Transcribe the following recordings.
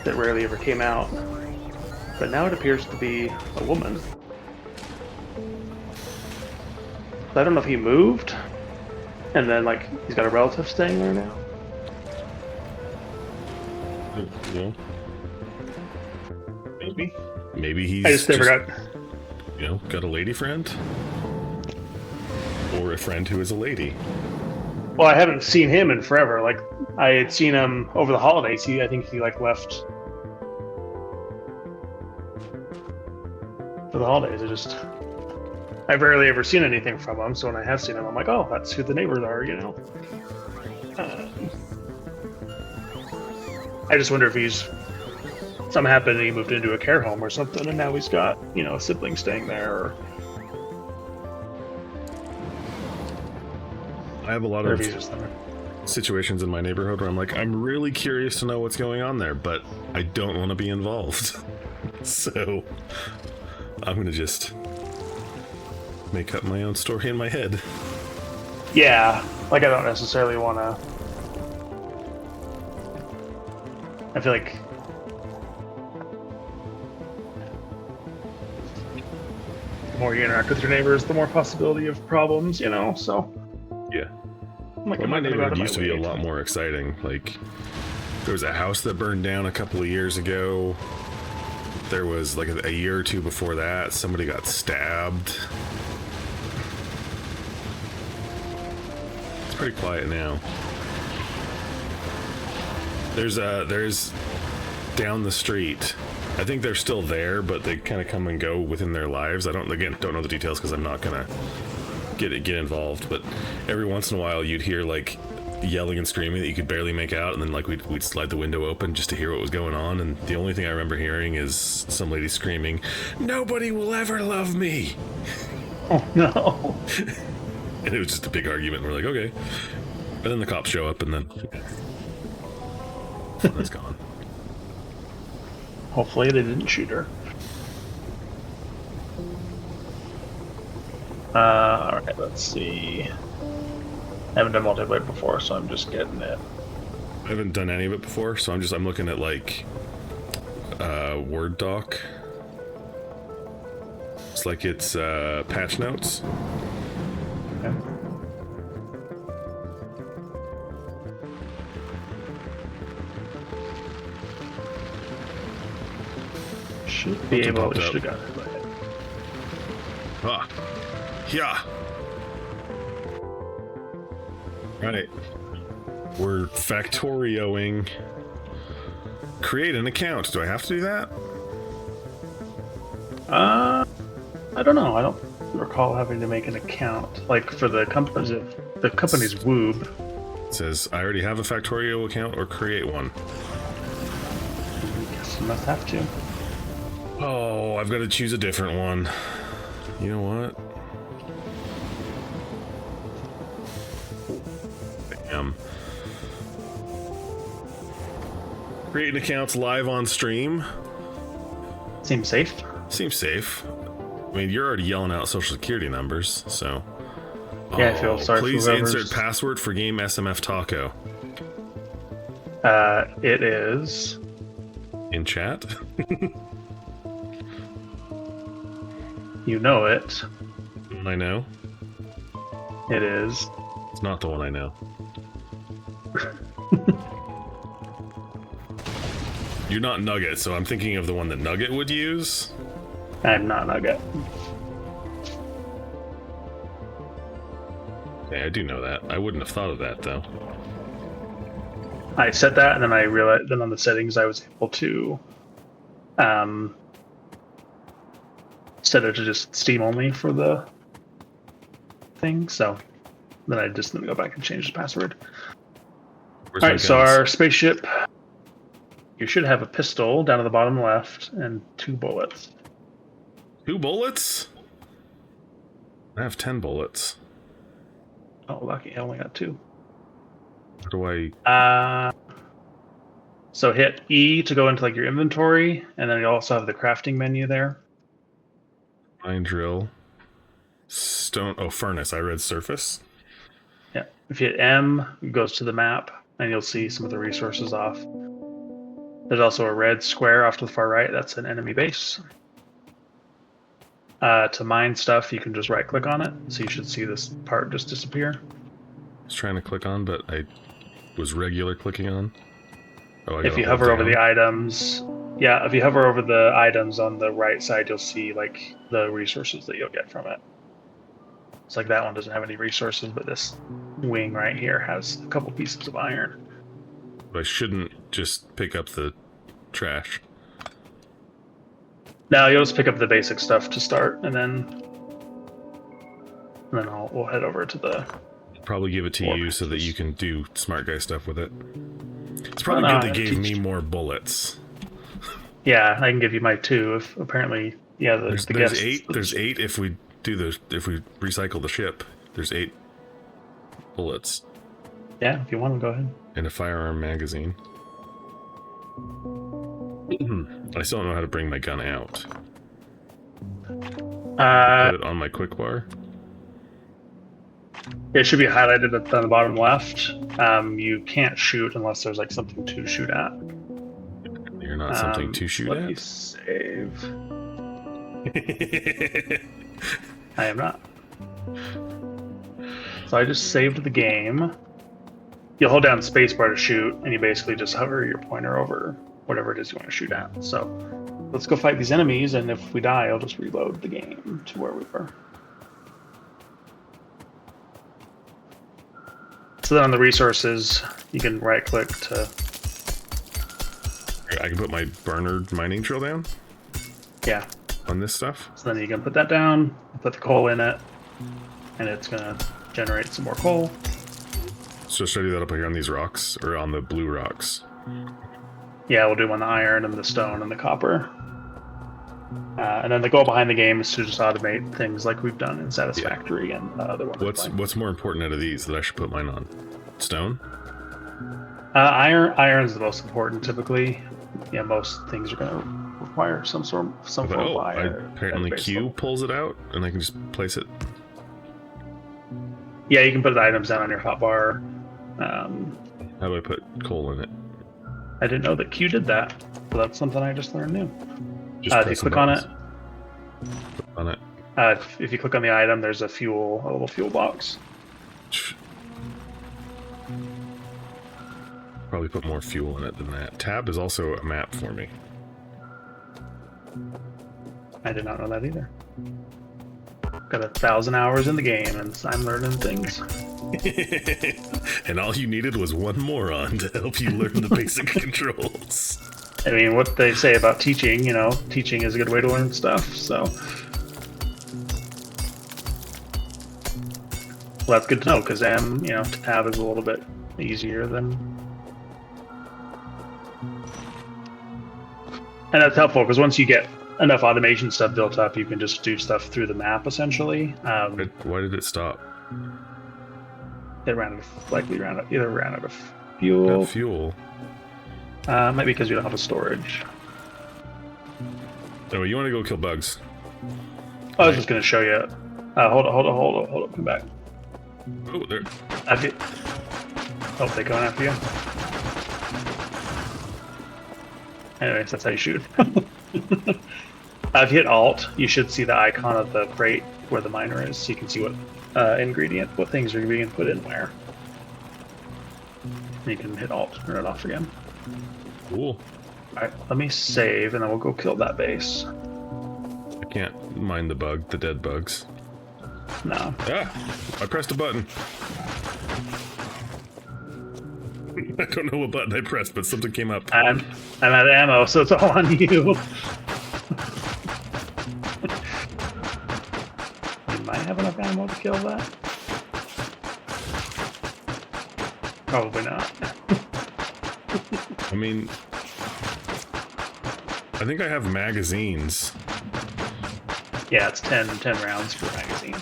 that rarely ever came out. But now it appears to be a woman. I don't know if he moved, and then like he's got a relative staying there now. Yeah. Maybe. Maybe he's I just never got. got a lady friend, or a friend who is a lady. Well, I haven't seen him in forever. Like I had seen him over the holidays. I think he like left for the holidays. I've rarely ever seen anything from him. So when I have seen him, I'm like, oh, that's who the neighbors are, I just wonder if something happened and he moved into a care home or something, and now he's got a sibling staying there. Or I have a lot of situations in my neighborhood where I'm like, I'm really curious to know what's going on there, but I don't want to be involved. So I'm gonna just make up my own story in my head. Yeah, like I don't necessarily want to. I feel like the more you interact with your neighbors, the more possibility of problems, so. Yeah. Like, well, my neighborhood used to be a lot more exciting. Like, there was a house that burned down a couple of years ago. There was, like, a year or two before that, somebody got stabbed. It's pretty quiet now. There's down the street. I think they're still there, but they kind of come and go within their lives. I don't know the details because I'm not gonna get involved. But every once in a while, you'd hear like yelling and screaming that you could barely make out, and then like we'd slide the window open just to hear what was going on. And the only thing I remember hearing is some lady screaming, "Nobody will ever love me." Oh no! And it was just a big argument. We're like, okay, and then the cops show up, and then it's gone. Hopefully they didn't shoot her. Alright, let's see. I haven't done multiplayer before, so I'm just getting it. I haven't done any of it before, so I'm looking at like Word doc. It's like it's patch notes. Okay. Should be able to. Should have got it. Ah, yeah. Right. We're Factorioing. Create an account. Do I have to do that? I don't know. I don't recall having to make an account. Like for the company's Woob. It says I already have a Factorio account or create one. I guess you must have to. Oh, I've got to choose a different one. You know what? Damn. Creating accounts live on stream. Seems safe. Seems safe. I mean, you're already yelling out social security numbers, so. Yeah, I feel sorry for please whoever's... insert password for game SMF Taco. It is... In chat? You know it. I know. It is. It's not the one I know. You're not Nugget, so I'm thinking of the one that Nugget would use. I'm not Nugget. Yeah, I do know that. I wouldn't have thought of that, though. I set that, and then I realized, then on the settings, I was able to set it to just Steam only for the thing, so then I just go back and change the password. Alright, so our spaceship, you should have a pistol down at the bottom left and 2 bullets. 2 bullets? I have 10 bullets. Oh, lucky, I only got 2. How do I... So hit E to go into like your inventory, and then you also have the crafting menu there. Mine drill. Stone... Oh, furnace. I read surface. Yeah. If you hit M, it goes to the map, and you'll see some of the resources off. There's also a red square off to the far right. That's an enemy base. To mine stuff, you can just right-click on it, so you should see this part just disappear. I was trying to click on, but I was regular clicking on. Oh, if you hover over the items, if you hover over the items on the right side, you'll see like the resources that you'll get from it. It's like that one doesn't have any resources, but this wing right here has a couple pieces of iron. I shouldn't just pick up the trash. No, you'll just pick up the basic stuff to start, and then we'll head over to the. Probably give it to you so that you can do smart guy stuff with it. It's probably good they gave me more bullets. Yeah, I can give you my 2. If apparently, there's 8. There's 8 if we recycle the ship. There's 8 bullets. Yeah, if you want to go ahead. And a firearm magazine. I still don't know how to bring my gun out. Put it on my quick bar. It should be highlighted on the bottom left. You can't shoot unless there's like something to shoot at. You're not something to shoot at? Let me save. I am not. So I just saved the game. You'll hold down spacebar to shoot, and you basically just hover your pointer over whatever it is you want to shoot at. So let's go fight these enemies, and if we die, I'll just reload the game to where we were. So then on the resources, you can right-click to... I can put my burner mining drill down? Yeah. On this stuff? So then you can put that down, put the coal in it, and it's going to generate some more coal. So should I do that up here on these rocks, or on the blue rocks? Yeah, we'll do on the iron and the stone and the copper. And then the goal behind the game is to just automate things like we've done in Satisfactory and the other one. What's more important out of these that I should put mine on? Stone? Iron's the most important typically. Yeah, most things are going to require some form of iron. Apparently Q pulls it out, and I can just place it. Yeah, you can put the items down on your hotbar. How do I put coal in it? I didn't know that Q did that, so that's something I just learned new. Just if you click on it. Click on it. If you click on the item, there's a little fuel box. Probably put more fuel in it than that. Tab is also a map for me. I did not know that either. Got 1,000 hours in the game, and I'm learning things. And all you needed was one moron to help you learn the basic controls. I mean, what they say about teaching, teaching is a good way to learn stuff, so. Well, that's good to know, because tab is a little bit easier than... And that's helpful, because once you get enough automation stuff built up, you can just do stuff through the map, essentially. Why did it stop? It either ran out of fuel. Fuel? Might be because we don't have a storage. Oh, you want to go kill bugs? I was just going to show you. Hold up, come back. Oh, there. Oh, they going after you? Anyways, that's how you shoot. If you hit Alt, you should see the icon of the crate where the miner is, so you can see what what things are being put in where. And you can hit Alt to turn it off again. Cool. Alright, let me save, and then we'll go kill that base. I can't mind the dead bugs. No. Ah! I pressed a button. I don't know what button I pressed, but something came up. I'm out of ammo, so it's all on you. You might have enough ammo to kill that. Probably not. I mean, I think I have magazines. Yeah, it's 10 rounds per magazine.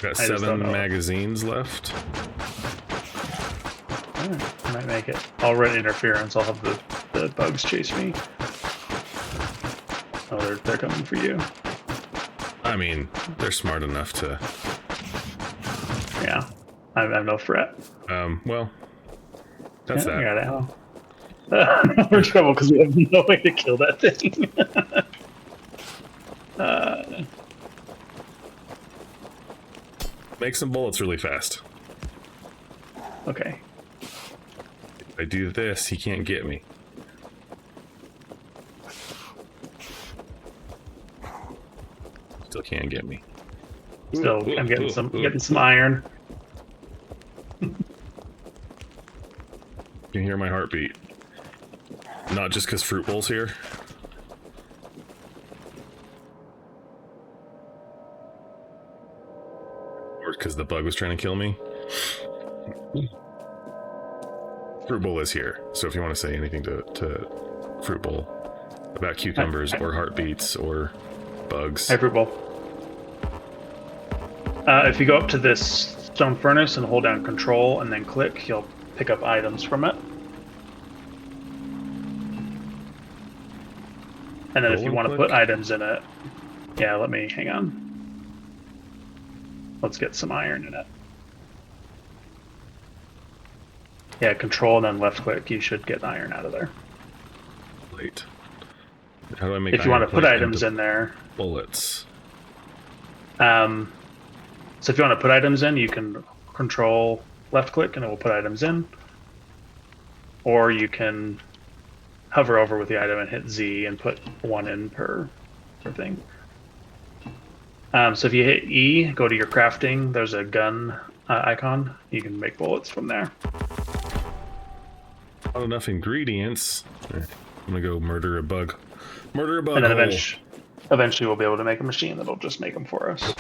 Got 7 magazines left. I might make it. I'll run interference. I'll have the bugs chase me. Oh, they're coming for you. I mean, they're smart enough to... Yeah, I have no threat. Well, that's that. You're out of ammo. We're in trouble because we have no way to kill that thing. Make some bullets really fast. Okay. If I do this, he can't get me. Still can't get me. Still, I'm getting some iron. You can hear my heartbeat. Not just because Fruit Bowl's here. Or because the bug was trying to kill me. Fruit Bowl is here, so if you want to say anything to Fruit Bowl about cucumbers or heartbeats or bugs. Hi, Fruit Bowl. If you go up to this stone furnace and hold down Control and then click, you'll pick up items from it. And then if you want to put items in it, yeah, hang on. Let's get some iron in it. Yeah, Control and then left click, you should get iron out of there. Wait. How do I make if you want to put items in there? Bullets. So if you want to put items in, you can Control left click and it will put items in. Or you can hover over with the item and hit Z and put one in per thing. So if you hit E, go to your crafting, there's a gun icon. You can make bullets from there. Not enough ingredients. I'm gonna go murder a bug. Murder a bug. And then eventually we'll be able to make a machine that'll just make them for us.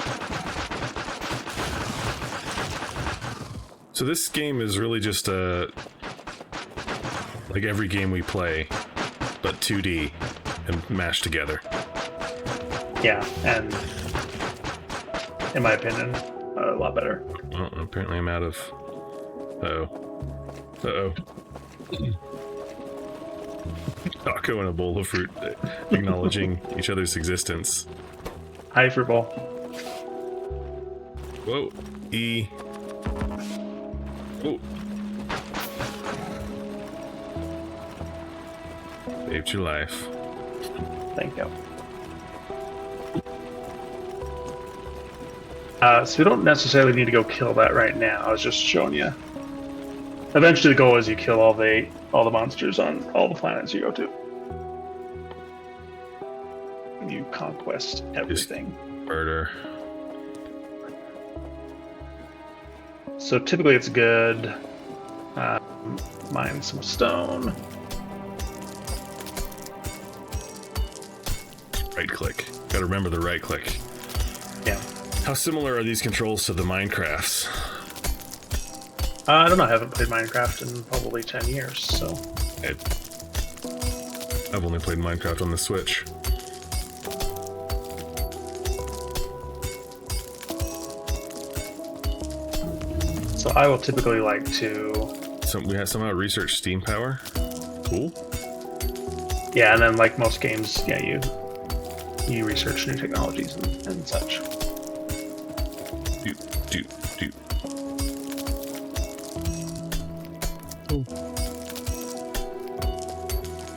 So this game is really just like every game we play, but 2D and mashed together. Yeah, and in my opinion, a lot better. Well, apparently I'm out of... Uh-oh. Taco and a bowl of fruit, acknowledging each other's existence. Hi, Fruit Bowl. Whoa. E. Oh. Saved your life. Thank you. So we don't necessarily need to go kill that right now. I was just showing you. Eventually the goal is you kill all the monsters on all the planets you go to. You conquest everything. Just murder. So typically it's good. Mine some stone. Right click. Gotta remember the right click. Yeah. How similar are these controls to the Minecrafts? I don't know. I haven't played Minecraft in probably 10 years, so. I've only played Minecraft on the Switch. So I will typically like to... So we have somehow research steam power. Cool. Yeah, and then like most games, yeah, you research new technologies and such. Do.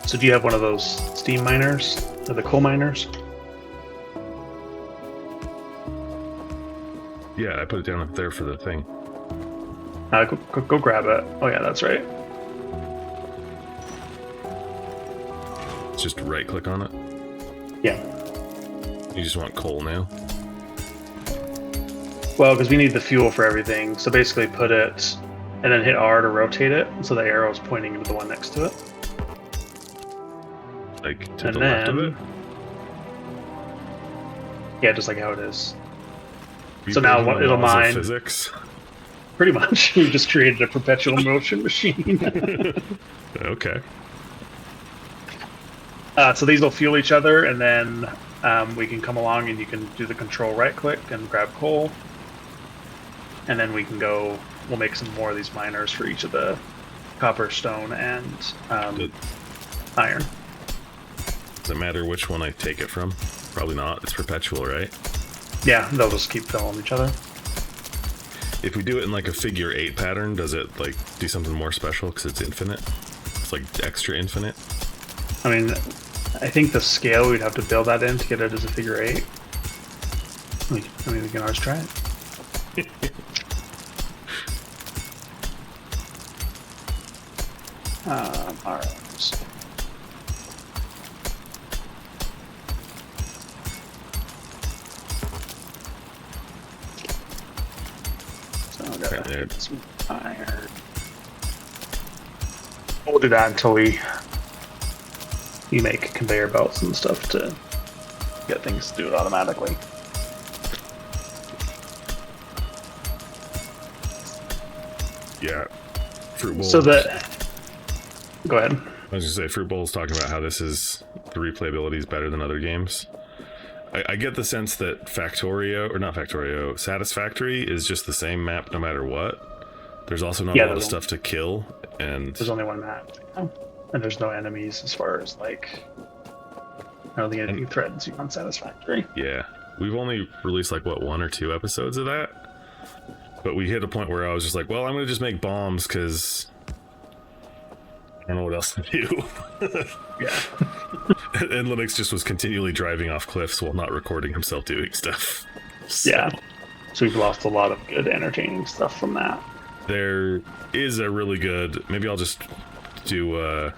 So do you have one of those steam miners? Or the coal miners? Yeah, I put it down up there for the thing. Go grab it. Oh yeah, that's right. Just right click on it? Yeah. You just want coal now? Well, because we need the fuel for everything. So basically put it, and then hit R to rotate it, so the arrow is pointing to the one next to it. Like to the left of it? Yeah, just like how it is. So now it'll mine. Physics? Pretty much. You just created a perpetual motion machine. Okay. So these will fuel each other, and then we can come along and you can do the control right click and grab coal. And then we can go, we'll make some more of these miners for each of the copper, stone, and iron. Does it matter which one I take it from? Probably not. It's perpetual, right? Yeah, they'll just keep filling each other. If we do it in like a figure 8 pattern, does it like do something more special because it's infinite? It's like extra infinite? I mean, I think the scale we'd have to build that in to get it as a figure 8. We can always try it. Alright. So I gotta get some iron. We'll do that until you make conveyor belts and stuff to get things to do it automatically. Yeah. Fruit Bowl. So that. Go ahead. I was just say Fruit Bowl's talking about how the replayability is better than other games. I get the sense that Satisfactory is just the same map no matter what. There's also not a lot of stuff to kill, and there's only one map, and there's no enemies as far as like. I don't think anything threatens you on Satisfactory. Yeah, we've only released like what 1 or 2 episodes of that, but we hit a point where I was just like, well, I'm gonna just make bombs because I don't know what else to do. Yeah. And Linux just was continually driving off cliffs while not recording himself doing stuff. So. Yeah. So we've lost a lot of good, entertaining stuff from that. There is a really good... Maybe I'll just do a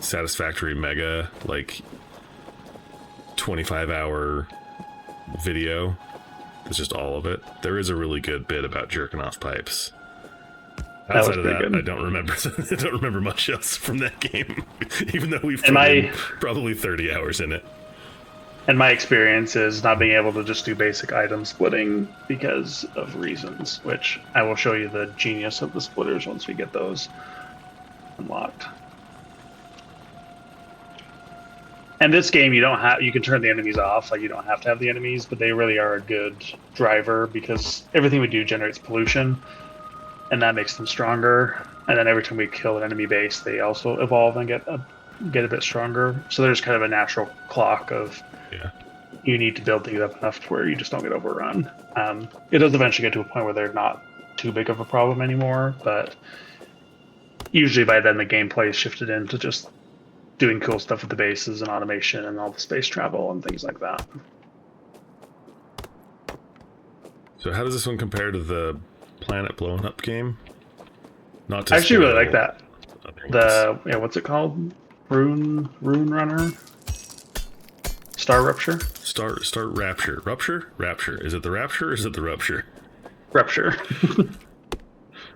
Satisfactory Mega, like, 25-hour video. It's just all of it. There is a really good bit about jerking off pipes. Outside of that, good. I don't remember much else from that game, even though we've put probably 30 hours in it. And my experience is not being able to just do basic item splitting because of reasons, which I will show you the genius of the splitters once we get those unlocked. And this game, you can turn the enemies off, like you don't have to have the enemies, but they really are a good driver because everything we do generates pollution. And that makes them stronger. And then every time we kill an enemy base, they also evolve and get a bit stronger. So there's kind of a natural clock of you need to build things up enough to where you just don't get overrun. It does eventually get to a point where they're not too big of a problem anymore, but usually by then the gameplay is shifted into just doing cool stuff with the bases and automation and all the space travel and things like that. So how does this one compare to the planet blowing up game? Not to I actually really like that. What's it called? Rune Runner? Star Rupture? Star Rapture. Rapture. Is it the Rapture or is it the Rupture? Rupture.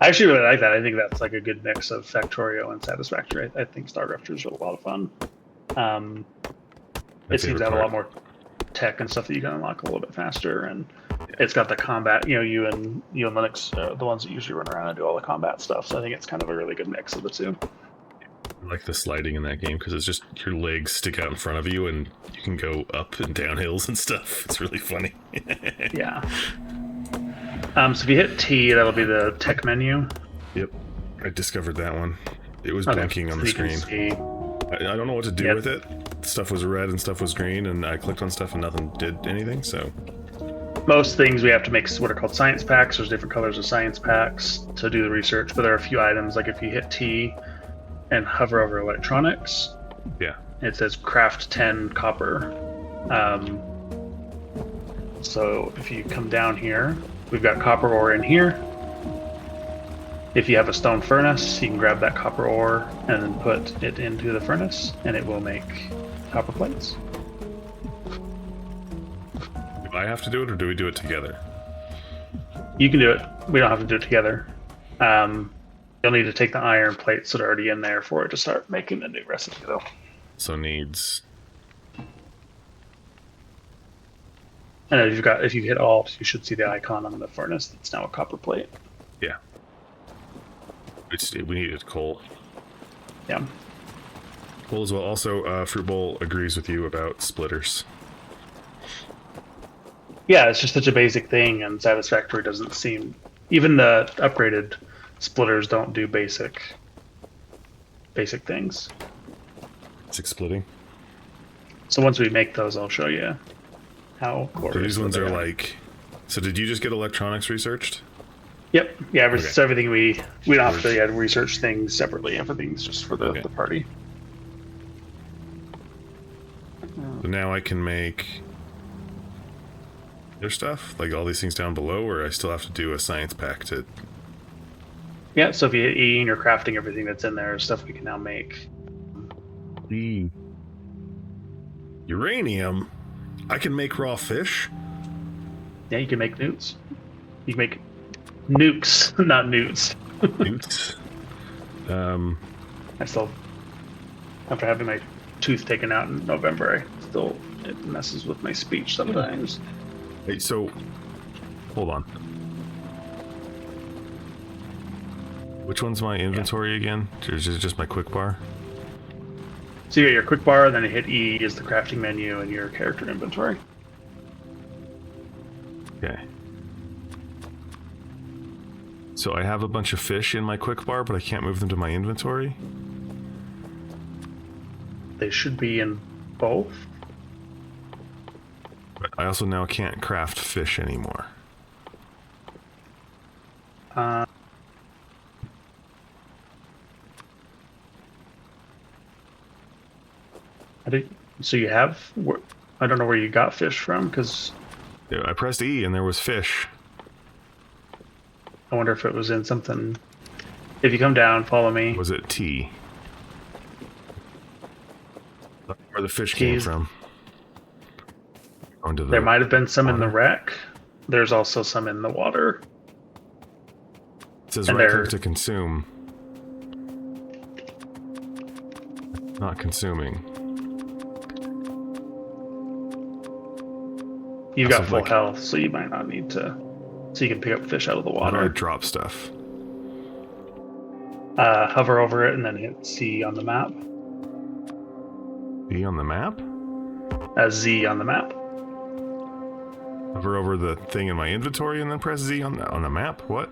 I actually really like that. I think that's like a good mix of Factorio and Satisfactory. I think Star Rupture is a lot of fun. It seems to have a lot more tech and stuff that you can unlock a little bit faster, and it's got the combat. You and Linux are the ones that usually run around and do all the combat stuff. So I think it's kind of a really good mix of the two. I like the sliding in that game because it's just your legs stick out in front of you and you can go up and down hills and stuff. It's really funny. Yeah. So if you hit T, that'll be the tech menu. Yep, I discovered that one. It was blinking on the screen. I don't know what to do with it. Stuff was red and stuff was green, and I clicked on stuff and nothing did anything. So most things we have to make what are called science packs. There's different colors of science packs to do the research, but there are a few items like if you hit T and hover over electronics, it says craft 10 copper. So if you come down here, we've got copper ore in here. If you have a stone furnace, you can grab that copper ore and then put it into the furnace, and it will make copper plates. Do I have to do it, or do we do it together? You can do it. We don't have to do it together. You'll need to take the iron plates that are already in there for it to start making the new recipe, though. So needs... And if you hit Alt, you should see the icon on the furnace that's now a copper plate. Yeah. We needed coal. Yeah. Coal as well. Also, Fruit Bowl agrees with you about splitters. Yeah, it's just such a basic thing, and Satisfactory doesn't seem... Even the upgraded splitters don't do basic things. Basic splitting? So once we make those, I'll show you how... So these ones are like... So did you just get electronics researched? Yep. Yeah. Okay. So everything we don't have to research things separately. Everything's just for the party. So now I can make other stuff, like all these things down below, or I still have to do a science pack to... Yeah, so if you hit E and you're crafting everything that's in there, stuff we can now make. Uranium? I can make raw fish? Yeah, you can make newts. You can make nukes, not newts. Newts? I still, after having my tooth taken out in November, it messes with my speech sometimes. Hey, so, hold on. Which one's my inventory again? Is it just my quick bar? So you got your quick bar, then you hit E is the crafting menu and your character inventory. Okay. So I have a bunch of fish in my quick bar, but I can't move them to my inventory? They should be in both. But I also now can't craft fish anymore. So you have... I don't know where you got fish from, because... Yeah, I pressed E and there was fish. I wonder if it was in something... If you come down, follow me. Was it T? Where the fish came from. There might have been some in the wreck. There's also some in the water. It says right click to consume. Not consuming. You've got full health, so you might not need to... So you can pick up fish out of the water. How do I drop stuff? Hover over it and then hit C on the map. B on the map? Z on the map. Hover over the thing in my inventory and then press Z on the map? What?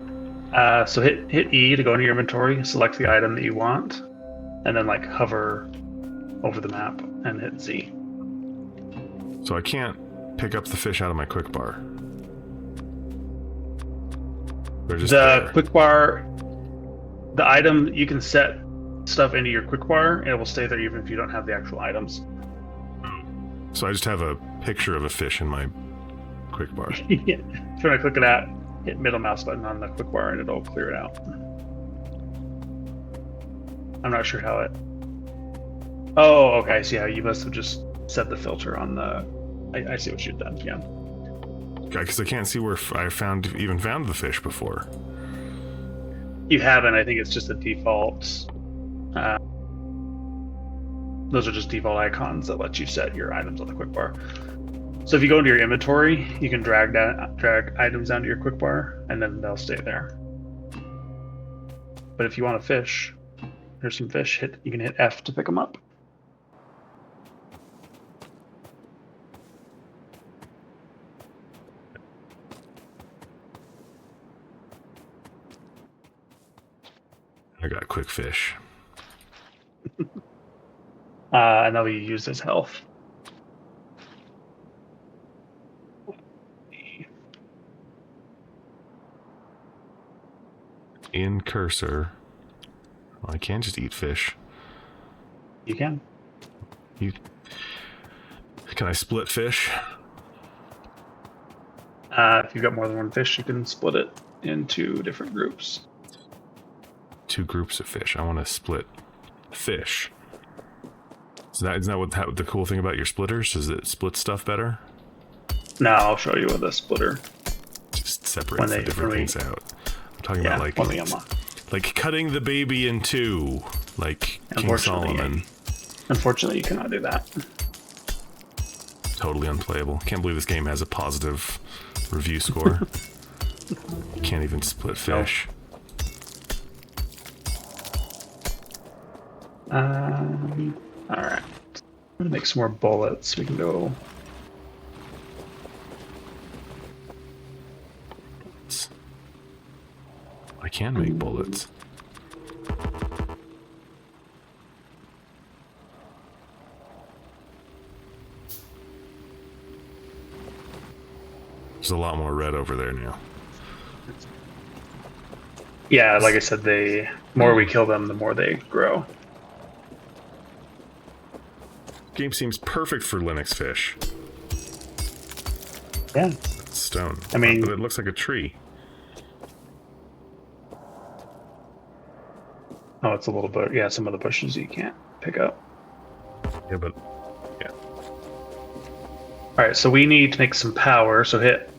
So hit E to go into your inventory, select the item that you want, and then like hover over the map and hit Z. So I can't pick up the fish out of my quick bar. They're just there. Quick bar, the item, you can set stuff into your quick bar and it will stay there even if you don't have the actual items. So I just have a picture of a fish in my quick bar. Yeah. If you want to click it out, hit middle mouse button on the quick bar and it'll clear it out. I'm not sure how it... Oh, okay, I see how you must have just set the filter on the... I see what you've done, yeah. Because I can't see where I even found the fish before. You haven't. I think it's just a default. Those are just default icons that let you set your items on the quick bar. So if you go into your inventory, you can drag items down to your quick bar, and then they'll stay there. But if you want a fish, there's some fish. You can hit F to pick them up. I got quick fish. And that'll be used as health. In cursor. Well, I can't just eat fish. You can. Can I split fish? If you've got more than one fish, you can split it into different groups. 2 groups of fish. I want to split fish. Isn't that what the cool thing about your splitters? Does it split stuff better? No, I'll show you with a splitter. Just separate the different things out. I'm talking about like cutting the baby in 2, like King Solomon. Unfortunately, you cannot do that. Totally unplayable. Can't believe this game has a positive review score. You can't even split fish. Alright. I'm gonna make some more bullets. We can go. I can make bullets. There's a lot more red over there now. Yeah, like I said, the more we kill them, the more they grow. Game seems perfect for Linux fish. Yeah. That's stone. I mean, but it looks like a tree. Oh, it's a little bit. Yeah, some of the bushes you can't pick up. Yeah, but yeah. All right, so we need to make some power. So hit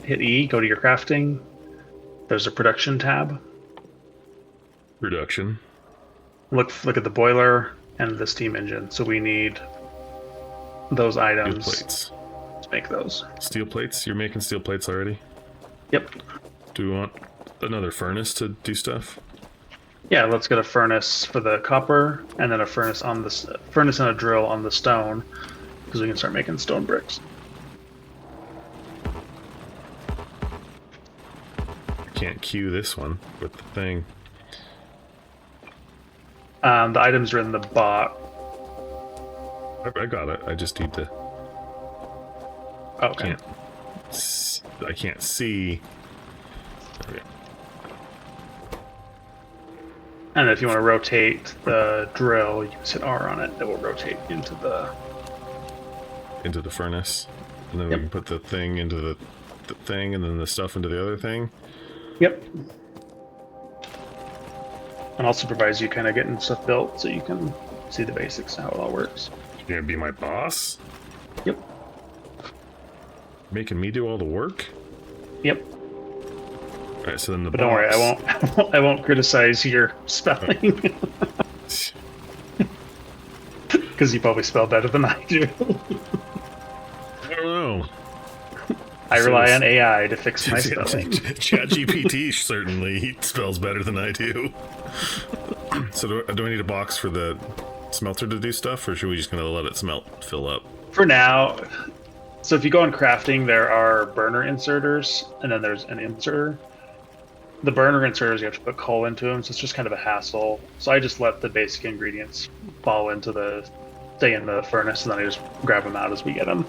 E. Go to your crafting. There's a production tab. Production. Look at the boiler and the steam engine. So we need those items. Steel plates. To make those. Steel plates? You're making steel plates already? Yep. Do we want another furnace to do stuff? Yeah, let's get a furnace for the copper, and then a furnace on the furnace and a drill on the stone, because we can start making stone bricks. I can't queue this one with the thing. The items are in the bot. I got it. I just need to. Okay. I can't see. Okay. And if you want to rotate the drill, you can hit R on it. It will rotate into the furnace, and then we can put the thing into the thing, and then the stuff into the other thing. Yep. And I'll supervise you kind of getting stuff built so you can see the basics how it all works. You're gonna be my boss? Yep. Making me do all the work? Yep. Alright, so then the But don't worry, I won't criticize your spelling. Because you probably spell better than I do. I don't know. I rely on AI to fix my spelling. ChatGPT certainly spells better than I do. So do I need a box for the smelter to do stuff, or should we just gonna let it fill up? For now. So if you go on crafting, there are burner inserters, and then there's an inserter. The burner inserters, you have to put coal into them, so it's just kind of a hassle. So I just let the basic ingredients fall into stay in the furnace, and then I just grab them out as we get them.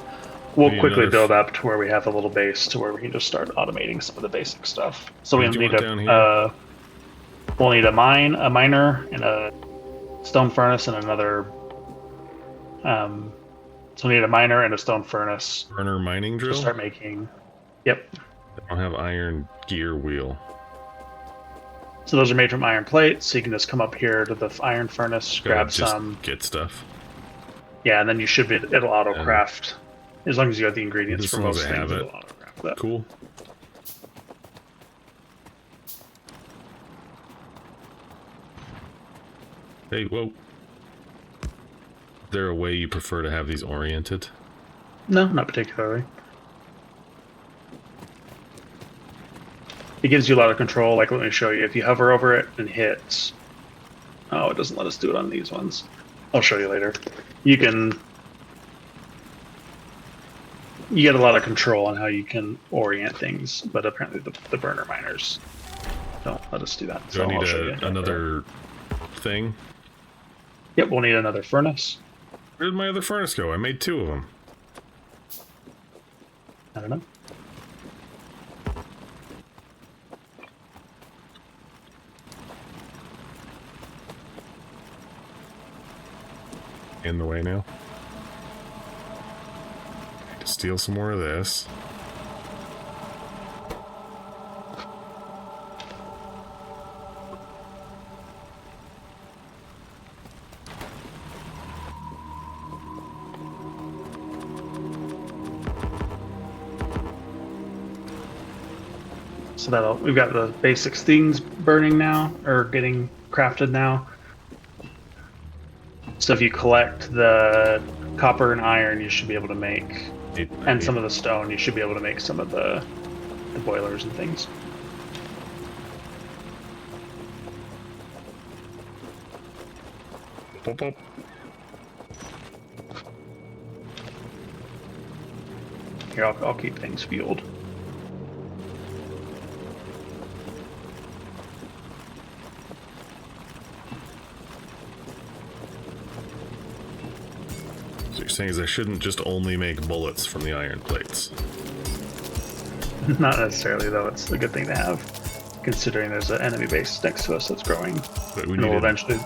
We'll quickly build up to where we have a little base to where we can just start automating some of the basic stuff. So we'll need a miner, and a stone furnace, and another. So we need a miner and a stone furnace. Burner mining drill? To start making. Yep. I don't have iron gear wheel. So those are made from iron plates, so you can just come up here to the iron furnace, grab some. Get stuff. Yeah, and then it'll auto craft. As long as you have the ingredients for most things, it'll auto craft that. Cool. Hey, whoa. Is there a way you prefer to have these oriented? No, not particularly. It gives you a lot of control. Like, let me show you. If you hover over it and hit... Oh, it doesn't let us do it on these ones. I'll show you later. You get a lot of control on how you can orient things, but apparently the burner miners don't let us do that. Do I need another thing? Yep, we'll need another furnace. Where did my other furnace go? I made 2 of them. I don't know. In the way now. To steal some more of this. So we've got the basic things burning now, or getting crafted now. So if you collect the copper and iron, you should be able to make, and some of the stone, you should be able to make some of the boilers and things. Pop, pop. Here, I'll keep things fueled. So you're saying is I shouldn't just only make bullets from the iron plates? Not necessarily, though. It's a good thing to have. considering there's an enemy base next to us that's growing. But we And need we'll eventually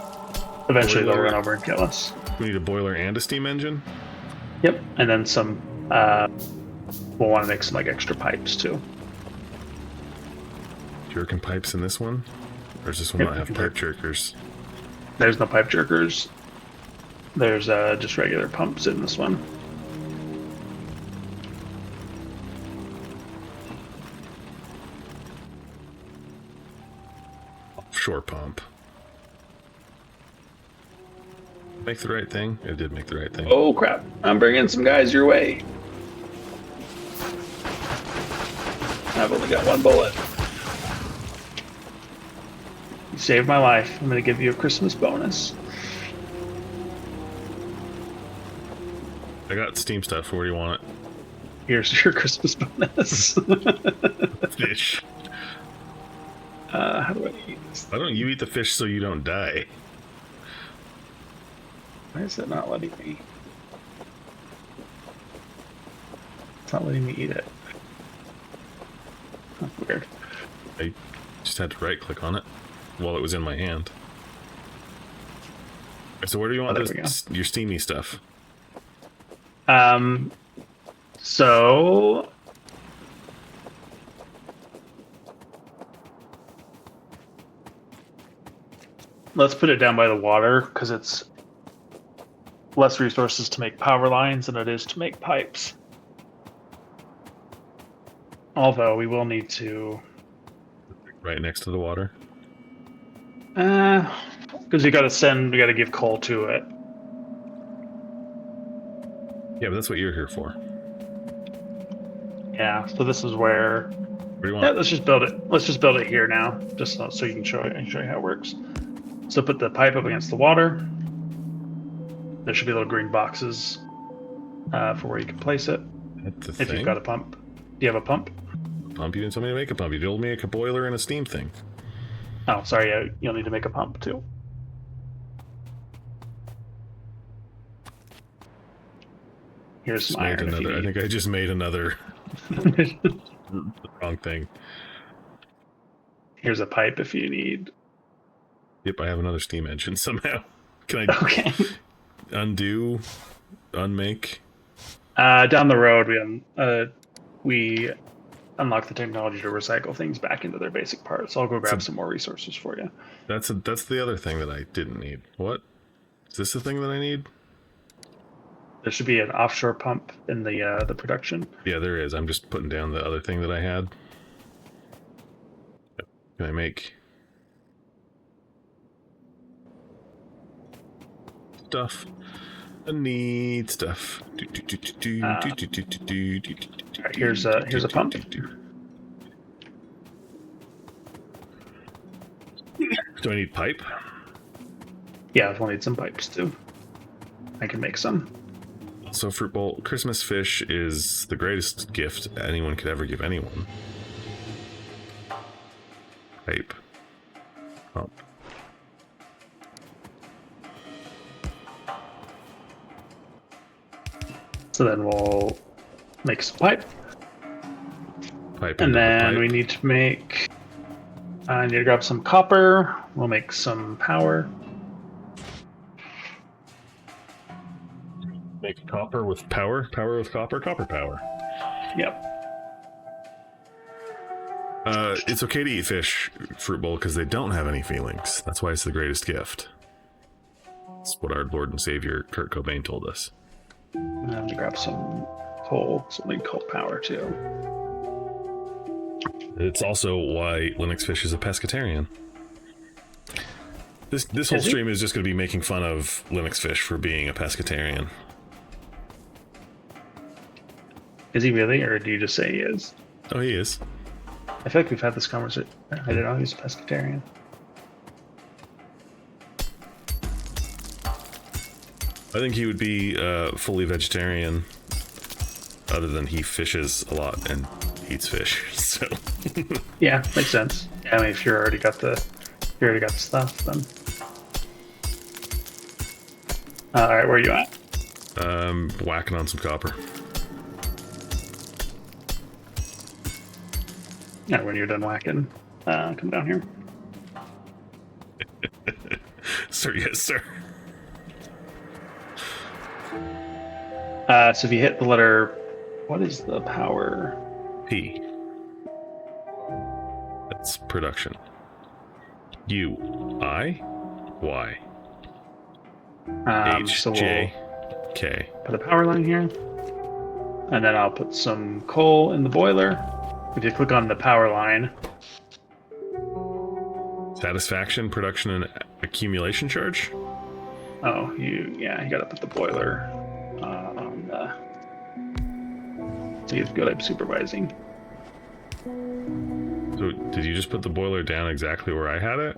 they'll run over and kill us. We need a boiler and a steam engine? Yep, and then some, we'll want to make some like extra pipes too. Jerkin pipes in this one? Or does this one not have pipe jerkers? There's no pipe jerkers. There's just regular pumps in this one. Offshore pump. Make the right thing? It did make the right thing. Oh crap, I'm bringing some guys your way. I've only got one bullet. You saved my life. I'm going to give you a Christmas bonus. I got steam stuff. Where do you want it? Here's your Christmas bonus. Fish. How do I eat this? Why don't you eat the fish so you don't die? Why is it not letting me? It's not letting me eat it. That's weird. I just had to right click on it while it was in my hand. So where do you want your steamy stuff? So let's put it down by the water because it's less resources to make power lines than it is to make pipes. Although we will need to... Right next to the water? Because we gotta give coal to it. Yeah, but that's what you're here for. Yeah, so this is where... What do you want? Yeah, let's just build it. Let's just build it here now, just so you can show you how it works. So put the pipe up against the water. There should be little green boxes for where you can place it. That's if you've got a pump. Do you have a pump? Pump? You didn't tell me to make a pump. You told me to make a boiler and a steam thing. Oh, sorry. Yeah, you'll need to make a pump too. Here's some iron. I think I just made another wrong thing. Here's a pipe if you need. Yep, I have another steam engine somehow. Can I undo, unmake? Down the road, we unlock the technology to recycle things back into their basic parts. I'll go grab some more resources for you. That's the other thing that I didn't need. What? Is this the thing that I need? There should be an offshore pump in the production. Yeah, there is. I'm just putting down the other thing that I had. Can I make stuff? I need stuff. Alright, here's a pump. Do I need pipe? Yeah, we'll need some pipes too. I can make some. So Fruit Bowl, Christmas fish is the greatest gift anyone could ever give anyone. Pipe. Pump. So then we'll make some pipe. And then we need to make... I need to grab some copper. We'll make some power. Make copper with power? Power with copper? Copper power. Yep. It's okay to eat fish, Fruit Bowl, because they don't have any feelings. That's why it's the greatest gift. That's what our Lord and Savior Kurt Cobain told us. And I have to grab some coal, something called power too. It's also why Linux Fish is a pescatarian. This whole stream is just going to be making fun of Linux Fish for being a pescatarian. Is he really, or do you just say he is? Oh, he is. I feel like we've had this conversation. I didn't know he's a pescatarian. I think he would be fully vegetarian, other than he fishes a lot and eats fish. So yeah, makes sense. I mean, if you already got the stuff, then. All right, where are you at? Whacking on some copper. Yeah, when you're done whacking, Come down here. Sir, yes, sir. So if you hit the letter, what is the power? P. That's production. U. I. Y. H. So J. K. Put a power line here. And then I'll put some coal in the boiler. If you click on the power line. Satisfaction, production, and accumulation charge? Oh, you gotta put the boiler on the... See, it's good I'm supervising. So, did you just put the boiler down exactly where I had it?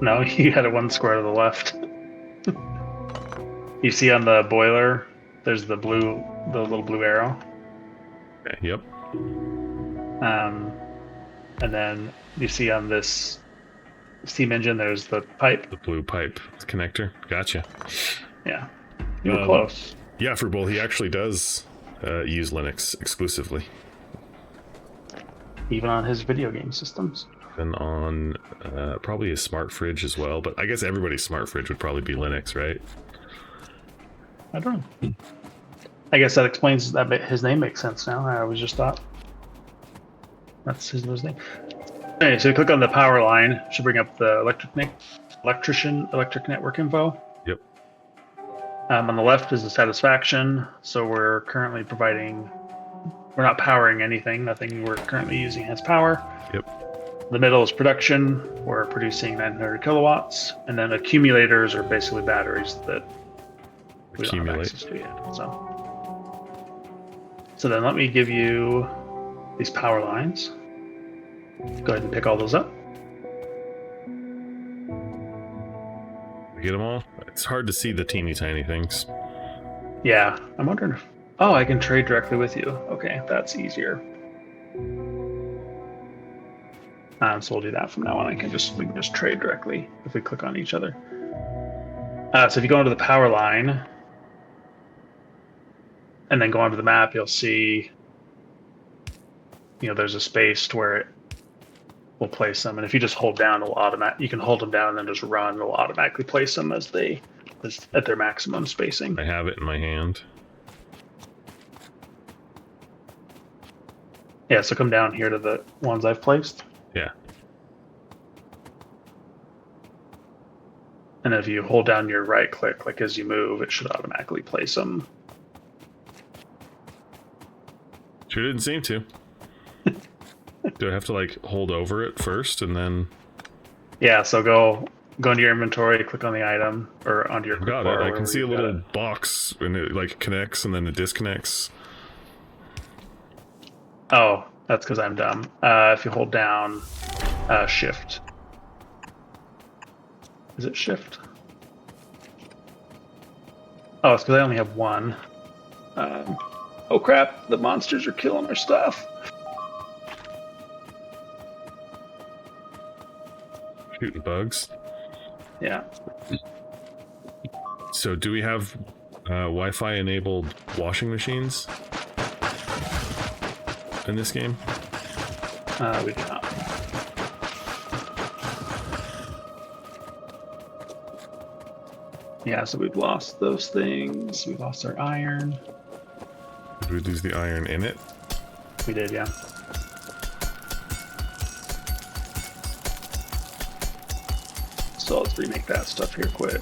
No, you had it one square to the left. You see on the boiler, there's the little blue arrow. Okay, yep. And then you see on this steam engine, there's the pipe. The blue pipe connector. Gotcha. Yeah, you were close. Yeah, for both, he actually does use Linux exclusively. Even on his video game systems. And on probably a smart fridge as well, but I guess everybody's smart fridge would probably be Linux, right? I don't know. I guess that explains that his name makes sense now. I always just thought that's his name. Okay, so you click on the power line. Should bring up the electric network info. Yep. On the left is the satisfaction. So we're currently providing. We're not powering anything. Nothing we're currently using has power. Yep. The middle is production. We're producing 900 kilowatts, and then accumulators are basically batteries that we don't have access to yet. So then let me give you these power lines. Go ahead and pick all those up. Get them all? It's hard to see the teeny tiny things. Yeah, I'm wondering if... Oh, I can trade directly with you. Okay, that's easier. So we'll do that from now on. We can just trade directly if we click on each other. So if you go into the power line and then go onto the map, you'll see, there's a space to where it will place them. And if you just hold down, you can hold them down and then just run. It'll automatically place them at their maximum spacing. I have it in my hand. Yeah, so come down here to the ones I've placed. Yeah. And if you hold down your right click, like as you move, it should automatically place them. Sure didn't seem to. Do I have to hold over it first and then? Yeah, so go into your inventory, click on the item, or onto your got bar, it. I can see a little box and it connects and then it disconnects. Oh, that's because I'm dumb. If you hold down shift. Is it shift? Oh, it's because I only have one. Oh crap, the monsters are killing our stuff. Shooting bugs. Yeah. So do we have Wi-Fi enabled washing machines in this game? We do not. Yeah, so we've lost those things. We lost our iron. Did we lose the iron in it? We did, yeah. So let's remake that stuff here quick.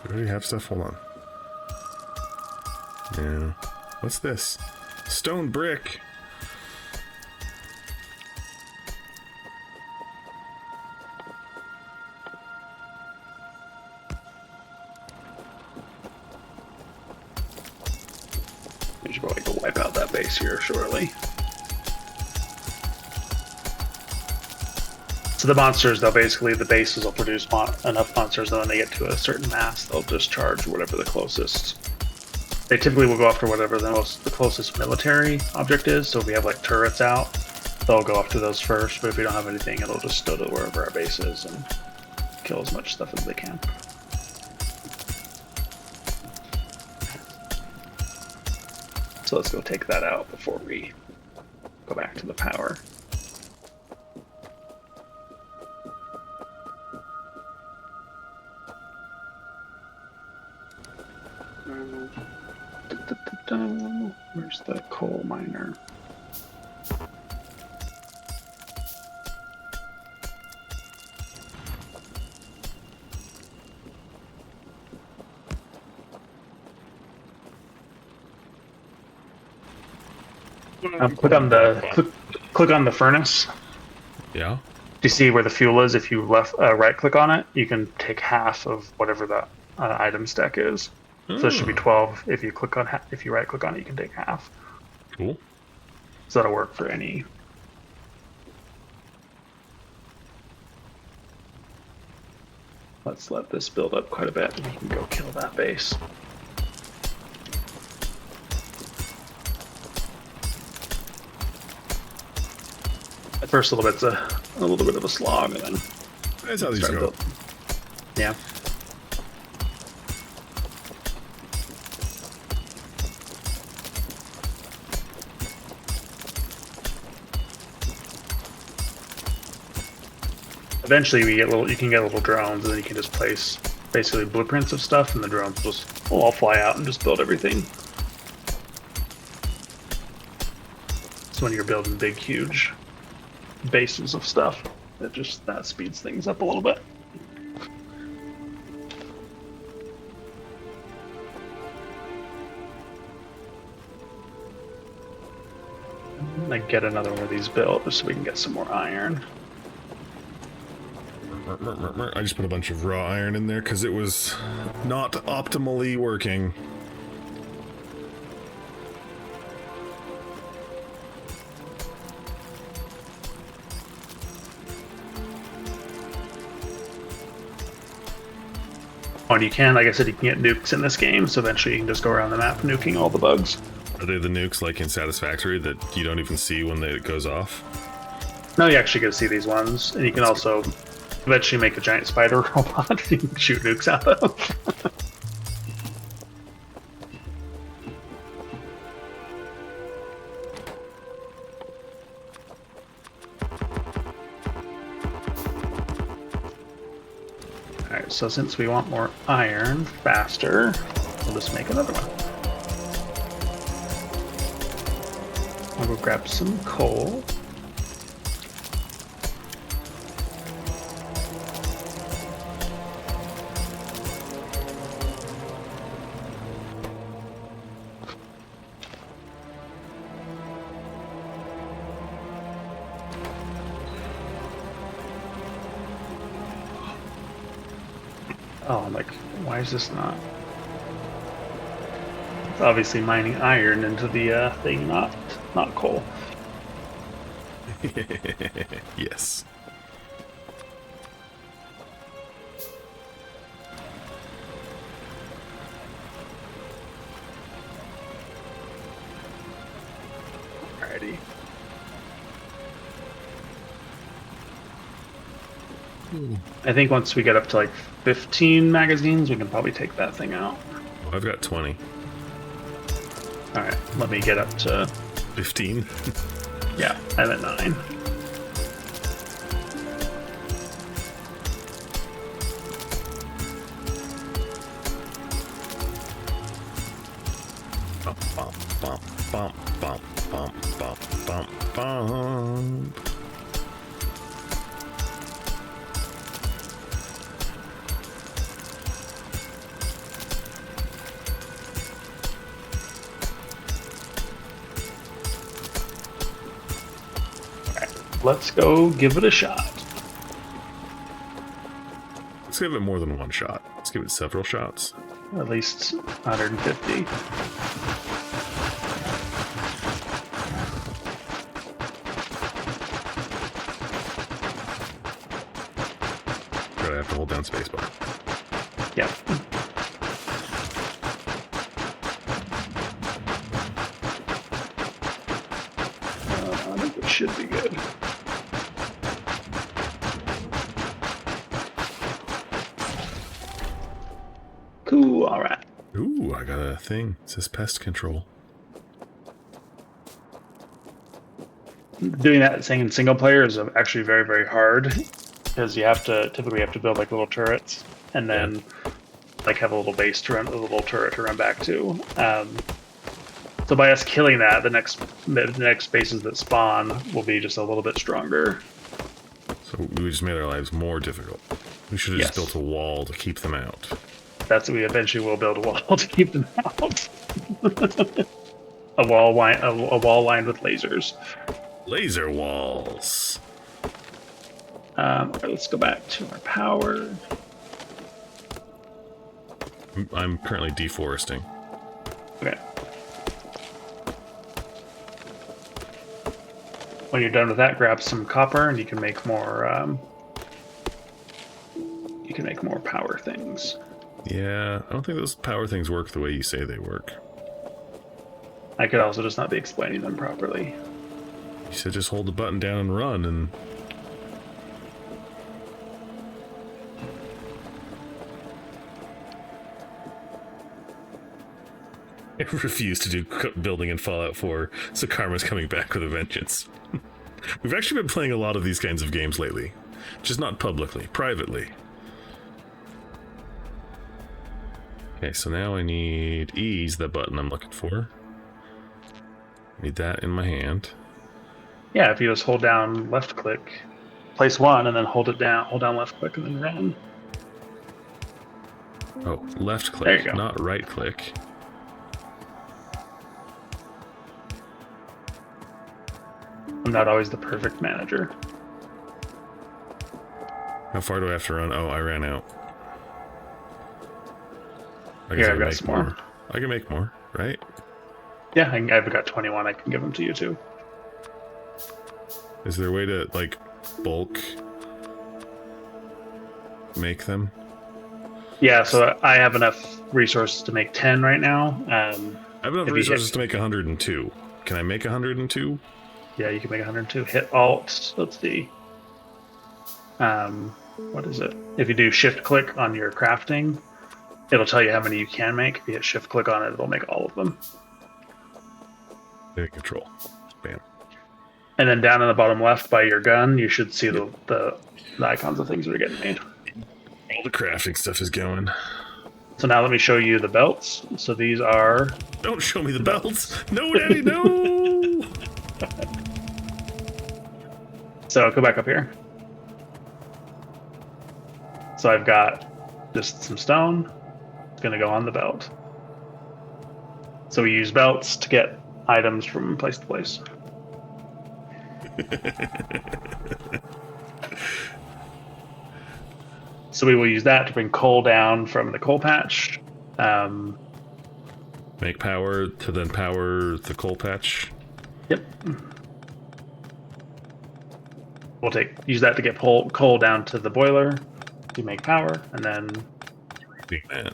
We already have stuff. Hold on. Yeah. What's this? Stone brick. We should probably go wipe out that base here shortly. So the monsters, though, basically the bases will produce enough monsters, and when they get to a certain mass, they'll discharge whatever the closest. They typically will go after whatever the closest military object is. So if we have turrets out, they'll go after those first. But if we don't have anything, it'll just go to wherever our base is and kill as much stuff as they can. So let's go take that out before we go back to the power. Where's the coal miner? Click on the furnace. Yeah. Do you see where the fuel is? If you right click on it, you can take half of whatever that item stack is. So it should be 12. If you if you right click on it, you can take half. Cool. So that'll work for any. Let's let this build up quite a bit, and we can go kill that base. At first, a little bit of a slog, and then that's how these go. Yeah. Eventually, you can get little drones, and then you can just place basically blueprints of stuff, and the drones will all fly out and just build everything. So when you're building big, huge bases of stuff, that speeds things up a little bit. Like get another one of these built just so we can get some more iron. I just put a bunch of raw iron in there because it was not optimally working. And you can, like I said, you can get nukes in this game, so eventually you can just go around the map nuking all the bugs. Are they the nukes like in Satisfactory that you don't even see when it goes off? No, you actually get to see these ones, and you can also eventually make a giant spider robot you can shoot nukes out of. Alright, so since we want more iron faster, we'll just make another one. I'll go grab some coal. Oh, I'm like, why is this not? It's obviously mining iron into the thing, not coal. Yes. Alrighty. I think once we get up to like 15 magazines, we can probably take that thing out. Well, I've got 20. Alright, let me get up to 15. Yeah, I'm at 9. Bump, bump, bump, bump, bump, bump, bump, bump, bump. Let's go give it a shot. Let's give it more than one shot. Let's give it several shots. At least 150. Really have to hold down spacebar. Yep. I think it should be good. Cool, alright. Ooh, I got a thing. It says pest control. Doing that thing in single player is actually very, very hard because you typically have to build like little turrets, and then like have a little base to run, a little turret to run back to. So by us killing that, the next bases that spawn will be just a little bit stronger. So we just made our lives more difficult. We should have just built a wall to keep them out. That's what we eventually will build, a wall to keep them out. a wall lined with lasers. Laser walls. Right, let's go back to our power. I'm currently deforesting. Okay. When you're done with that, grab some copper, and you can make more. You can make more power things. Yeah, I don't think those power things work the way you say they work. I could also just not be explaining them properly. You said just hold the button down and run, and I refuse to do building in Fallout 4, so Karma's coming back with a vengeance. We've actually been playing a lot of these kinds of games lately. Just not publicly, privately. Okay, so now I need E's, the button I'm looking for. Need that in my hand. Yeah, if you just hold down left click, place one, and then hold down left click, and then run. Oh, left click, there you go. Not right click. I'm not always the perfect manager. How far do I have to run? Oh, I ran out. I guess Here, I I've can got make some more. more. I can make more, right? Yeah, I've got 21. I can give them to you too. Is there a way to, like, bulk make them? Yeah, so I have enough resources to make 10 right now. I have enough resources to make 102. Can I make 102? Yeah, you can make 102. Hit Alt. Let's see. What is it? If you do shift click on your crafting, it'll tell you how many you can make. If you hit shift click on it, it'll make all of them. Hit control. Bam. And then down in the bottom left by your gun, you should see the icons of things that are getting made. All the crafting stuff is going. So now let me show you the belts. So these are... Don't show me the belts! No, Daddy, no! So go back up here. So I've got just some stone. It's going to go on the belt. So we use belts to get items from place to place. So we will use that to bring coal down from the coal patch. Make power to then power the coal patch. Yep. We'll use that to get coal down to the boiler to make power, and then Do that.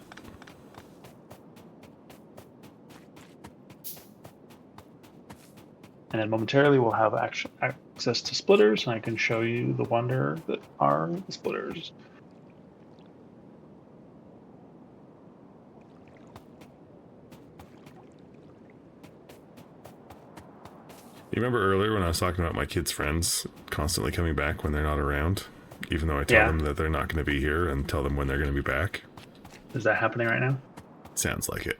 And then momentarily we'll have access to splitters, and I can show you the wonder that are the splitters. You remember earlier when I was talking about my kids' friends constantly coming back when they're not around? Even though I tell them that they're not going to be here and tell them when they're going to be back? Is that happening right now? Sounds like it.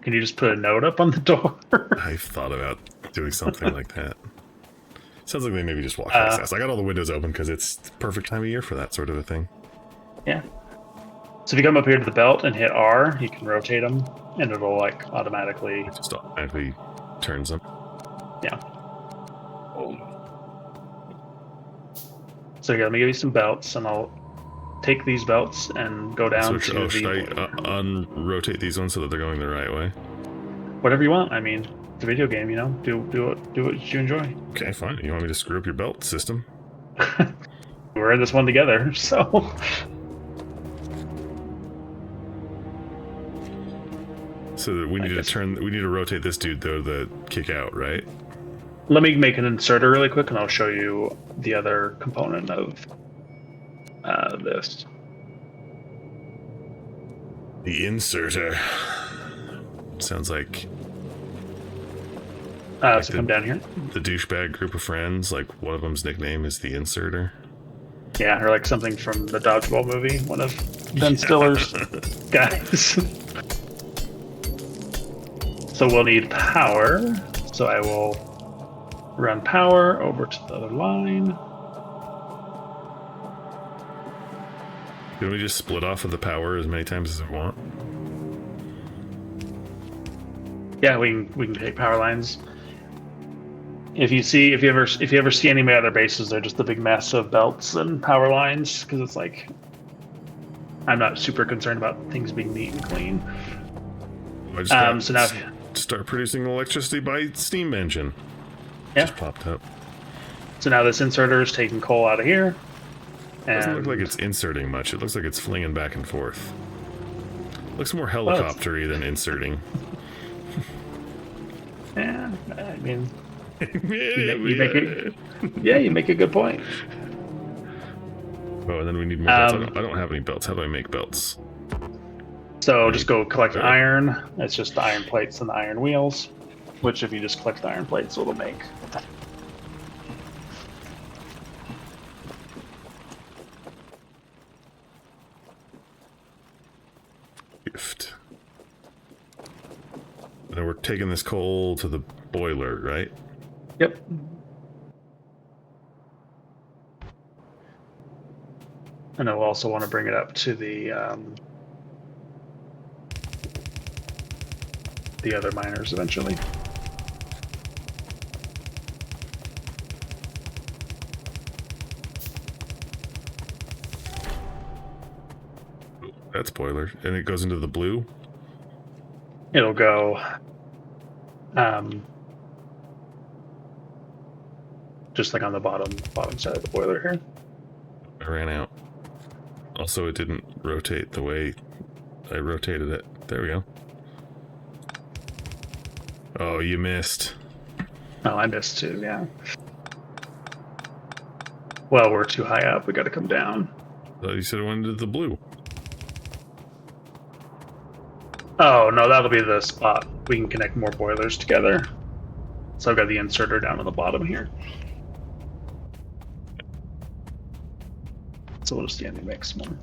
Can you just put a note up on the door? I've thought about doing something like that. Sounds like they maybe just walk past us. I got all the windows open because it's the perfect time of year for that sort of a thing. Yeah. So if you come up here to the belt and hit R, you can rotate them, and it'll like automatically... It just automatically turns them. Yeah. So let me give you some belts, and I'll take these belts and go down to the... Should I unrotate these ones so that they're going the right way? Whatever you want. I mean, it's a video game, you know? Do what you enjoy. Okay, fine. You want me to screw up your belt system? We're in this one together, so... So we need to rotate this dude though to kick out, right? Let me make an inserter really quick, and I'll show you the other component of this. The inserter. Sounds like... so come down here. The douchebag group of friends, like one of them's nickname is the inserter. Yeah, or like something from the Dodgeball movie, one of Ben Stiller's guys. So we'll need power. So I will run power over to the other line. Can we just split off of the power as many times as we want? Yeah, we can take power lines. If you ever see any of my other bases, they're just a big mess of belts and power lines because it's like I'm not super concerned about things being neat and clean. So now start producing electricity by steam engine. Yeah. Just popped up. So now this inserter is taking coal out of here. It doesn't look like it's inserting much. It looks like it's flinging back and forth. Looks more helicopter-y than inserting. Yeah, I mean, you make it. Yeah, you make a good point. Oh, and then we need more belts. I don't have any belts. How do I make belts? So just go collect iron. It's just the iron plates and the iron wheels, which if you just collect the iron plates, it'll make. Gift. And then we're taking this coal to the boiler, right? Yep. And I'll also want to bring it up to the other miners eventually. That's boiler, and it goes into the blue. It'll go just like on the bottom side of the boiler here. I ran out. Also, it didn't rotate the way I rotated it. There we go. Oh, you missed. Oh, I missed too, yeah. Well, we're too high up. We got to come down. I thought you said it went into the blue. Oh, no, that'll be the spot. We can connect more boilers together. So I've got the inserter down on the bottom here. So we'll just mix more.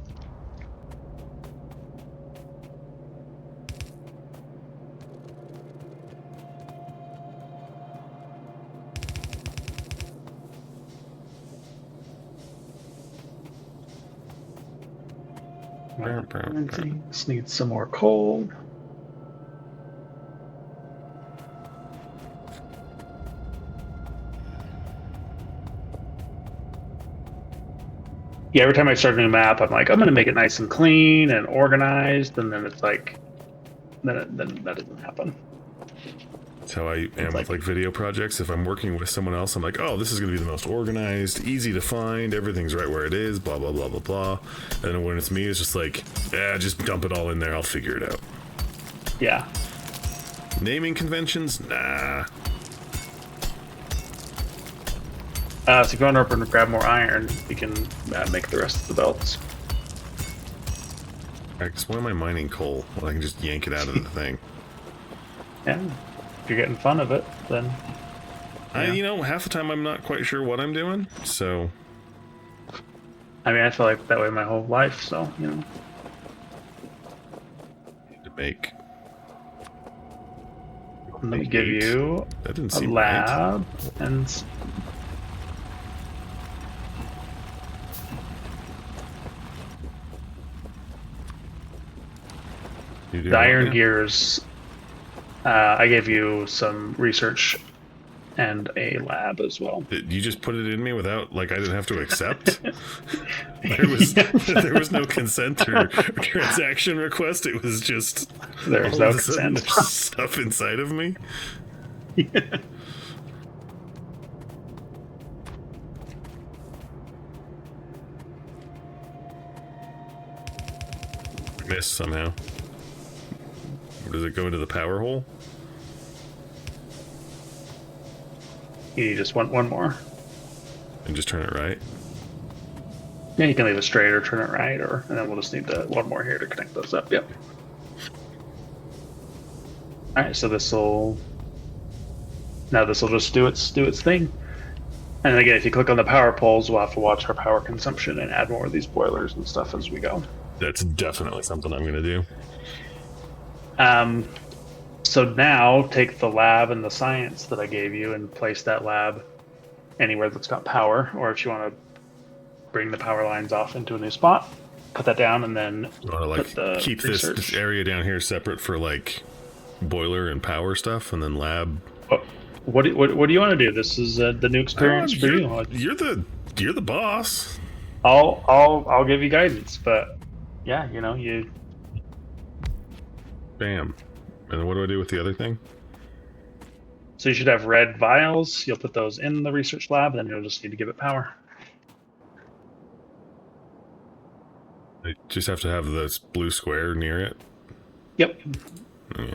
Just need some more coal. Yeah, every time I start a new map, I'm like, I'm going to make it nice and clean and organized, and then it's like, then that doesn't happen. That's how I am with like video projects. If I'm working with someone else, I'm like, oh, this is going to be the most organized, easy to find, everything's right where it is, blah, blah, blah, blah, blah. And then when it's me, it's just like, yeah, just dump it all in there, I'll figure it out. Yeah. Naming conventions? Nah. So if you go on up and grab more iron, you can make the rest of the belts. I guess, why am I mining coal? Well, I can just yank it out of the thing. Yeah. If you're getting fun of it, then... Yeah. Half the time I'm not quite sure what I'm doing, so... I mean, I feel like that way my whole life, so, Need to make... Let me give you that didn't a seem lab, right. And... The iron gears, I gave you some research and a lab as well. Did you just put it in me without, I didn't have to accept? There was no consent or transaction request. It was just there's no consent. There's stuff inside of me. Yeah. Missed somehow. Or does it go into the power hole? You just want one more. And just turn it right? Yeah, you can leave it straight or turn it right, and then we'll just need one more here to connect those up. Yep. All right, so this will just do its thing. And again, if you click on the power poles, we'll have to watch our power consumption and add more of these boilers and stuff as we go. That's definitely something I'm going to do. So now take the lab and the science that I gave you and place that lab anywhere that's got power, or if you want to bring the power lines off into a new spot, put that down and then keep this area down here separate for like boiler and power stuff, and then lab. What do you want to do? This is the new experience for you. You're the boss. I'll give you guidance, but yeah, you. Bam. And then what do I do with the other thing? So you should have red vials. You'll put those in the research lab, and then you'll just need to give it power. I just have to have this blue square near it? Yep. Okay.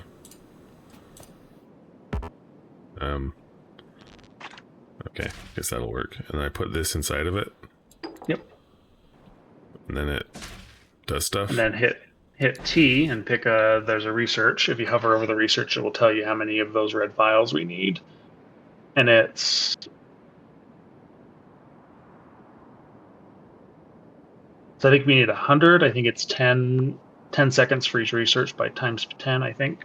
Okay, guess that'll work. And then I put this inside of it? Yep. And then it does stuff? And then hit T and pick there's a research. If you hover over the research, it will tell you how many of those red vials we need. And it's... So I think we need 100. I think it's 10 seconds for each research by times 10, I think.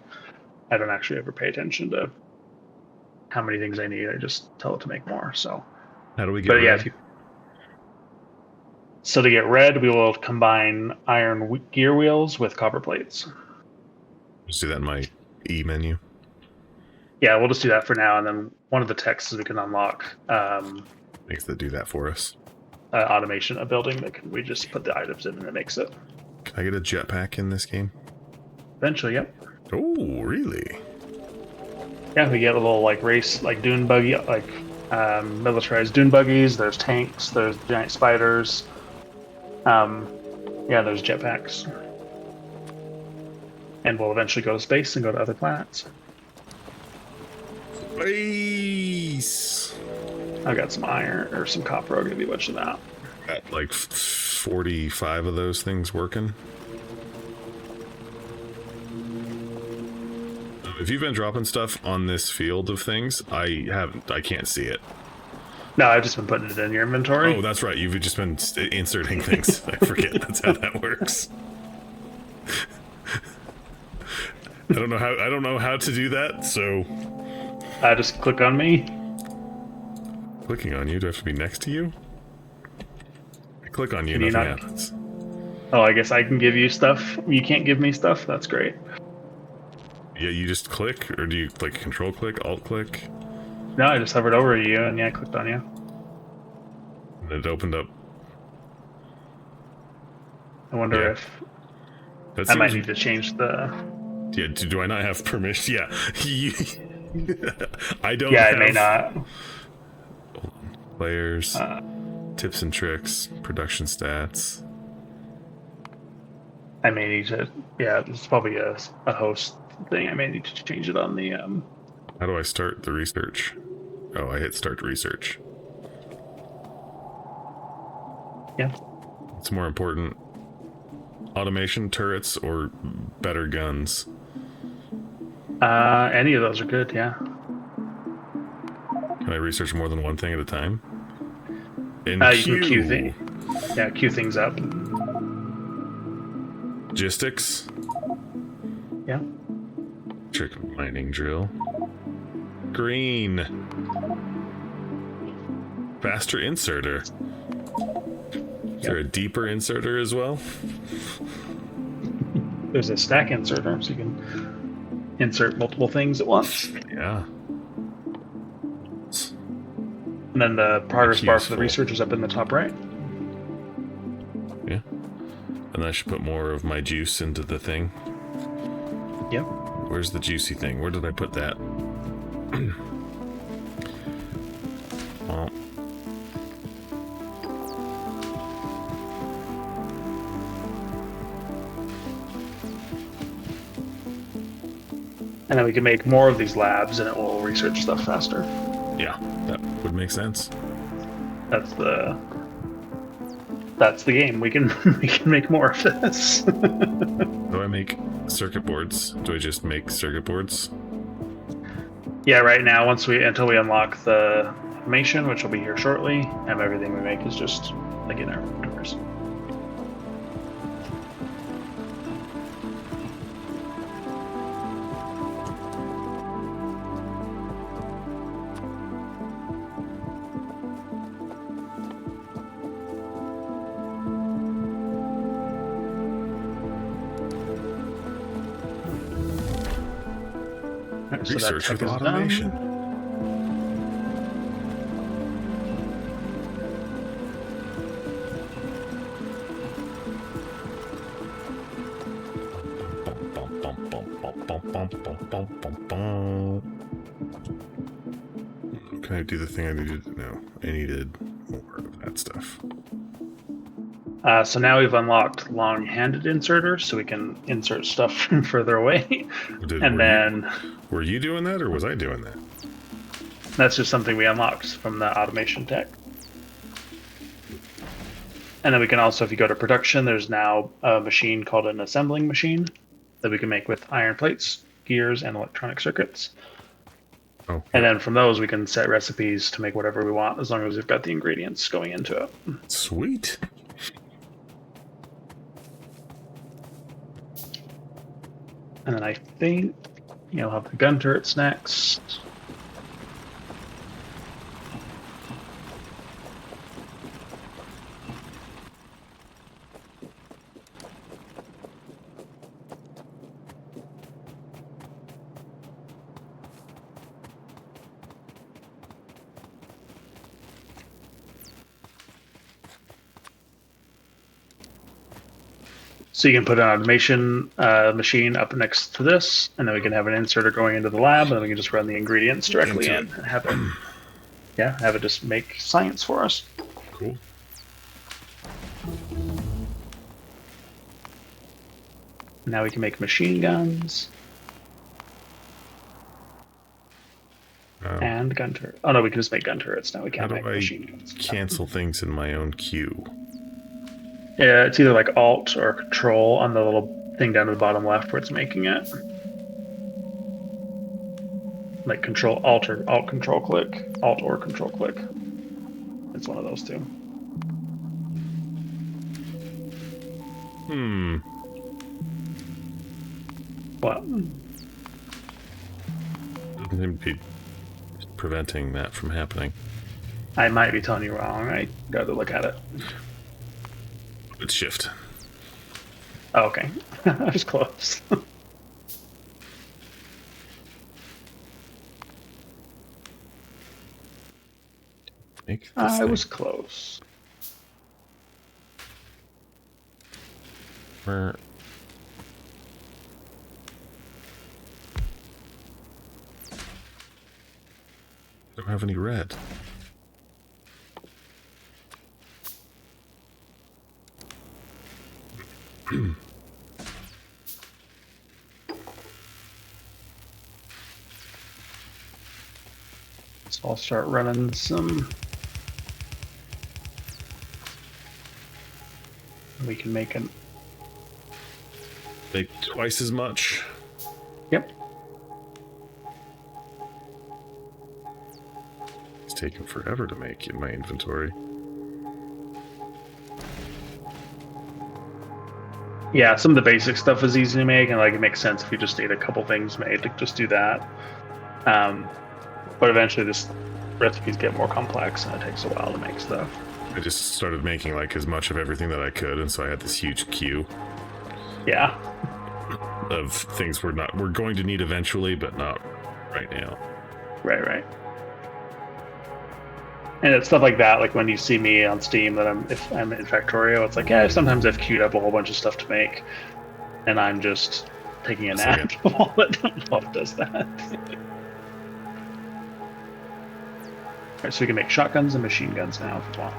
I don't actually ever pay attention to how many things I need. I just tell it to make more. So how do we get red? Yeah, so to get red, we will combine iron gear wheels with copper plates. Just do that in my E menu. Yeah, we'll just do that for now, and then one of the texts we can unlock makes it do that for us. Automation, a building that we just put the items in and it makes it. Can I get a jetpack in this game? Eventually, yep. Oh, really? Yeah, we get a little like race, like dune buggy, like militarized dune buggies. There's tanks. There's giant spiders. Yeah, there's jetpacks. And we'll eventually go to space and go to other planets. Space! I've got some iron or some copper. I'll give you a bunch of that. Got like 45 of those things working. If you've been dropping stuff on this field of things, I can't see it. No, I've just been putting it in your inventory. Oh, that's right. You've just been inserting things. I forget that's how that works. I don't know how to do that, so just click on me. Clicking on you? Do I have to be next to you? I click on you, nothing happens. Oh, I guess I can give you stuff. You can't give me stuff? That's great. Yeah, you just click, or do you like control click, alt click? No, I just hovered over you, and yeah, I clicked on you. And it opened up. I wonder if I might need to change the... Yeah, do I not have permission? Yeah. I don't Yeah, have... I may not. Players, tips and tricks, production stats. I may need to... Yeah, this is probably a host thing. I may need to change it on the... How do I start the research? Oh, I hit start research. Yeah. What's more important? Automation, turrets, or better guns? Any of those are good, yeah. Can I research more than one thing at a time? You can queue things. Yeah, queue things up. Logistics? Yeah. Trick mining drill. Green. Faster inserter. Is there a deeper inserter as well? There's a stack inserter, so you can insert multiple things at once. Yeah. And then the progress bar for the research is up in the top right. Yeah. And I should put more of my juice into the thing. Yep. Where's the juicy thing? Where did I put that? Well. And then we can make more of these labs and it will research stuff faster. Yeah, that would make sense. That's the game. We can make more of this. Do I make circuit boards? Do I just make circuit boards? Yeah, right now until we unlock the automation, which will be here shortly, and everything we make is just like in our inventories. Right, so Research that tech with is automation. done. Can I do the thing I needed? No, I needed more of that stuff. So now we've unlocked long-handed inserters, so we can insert stuff from further away. Were you doing that, or was I doing that? That's just something we unlocked from the automation tech. And then we can also, if you go to production, there's now a machine called an assembling machine that we can make with iron plates, gears, and electronic circuits. Oh, yeah. And then from those, we can set recipes to make whatever we want, as long as we've got the ingredients going into it. Sweet. And then I think you'll have the gun turrets next. So you can put an automation machine up next to this, and then we can have an inserter going into the lab, and then we can just run the ingredients directly in and have it, have it just make science for us. Cool. Now we can make machine guns and gun turrets. Oh no, we can just make gun turrets now. We can't make machine guns. Cancel things in my own queue? Yeah, it's either like Alt or Control on the little thing down to the bottom left where it's making it. Like Control Alt or Alt Control click, Alt or Control click. It's one of those two. What? Doesn't be preventing that from happening. I might be telling you wrong. I got to look at it. It's shift. Oh, okay. I was close. I was close. Where? I don't have any red. So I'll start running some. We can make an. Make twice as much. Yep. It's taking forever to make in my inventory. Yeah, some of the basic stuff is easy to make, and like it makes sense if you just need a couple things made to just do that. But eventually, this recipes get more complex, and it takes a while to make stuff. I just started making like as much of everything that I could, and so I had this huge queue. Yeah. Of things we're going to need eventually, but not right now. Right. And it's stuff like that, like when you see me on Steam that if I'm in Factorio, it's like, yeah, sometimes I've queued up a whole bunch of stuff to make, and I'm just taking a nap while it does that. Alright, so we can make shotguns and machine guns now if we want.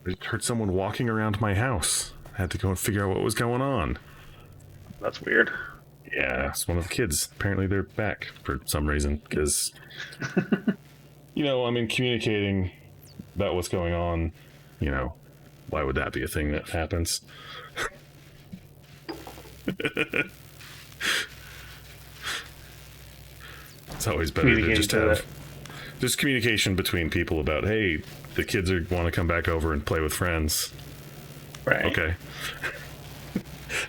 I heard someone walking around my house. I had to go and figure out what was going on. That's weird. Yeah, it's one of the kids. Apparently they're back for some reason, because, communicating about what's going on, why would that be a thing that happens? It's always better to just have just communication between people about, hey, the kids want to come back over and play with friends. Right. Okay.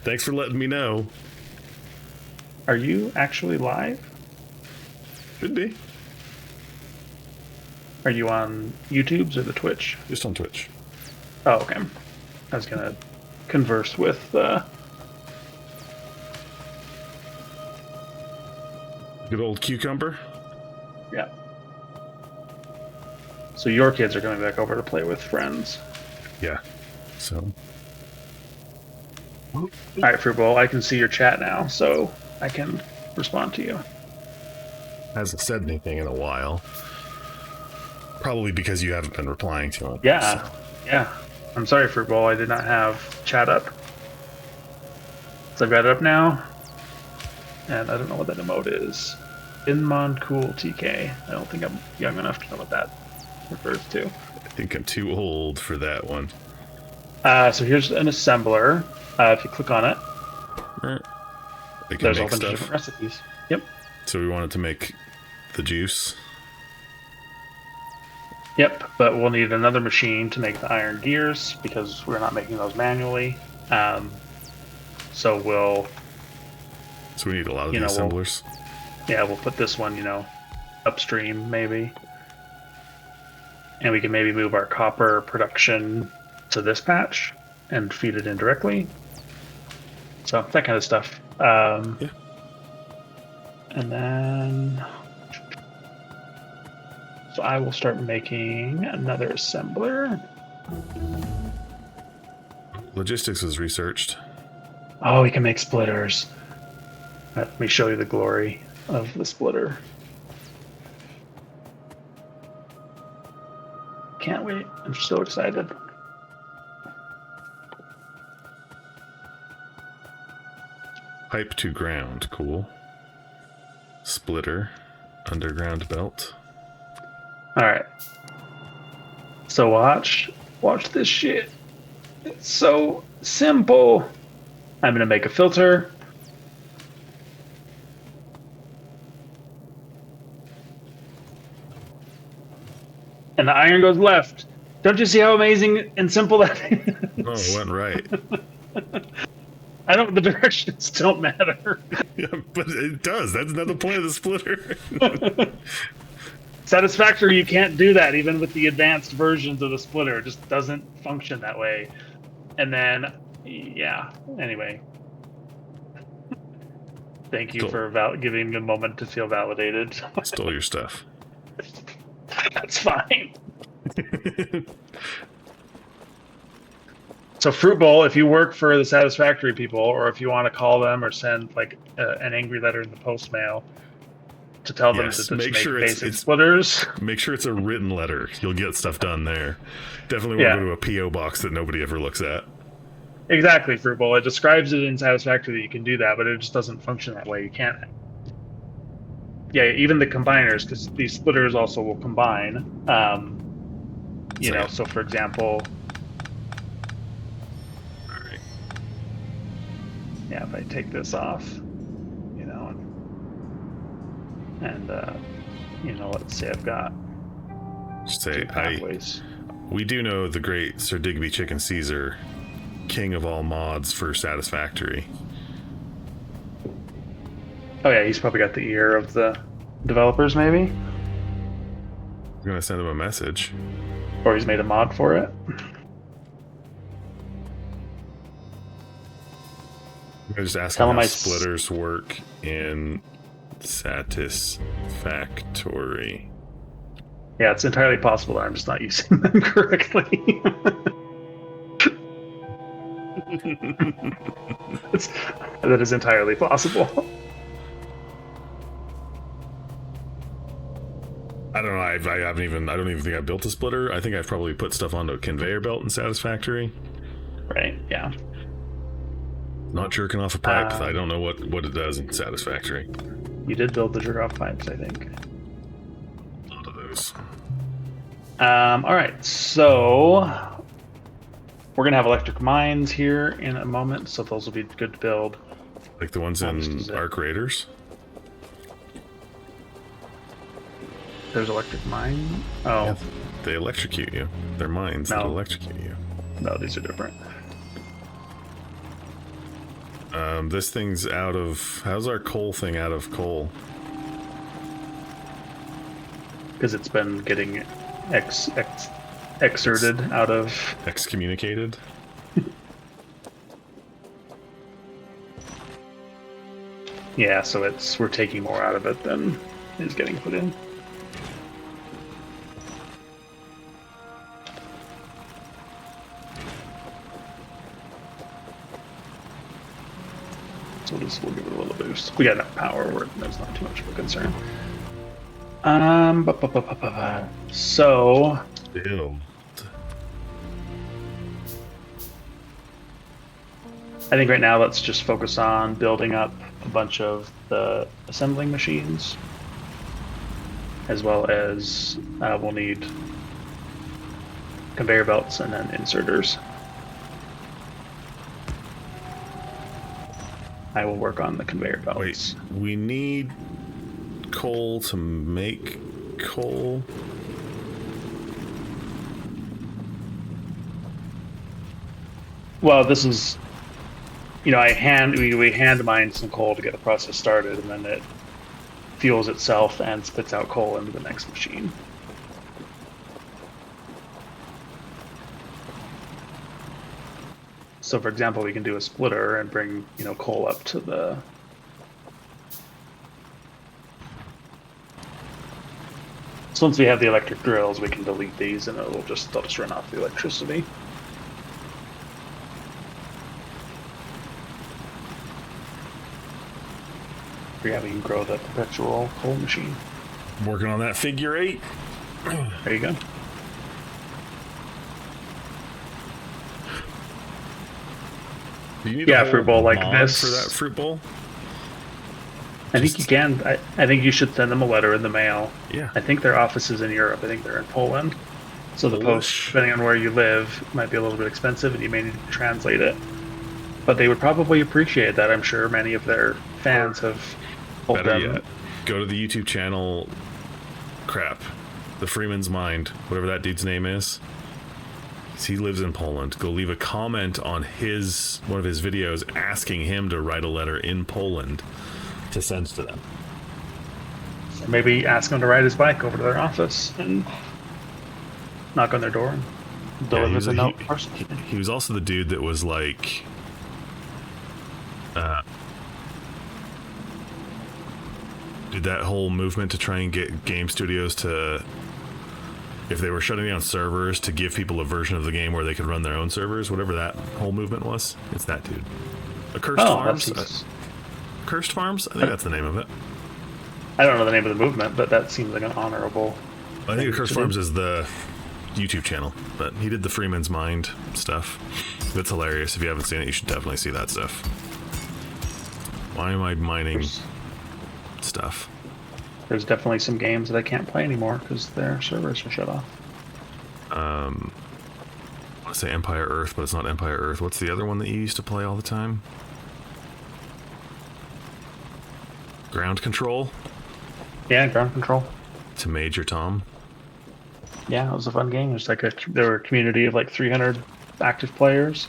Thanks for letting me know. Are you actually live? Should be. Are you on YouTube's or the Twitch? Just on Twitch. Oh, okay. I was gonna converse with good old cucumber. Yeah. So your kids are coming back over to play with friends. Yeah. So. All right, Fruit Bowl. I can see your chat now, so I can respond to you. Hasn't said anything in a while. Probably because you haven't been replying to him. Yeah. So. Yeah. I'm sorry, Fruit Bowl. I did not have chat up. So I've got it up now. And I don't know what that emote is. Inmon Cool TK. I don't think I'm young enough to know what that refers to. I think I'm too old for that one. So here's an assembler. If you click on it, there's a whole bunch of different recipes. Yep. So we wanted to make the juice. Yep, but we'll need another machine to make the iron gears because we're not making those manually. So we need a lot of the assemblers. We'll put this one, upstream maybe. And we can maybe move our copper production to this patch and feed it in directly. So that kind of stuff. Yeah. And then... So I will start making another assembler. Logistics is researched. Oh, we can make splitters. Let me show you the glory of the splitter. Can't wait. I'm so excited. Pipe to ground. Cool. Splitter. Underground belt. Alright. So watch this shit. It's so simple. I'm gonna make a filter. And the iron goes left. Don't you see how amazing and simple that is? Oh, it went right. The directions don't matter. Yeah, but it does. That's another point of the splitter. Satisfactory, you can't do that even with the advanced versions of the splitter. It just doesn't function that way. And then, anyway. Thank you for giving me a moment to feel validated. Stole your stuff. That's fine. So Fruit Bowl, if you work for the Satisfactory people, or if you want to call them or send an angry letter in the post mail to tell them to make basic splitters. Make sure it's a written letter. You'll get stuff done there. Definitely want to go to a P.O. box that nobody ever looks at. Exactly, Fruit Bowl. It describes it in Satisfactory that you can do that, but it just doesn't function that way. You can't. Yeah, even the combiners, because these splitters also will combine. So for example, if I take this off, let's say I've got two pathways. We do know the great Sir Digby Chicken Caesar, king of all mods for Satisfactory. Oh yeah, he's probably got the ear of the developers, maybe. I'm gonna send him a message. Or he's made a mod for it. I'm just asking how splitters work in Satisfactory. Yeah, it's entirely possible that I'm just not using them correctly. That is entirely possible. I don't know. I haven't even. I don't even think I built a splitter. I think I've probably put stuff onto a conveyor belt in Satisfactory. Right. Yeah. Not jerking off a pipe. I don't know what it does in Satisfactory. You did build the jerk off pipes, I think. A lot of those. All right. So we're gonna have electric mines here in a moment, so those will be good to build. Like the ones in Arc Raiders. There's electric mine. Oh, yeah, they electrocute you. They're mines that electrocute you. No, these are different. This thing's out of. How's our coal thing out of coal? Because it's been getting exerted out of. Excommunicated. Yeah, so we're taking more out of it than is getting put in. So we'll give it a little boost. We got enough power where that's not too much of a concern. So Build. I think right now let's just focus on building up a bunch of the assembling machines, as well as we'll need conveyor belts and then inserters. I will work on the conveyor belts. Wait, we need coal to make coal? Well, this is, we hand mine some coal to get the process started, and then it fuels itself and spits out coal into the next machine. So, for example, we can do a splitter and bring, coal up to the. So once we have the electric drills, we can delete these, and they'll just run off the electricity. Yeah, we can grow the perpetual coal machine. I'm working on that figure 8. There you go. Do you need a fruit bowl like this for that fruit bowl? I think you can. I think you should send them a letter in the mail. Yeah. I think their office is in Europe. I think they're in Poland. So the post, depending on where you live, might be a little bit expensive, and you may need to translate it. But they would probably appreciate that. I'm sure many of their fans have told Better them. yet, go to the YouTube channel. The Freeman's Mind, whatever that dude's name is. He lives in Poland. Go leave a comment on one of his videos asking him to write a letter in Poland to send to them. Maybe ask him to ride his bike over to their office and knock on their door and deliver the note personally. He was also the dude that was like, did that whole movement to try and get game studios to, if they were shutting down servers, to give people a version of the game where they could run their own servers, whatever that whole movement was. It's that dude. Cursed Farms? Cursed Farms? I think that's the name of it. I don't know the name of the movement, but that seems like an honorable. I think Cursed Farms is the YouTube channel, but he did the Freeman's Mind stuff. It's hilarious. If you haven't seen it, you should definitely see that stuff. Why am I mining stuff? There's definitely some games that I can't play anymore because their servers are shut off. I want to say Empire Earth, but it's not Empire Earth. What's the other one that you used to play all the time? Ground Control? Yeah, Ground Control. To Major Tom. Yeah, it was a fun game. It was like there were a community of like 300 active players.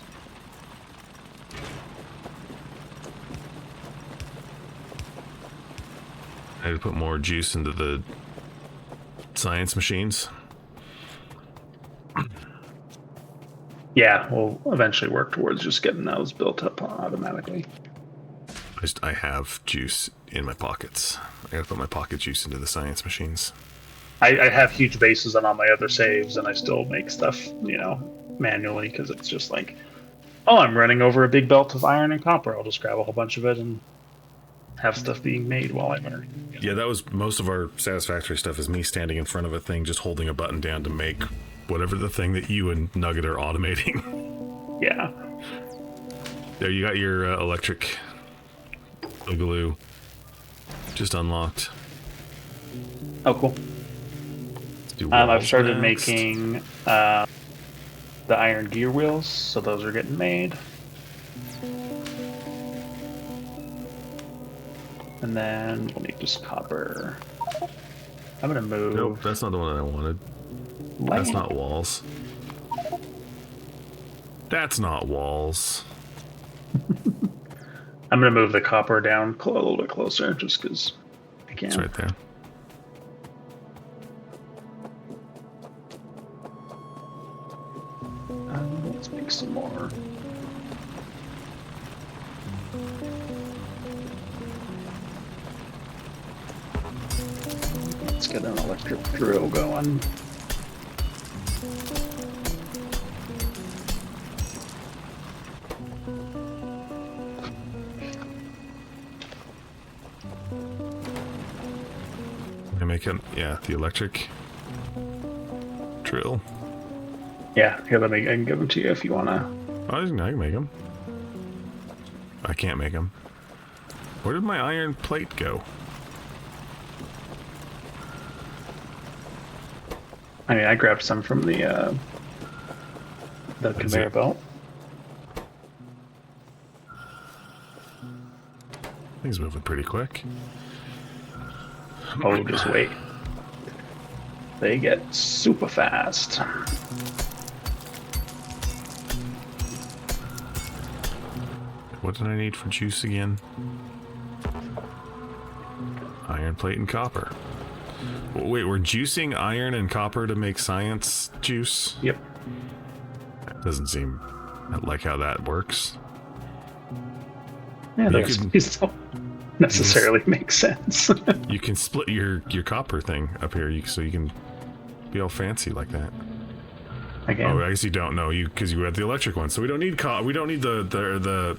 I had to put more juice into the science machines. Yeah, we'll eventually work towards just getting those built up automatically. I have juice in my pockets. I gotta put my pocket juice into the science machines. I have huge bases on all my other saves, and I still make stuff, manually, because it's just like, oh, I'm running over a big belt of iron and copper. I'll just grab a whole bunch of it and have stuff being made while I'm there. Yeah, that was most of our Satisfactory stuff is me standing in front of a thing, just holding a button down to make whatever the thing that you and Nugget are automating. Yeah. There, you got your electric boogaloo just unlocked. Oh, cool. I've started making the iron gear wheels, so those are getting made. And then we'll need just copper. I'm gonna move. Nope, that's not the one that I wanted. That's not walls. That's not walls. I'm gonna move the copper down a little bit closer, just because I can. It's right there. Let's make some more. Let's get an electric drill going. I make it, yeah, the electric drill. Yeah, here, I can give them to you if you wanna. Oh, I can make them. I can't make them. Where did my iron plate go? I mean, I grabbed some from the conveyor belt. Things moving pretty quick. Oh, just wait. They get super fast. What did I need for juice again? Iron plate and copper. Wait, we're juicing iron and copper to make science juice? Yep. Doesn't seem like how that works. Yeah, those don't necessarily make sense. You can split your copper thing up here, so you can be all fancy like that. Again. Oh, I guess you don't know because you had the electric one, so we don't need we don't need the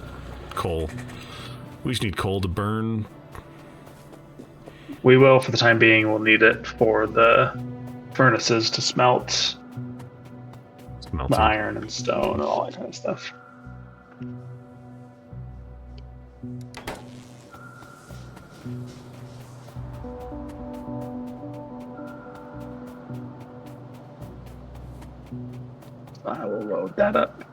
coal. We just need coal to burn. We will, for the time being. We'll need it for the furnaces to smelt the iron and stone and all that kind of stuff. I will load that up.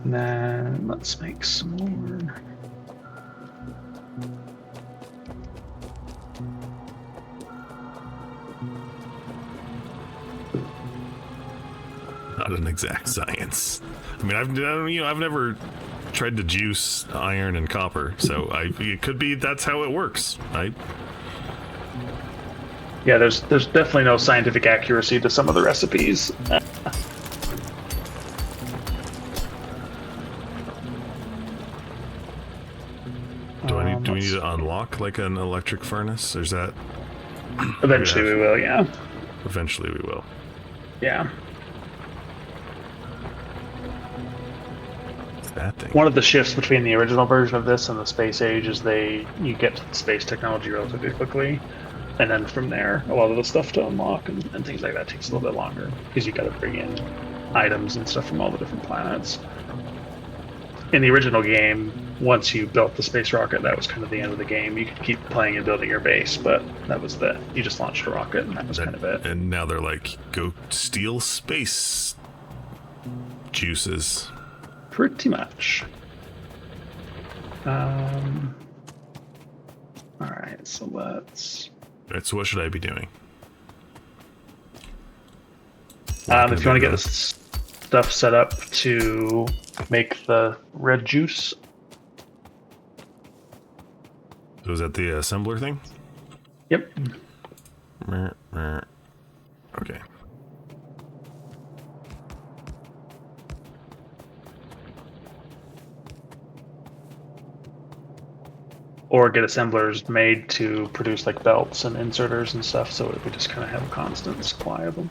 And then let's make some more. Not an exact science. I mean, I've never tried to juice iron and copper, so it could be that's how it works. Yeah, there's definitely no scientific accuracy to some of the recipes. Do we need to unlock like an electric furnace? Or is that eventually we will, yeah. Eventually we will. Yeah. What's that thing? One of the shifts between the original version of this and the Space Age is you get to the space technology relatively quickly. And then from there, a lot of the stuff to unlock and things like that takes a little bit longer because you got to bring in items and stuff from all the different planets. In the original game, once you built the space rocket, that was kind of the end of the game. You could keep playing and building your base, but that was you just launched a rocket and that was kind of it. And now they're like, go steal space juices. Pretty much. All right, so let's... Alright, so what should I be doing? If you want to get this stuff set up to make the red juice. So is that the assembler thing? Yep. Okay. Or get assemblers made to produce like belts and inserters and stuff, so we just kind of have a constant supply of them.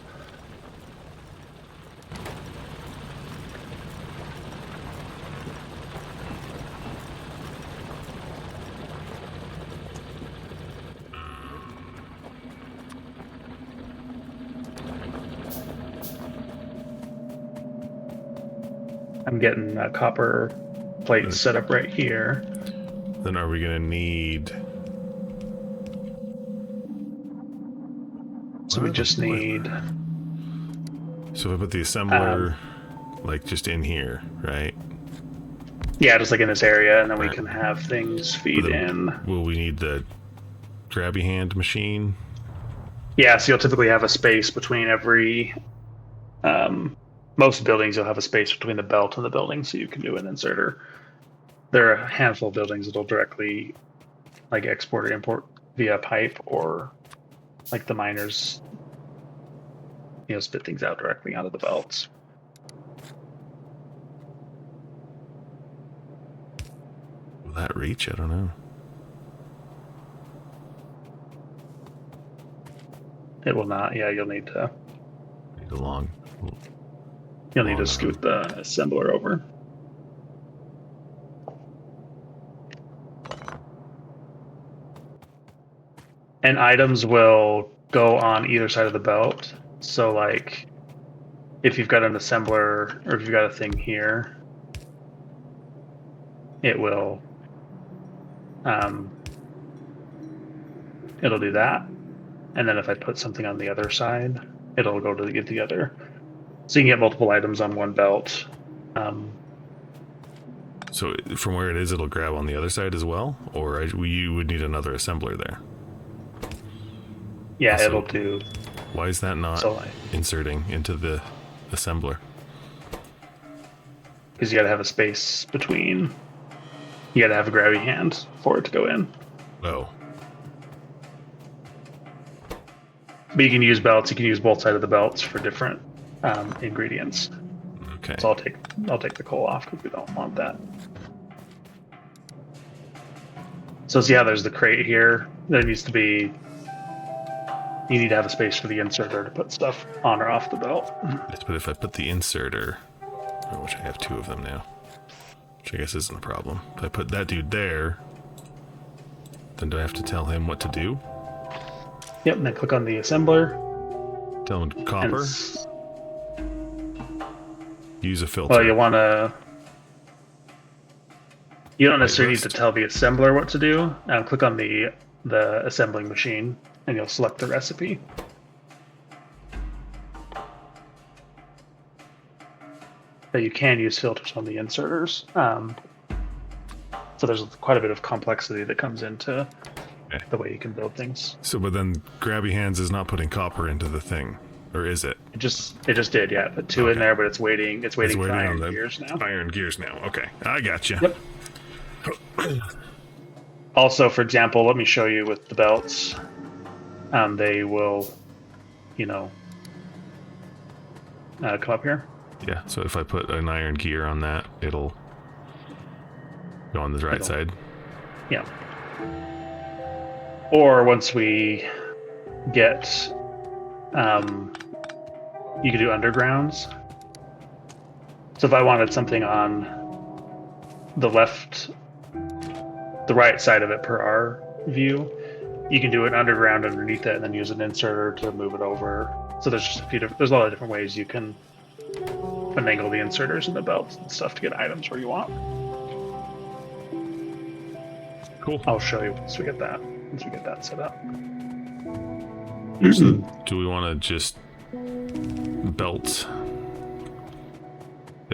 I'm getting a copper plate set up right here. Then are we gonna need? So we just need. So if I put the assembler, like just in here, right? Yeah, just like in this area, and then we can have things feed in. Will we need the grabby hand machine? Yeah, so you'll typically have a space between every. Most buildings, you'll have a space between the belt and the building, so you can do an inserter. There are a handful of buildings that'll directly, like, export or import via pipe, or like the miners, spit things out directly onto the belts. Will that reach? I don't know. It will not. Yeah, you'll need to. Need a long. You'll need to scoot the assembler over. And items will go on either side of the belt. So, like, if you've got an assembler or if you've got a thing here, it will. It'll do that. And then if I put something on the other side, it'll go to get the other. So you can get multiple items on one belt. So from where it is, it'll grab on the other side as well? Or you would need another assembler there? Yeah, also, it'll do. Why is that not inserting into the assembler? Because you gotta have a space between. You gotta have a grabby hand for it to go in. Oh. But you can use belts. You can use both sides of the belts for different ingredients. Okay. So I'll take the coal off because we don't want that. So see how there's the crate here. There needs to be. You need to have a space for the inserter to put stuff on or off the belt. But if I put the inserter, which I have two of them now, which I guess isn't a problem. If I put that dude there, then do I have to tell him what to do? Yep, and then click on the assembler. Tell him copper. Use a filter. Well, you want to. You don't necessarily need to tell the assembler what to do. Click on the assembling machine, and you'll select the recipe. But you can use filters on the inserters. So there's quite a bit of complexity that comes into the way you can build things. So, but then Grabby Hands is not putting copper into the thing, or is it? It just did, yeah. Put two in there, but it's waiting. It's waiting for iron gears now. Iron gears now. Okay, I got you. Yep. Also, for example, let me show you with the belts. They will, come up here. Yeah. So if I put an iron gear on that, it'll go on the right side. Yeah. Or once we get, you could do undergrounds. So if I wanted something on the right side of it per our view, you can do an underground underneath it and then use an inserter to move it over. So there's just there's a lot of different ways you can finagle the inserters and the belts and stuff to get items where you want. Cool. I'll show you once we get that set up. So do we want to just belt?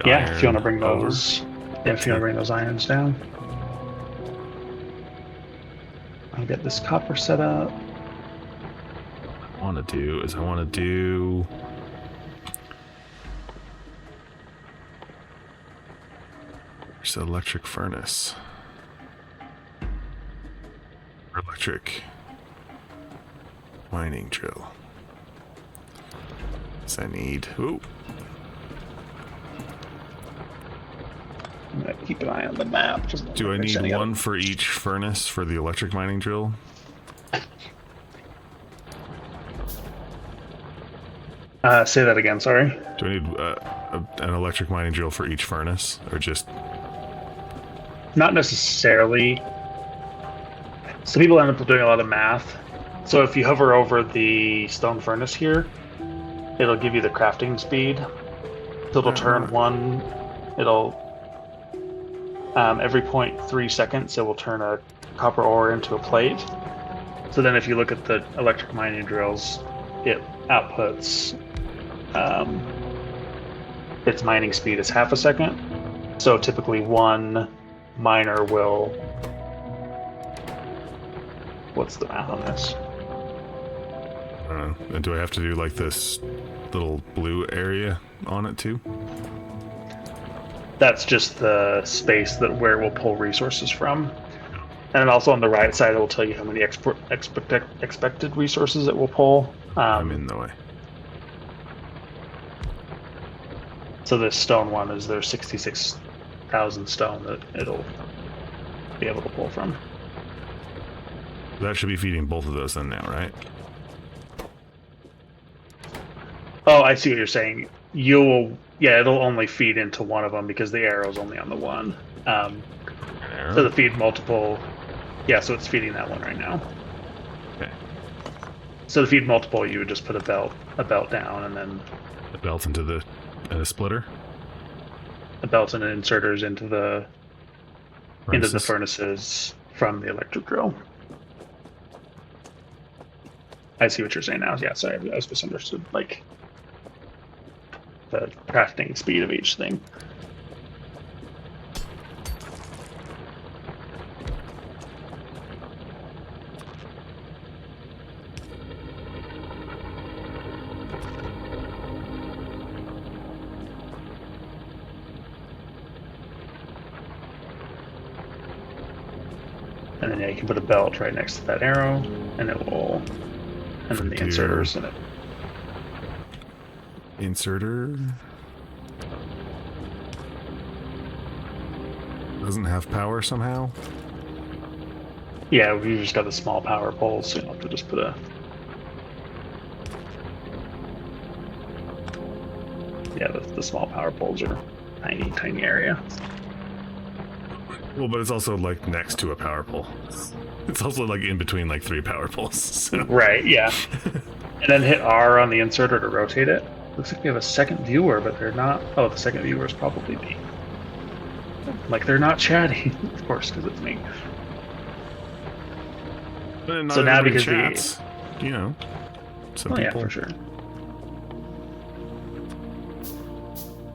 Yeah, if you want to bring those. Yeah, if you want to bring those irons down. I'll get this copper set up. What I want to do there's the electric furnace. Electric mining drill. Yes, I need. Ooh. I'm gonna keep an eye on the map. Do I need one for each furnace for the electric mining drill? Say that again, sorry. Do I need an electric mining drill for each furnace, or just... Not necessarily. So people end up doing a lot of math. So if you hover over the stone furnace here, it'll give you the crafting speed. So it'll turn one It'll every 0.3 seconds it will turn a copper ore into a plate. So then if you look at the electric mining drills, it outputs its mining speed is half a second. So typically one miner will, what's the math on this? Do I have to do like this little blue area on it too? That's just the space that where it will pull resources from. And also on the right side, it will tell you how many expected resources it will pull. I'm in the way. So this stone one is there's 66,000 stone that it'll be able to pull from. That should be feeding both of those then now, right? Oh, I see what you're saying. It'll only feed into one of them because the arrow's only on the one. So the feed multiple, so it's feeding that one right now. Okay. So to feed multiple, you would just put a belt down, and then a belt into a splitter. A belt and inserters into the furnaces from the electric drill. I see what you're saying now. Yeah, sorry, I was misunderstood. Like the crafting speed of each thing. And then you can put a belt right next to that arrow, and it will, and then the inserters in it. Inserter doesn't have power somehow. Yeah, we just got the small power poles, so you'll have to just put a. Yeah, the small power poles are tiny area. Well, but it's also like next to a power pole. It's also like in between like 3 power poles. So. Right, yeah. And then hit R on the inserter to rotate it. Looks like we have a second viewer, but they're not. Oh, the second viewer is probably me. Like they're not chatting, of course, because it's me. But not so now because chats, some people. Yeah, for sure.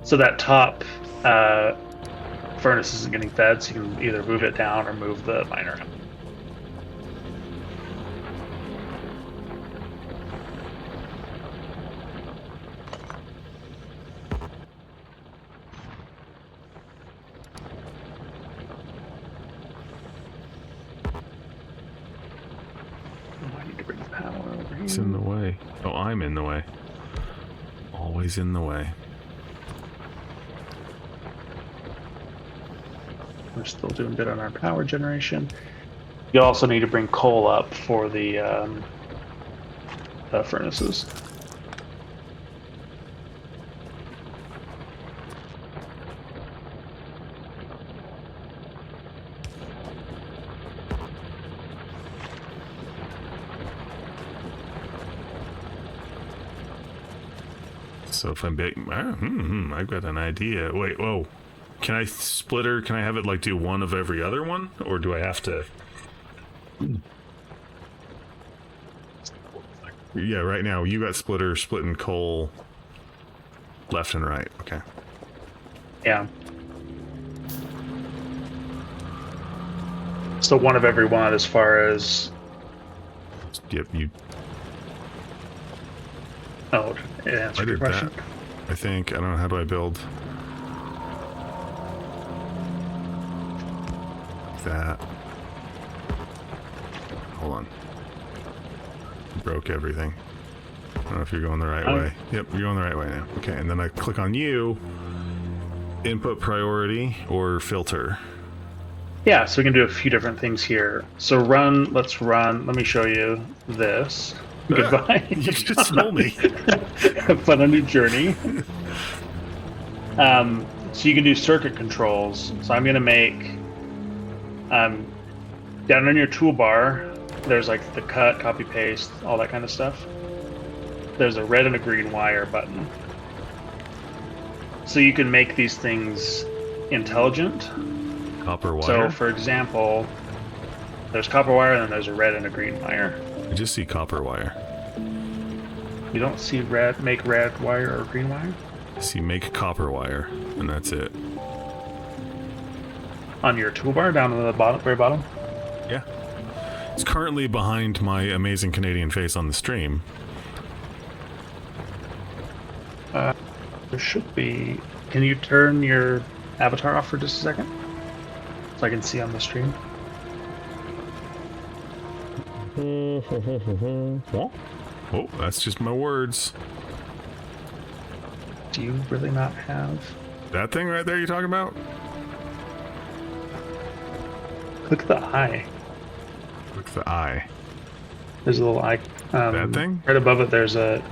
So that top furnace isn't getting fed, so you can either move it down or move the miner up. I need to bring power over here. It's in the way. Oh, I'm in the way. Always in the way. We're still doing good on our power generation. You also need to bring coal up for the furnaces. So if I'm big, I've got an idea. Wait, whoa. Can I have it like do one of every other one? Or do I have to? Yeah, right now you got splitter splitting coal left and right. Okay. Yeah. So one of every one as far as... Yep, you... Oh, it answered your question. That. I think. I don't know. How do I build... that. Hold on. Broke everything. I don't know if you're going the right way. Yep, you're going the right way now. Okay, and then I click on you. Input priority or filter. Yeah, so we can do a few different things here. So let's run. Let me show you this. Goodbye. You just stole me. Have fun on your journey. So you can do circuit controls. So I'm going to make... down on your toolbar, there's like the cut, copy, paste, all that kind of stuff. There's a red and a green wire button. So you can make these things intelligent. Copper wire? So, for example, there's copper wire and then there's a red and a green wire. I just see copper wire. You don't see make red wire or green wire? I see make copper wire, and that's it. On your toolbar down at the bottom, very bottom? Yeah. It's currently behind my amazing Canadian face on the stream. There should be... Can you turn your avatar off for just a second? So I can see on the stream. Oh, that's just my words. Do you really not have... That thing right there you're talking about? Click the eye. Click the eye. There's a little eye. That thing? Right above it, there's a...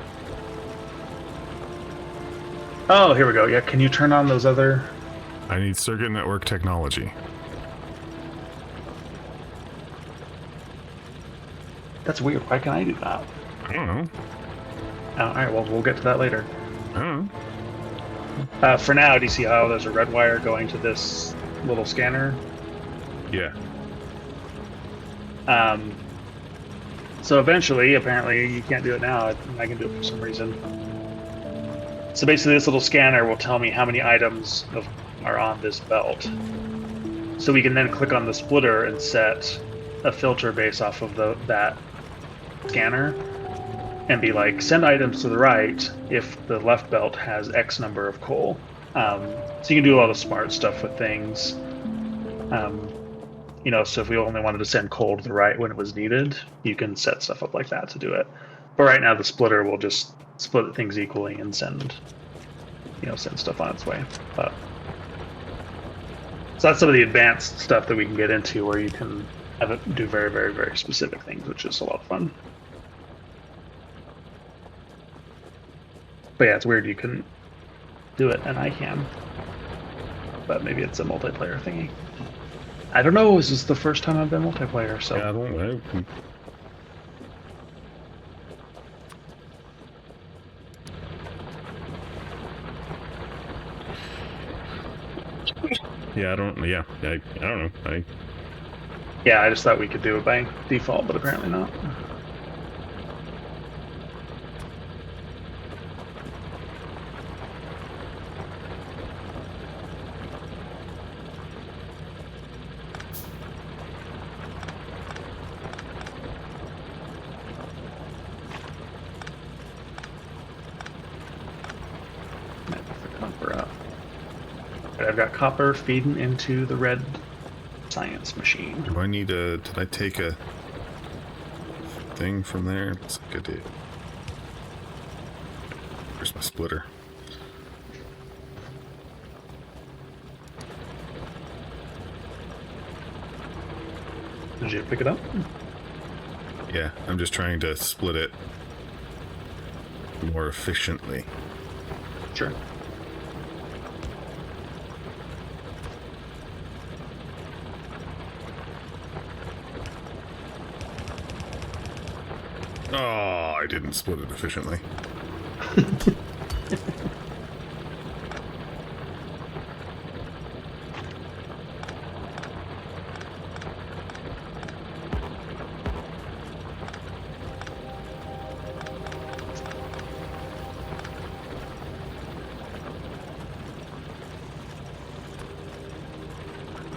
Oh, here we go. Yeah, can you turn on those other... I need circuit network technology. That's weird. Why can't I do that? I don't know. Alright, well, we'll get to that later. I don't know. For now, do you see how there's a red wire going to this little scanner? Yeah. So eventually, apparently, you can't do it now. I can do it for some reason. So basically, this little scanner will tell me how many items are on this belt. So we can then click on the splitter and set a filter based off of that scanner and be like, send items to the right if the left belt has X number of coal. So you can do a lot of smart stuff with things. You know, so if we only wanted to send coal to the right when it was needed, you can set stuff up like that to do it. But right now the splitter will just split things equally and send stuff on its way. So that's some of the advanced stuff that we can get into where you can have it do very, very, very specific things, which is a lot of fun. But yeah, it's weird you couldn't do it, and I can. But maybe it's a multiplayer thingy. I don't know, this is the first time I've been multiplayer, so... Yeah, I don't know. Yeah, I don't know. Yeah, I just thought we could do it by default, but apparently not. I've got copper feeding into the red science machine. Do I need a... Did I take a thing from there? Looks like I did. Where's my splitter? Did you pick it up? Yeah, I'm just trying to split it more efficiently. Sure. Oh, I didn't split it efficiently.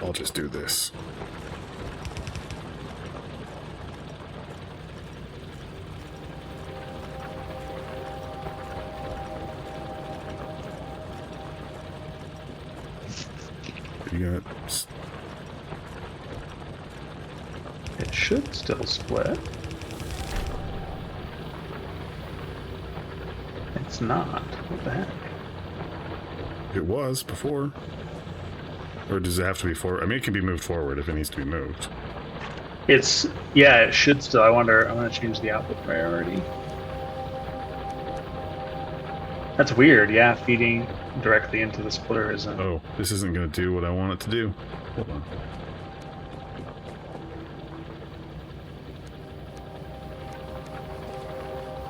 I'll just do this. You got... It should still split. It's not. What the heck? It was before. Or does it have to be forward? I mean, it can be moved forward if it needs to be moved. Yeah, it should still. I want to change the output priority. That's weird, yeah, feeding directly into the splitter isn't... Oh, this isn't going to do what I want it to do. Hold on.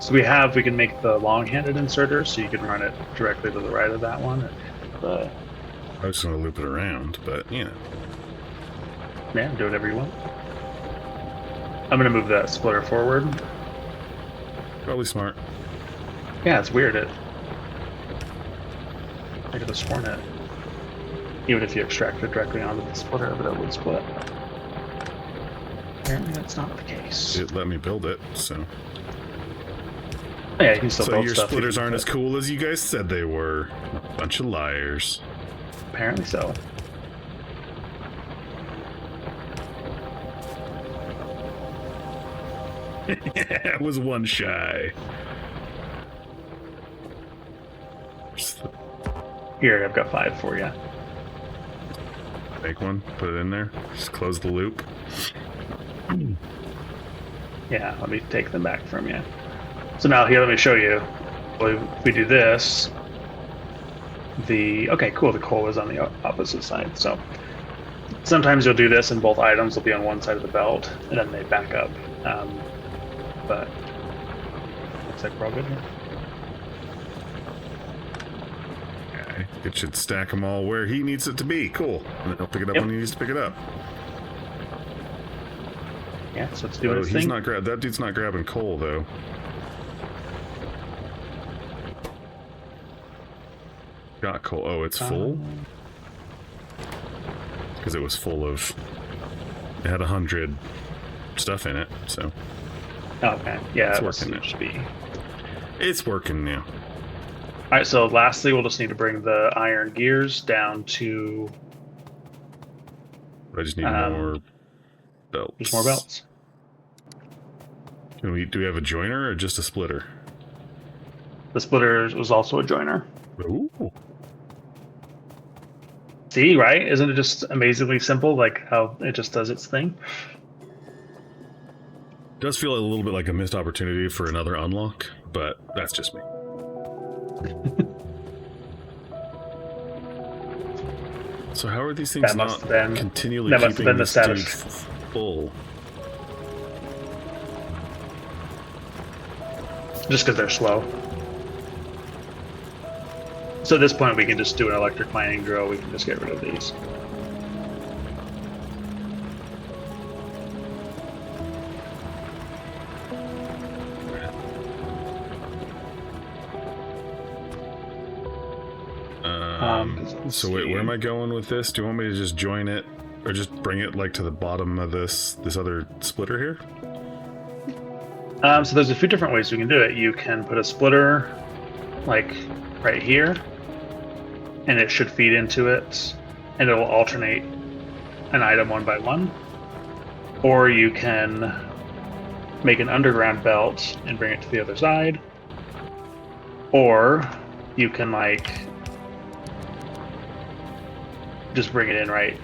So we can make the long-handed inserter, so you can run it directly to the right of that one. but I was just gonna loop it around, but you know. Yeah, do whatever you want. I'm gonna move that splitter forward. Probably smart. Yeah, it's weird. I could have sworn it. Even if you extract it directly onto the splitter, but it would split. Apparently that's not the case. It let me build it, so. Yeah, you can still build your stuff. So your splitters aren't as cool as you guys said they were. Bunch of liars. Apparently so. Yeah, it was one shy. Here, I've got 5 for you. Make one, put it in there. Just close the loop. Yeah, let me take them back from you. So now here, let me show you. Well, if we do this, okay, cool, the coal is on the opposite side. So sometimes you'll do this and both items will be on one side of the belt and then they back up. But looks like we're all good here. Okay, it should stack them all where he needs it to be. Cool. And then he'll pick it up when he needs to pick it up. Yeah, so it's doing its thing. That dude's not grabbing coal, though. Got coal. Oh, it's full? Because it was full of... It had 100 stuff in it, so... Okay, yeah, it's working now. It's working now. Alright, so lastly, we'll just need to bring the iron gears down to... I just need more belts. Just more belts. Do we have a joiner or just a splitter? The splitter was also a joiner. Ooh. See, right? Isn't it just amazingly simple, like how it just does its thing? It does feel a little bit like a missed opportunity for another unlock, but that's just me. So how are these things not continually keeping this dude full? Just because they're slow. So at this point we can just do an electric mining drill, we can just get rid of these. So wait, where am I going with this? Do you want me to just join it, or just bring it like to the bottom of this other splitter here? So there's a few different ways we can do it. You can put a splitter like right here, and it should feed into it, and it will alternate an item one by one. Or you can make an underground belt and bring it to the other side. Or you can like just bring it in right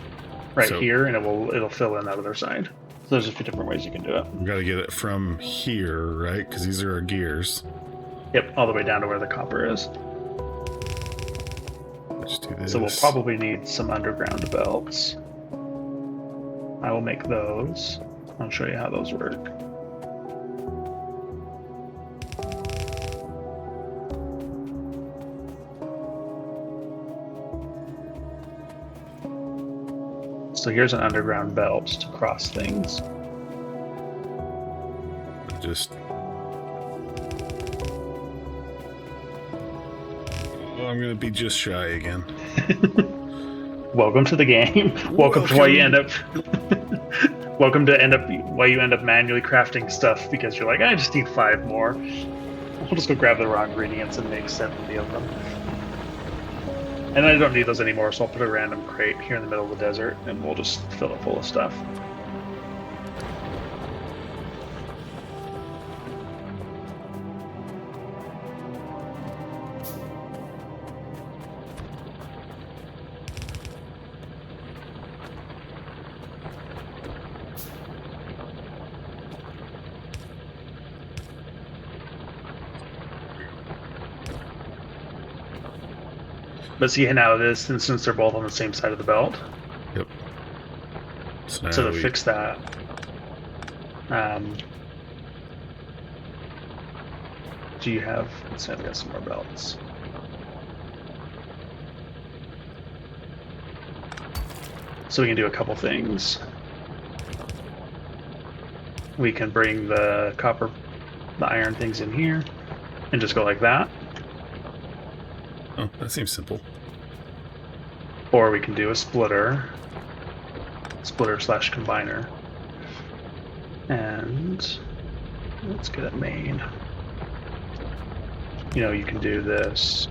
here, and it'll fill in that other side. So there's a few different ways you can do it. We gotta get it from here, right? Because these are our gears. Yep, all the way down to where the copper is. Let's do this. So we'll probably need some underground belts. I will make those. I'll show you how those work. So here's an underground belt to cross things. I'm gonna be just shy again. Welcome to the game. Welcome to why you end up. Why you end up manually crafting stuff, because you're like, I just need 5 more. We'll just go grab the raw ingredients and make 70 of them. And I don't need those anymore, so I'll put a random crate here in the middle of the desert, and we'll just fill it full of stuff. But see, now this instance, they're both on the same side of the belt. Yep. So to fix that, do you have? Let's see, I've got some more belts. So we can do a couple things. We can bring the iron things in here and just go like that. Oh, that seems simple. Or we can do a splitter slash combiner. And let's get it main. You know, you can do this.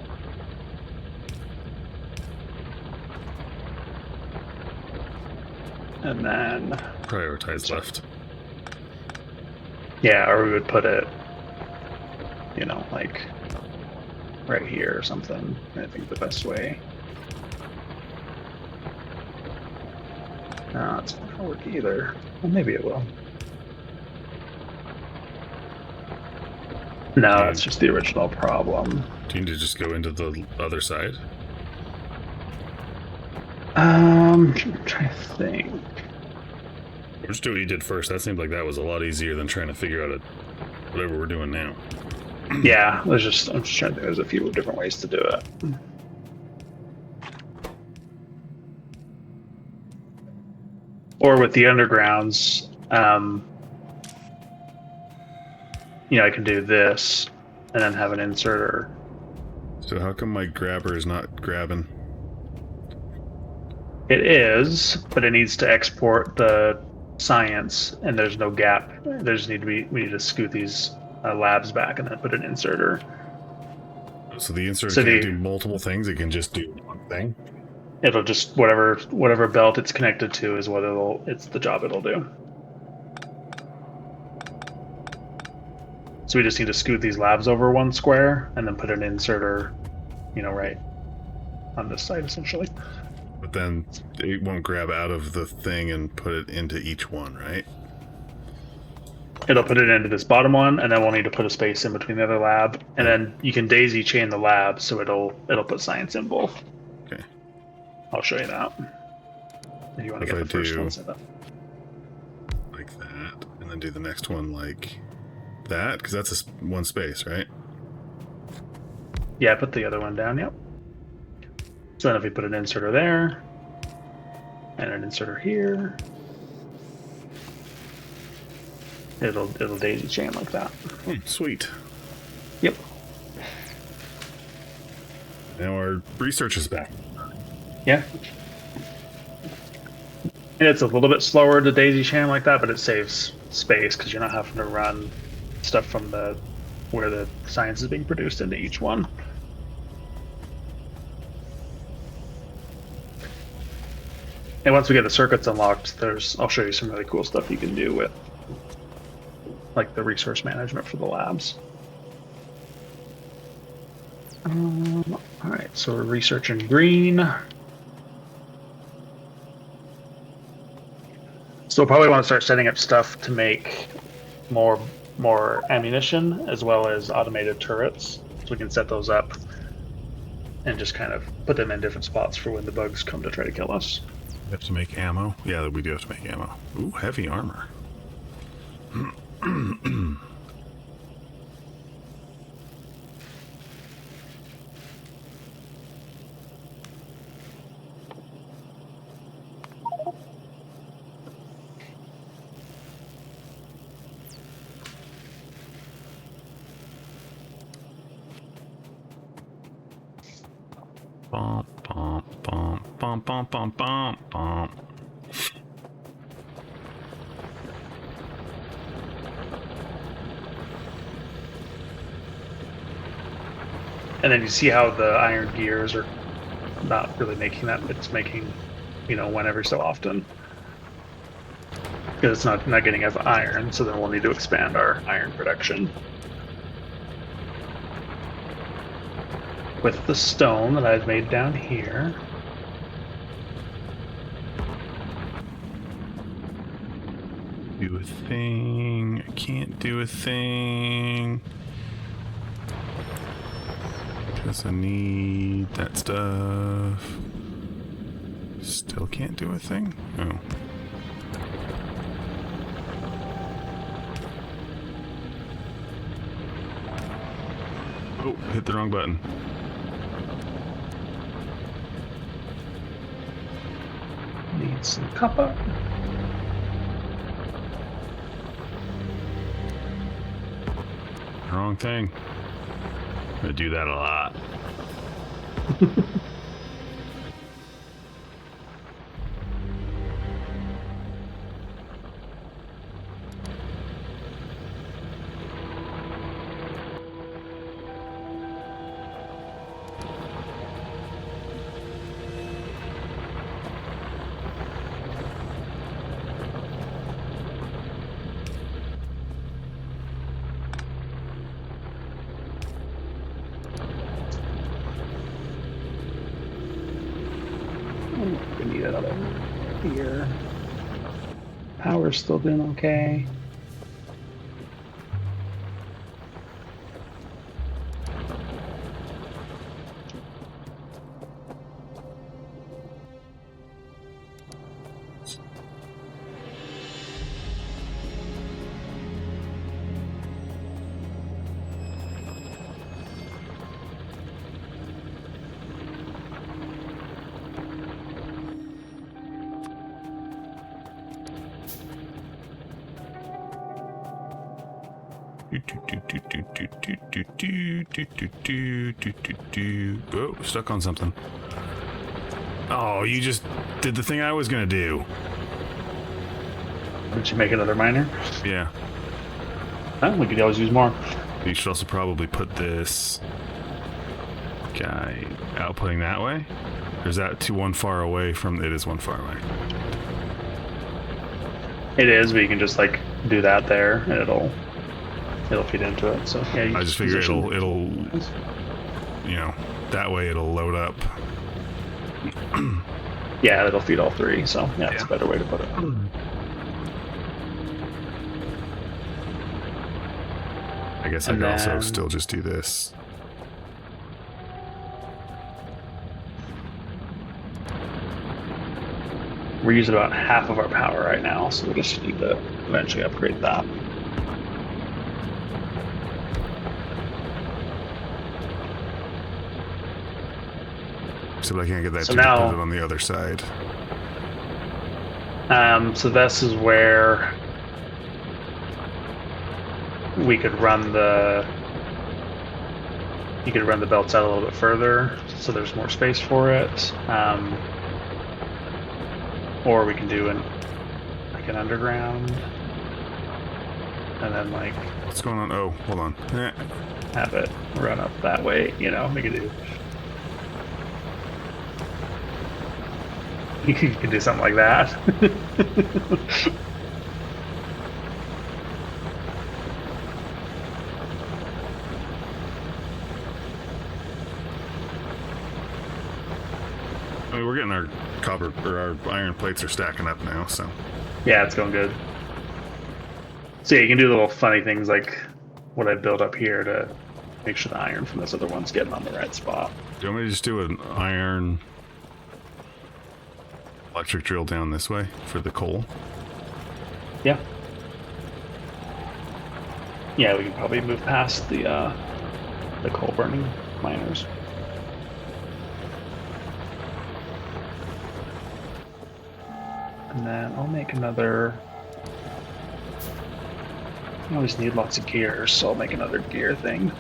And then prioritize left. Yeah, or we would put it, you know, like right here or something. I think the best way. No, it's not gonna work either. Well, maybe it will. No, it's just the original problem. Do you need to just go into the other side? I'm trying to think. We'll just do what you did first. That seemed like that was a lot easier than trying to figure out whatever we're doing now. Yeah, I'm just trying to think. There's a few different ways to do it. Or with the undergrounds, you know, I can do this and then have an inserter. So how come my grabber is not grabbing? It is, but it needs to export the science, and there's no gap. We need to scoot these labs back and then put an inserter. So the inserter can't do multiple things. It can just do one thing. It'll just whatever belt it's connected to is what it's the job it'll do. So we just need to scoot these labs over one square and then put an inserter, you know, right on this side essentially. But then it won't grab out of the thing and put it into each one, right? It'll put it into this bottom one, and then we'll need to put a space in between the other lab, and then you can daisy chain the lab, so it'll put science in both. Okay. I'll show you that. If you want to get the first one set up. Like that, and then do the next one like that, because that's one space, right? Yeah, put the other one down, yep. So then if we put an inserter there, and an inserter here, it'll daisy chain like that. Sweet. Yep. Now our research is back. Yeah. And it's a little bit slower to daisy chain like that, but it saves space because you're not having to run stuff from where the science is being produced into each one. And once we get the circuits unlocked, I'll show you some really cool stuff you can do with like the resource management for the labs. Alright, so we're researching green. So we'll probably want to start setting up stuff to make more ammunition as well as automated turrets. So we can set those up and just kind of put them in different spots for when the bugs come to try to kill us. We have to make ammo? Yeah, we do have to make ammo. Ooh, heavy armor. Bum, bum, bum, bum, bum, bum, bum, bum. And then you see how the iron gears are not really making that. It's making, you know, one every so often. Because it's not getting enough iron, so then we'll need to expand our iron production. With the stone that I've made down here. Do a thing. I can't do a thing. Because I need that stuff. Still can't do a thing? Oh. Oh, hit the wrong button. Need some copper. Wrong thing. I'm gonna do that a lot. We need another here. Power's still doing okay. Oh, stuck on something. Oh, you just did the thing I was gonna do. Did you make another miner? Yeah. Huh? We could always use more. You should also probably put this guy outputting that way. Or is that one far away from? It is one far away. It is, but you can just like do that there, and it'll feed into it. So yeah, I just figure it'll you know, that way it'll load up. Yeah, it'll feed all three. So yeah, it's a better way to put it. I guess I could also still just do this. We're using about half of our power right now, so we just need to eventually upgrade that. So I can't get that So to now, put it on the other side. So this is where we could run the. You could run the belts out a little bit further, so there's more space for it. Or we can do like an underground, and then like. What's going on? Oh, hold on. Have it run up that way. You know, we could do. You can do something like that. I mean, we're getting our copper or our iron plates are stacking up now, so. Yeah, it's going good. So yeah, you can do little funny things like what I built up here to make sure the iron from this other one's getting on the right spot. Do you want me to just do an iron electric drill down this way for the coal? Yeah. Yeah, we can probably move past the coal burning miners. And then I'll make another. I always need lots of gears, so I'll make another gear thing.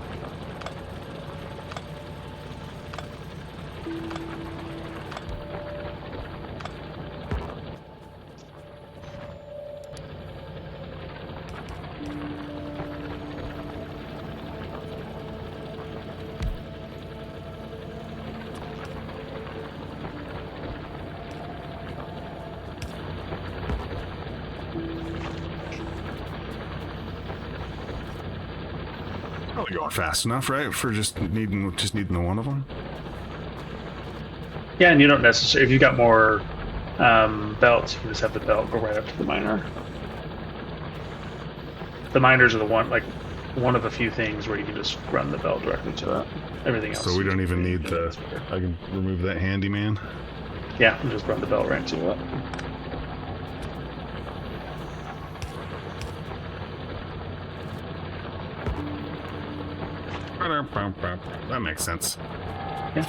Probably going fast enough, right? For just needing the one of them. Yeah, and you don't necessarily. If you've got more belts, you can just have the belt go right up to the miner. The miners are one of a few things where you can just run the belt directly to it. Everything else. So we don't even need the. I can remove that handyman. Yeah, and just run the belt right to it. That makes sense. Yeah.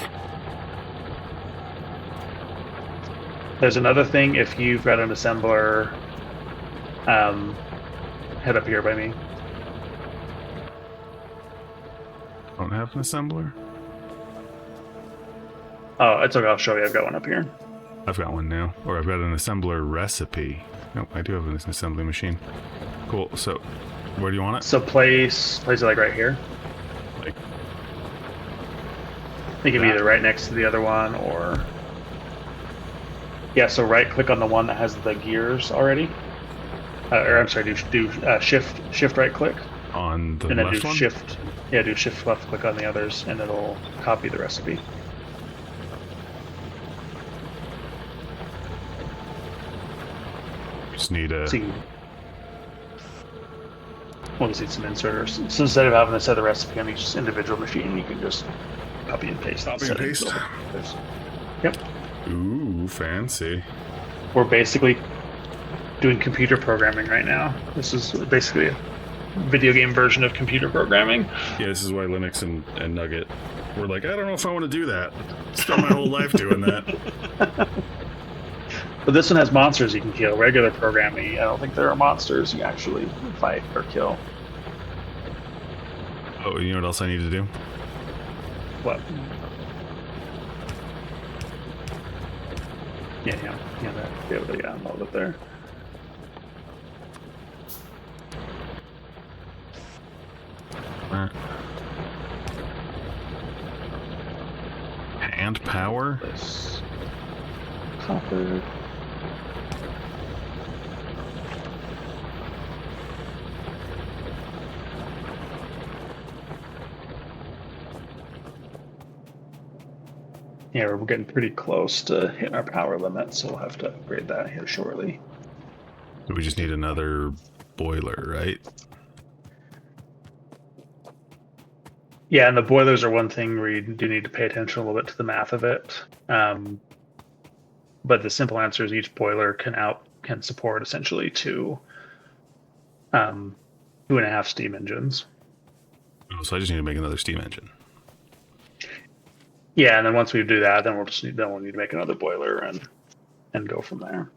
There's another thing if you've got an assembler. Head up here by me. Don't have an assembler? Oh, it's okay. I'll show you. I've got one up here. I've got one now. Or I've got an assembler recipe. Nope, I do have an assembly machine. Cool. So, where do you want it? So place it like right here. Like, it can be either right next to the other one or... Yeah, so right click on the one that has the gears already. Or I'm sorry, do shift right click. On the and then left do one? shift, yeah, do shift left click on the others, and it'll copy the recipe. Just need a... So we'll just need some inserters. So instead of having to set the recipe on each individual machine, you can just copy and paste. Copy and paste? Yep. Ooh, fancy. We're basically doing computer programming right now. This is basically a video game version of computer programming. Yeah, this is why Linux and Nugget were like, I don't know if I want to do that. Spent my whole life doing that. But this one has monsters you can kill. Regular programming, I don't think there are monsters you actually fight or kill. Oh, you know what else I need to do? What? Yeah, that, be able to unload it there. Hand power? This copper. Yeah, we're getting pretty close to hitting our power limit, so we'll have to upgrade that here shortly. We just need another boiler, right? Yeah, and the boilers are one thing where you do need to pay attention a little bit to the math of it. But the simple answer is each boiler can support essentially two 2.5 steam engines. Oh, so I just need to make another steam engine. Yeah, and then once we do that, then we'll need to make another boiler and go from there.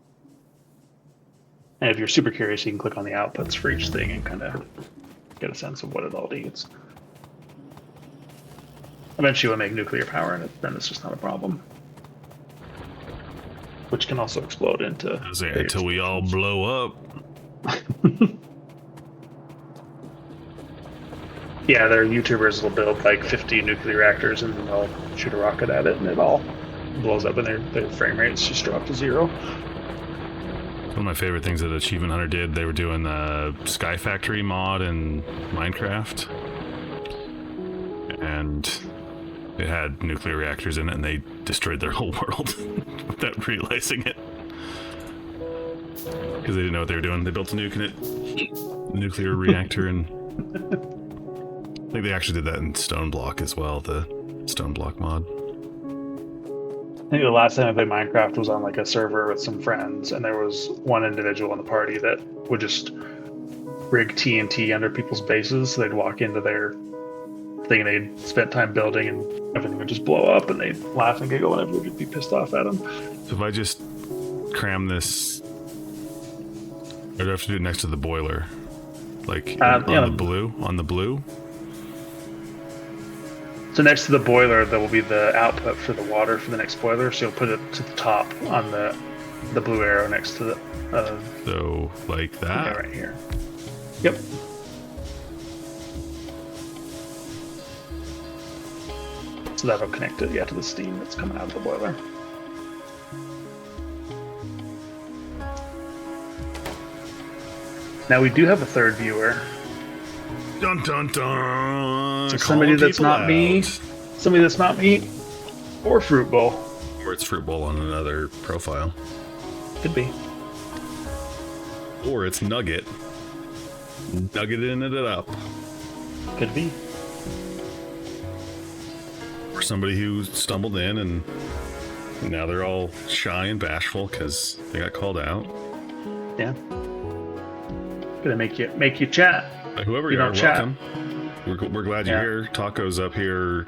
And if you're super curious, you can click on the outputs for each thing and kind of get a sense of what it all needs. Eventually, we'll make nuclear power in it, then it's just not a problem. Which can also explode into... Until we all blow up. Yeah, there are YouTubers that'll build like 50 nuclear reactors and then they'll shoot a rocket at it and it all blows up and their frame rates just drop to 0. One of my favorite things that Achievement Hunter did, they were doing the Sky Factory mod in Minecraft. And it had nuclear reactors in it and they destroyed their whole world without realizing it. Because they didn't know what they were doing. They built a nuclear reactor and... I think they actually did that in Stone Block as well, the Stone Block mod. I think the last time I played Minecraft was on like a server with some friends, and there was one individual in the party that would just rig TNT under people's bases. So they'd walk into their thing and they'd spent time building and everything would just blow up and they'd laugh and giggle and everybody would be pissed off at them. So if I just cram this, or do I have to do it next to the boiler? Like on the blue? So next to the boiler, there will be the output for the water for the next boiler. So you'll put it to the top on the blue arrow next to the... so, like that? Yeah, right here. Yep. So that'll connect it, to the steam that's coming out of the boiler. Now we do have a third viewer. Dun dun dun! So somebody that's not me, or Fruit Bowl. Or it's Fruit Bowl on another profile. Could be. Or it's Nugget. Nuggeting it up. Could be. Or somebody who stumbled in and now they're all shy and bashful because they got called out. Yeah. Gonna make you chat. Whoever you are, welcome. We're glad you're here. Taco's up here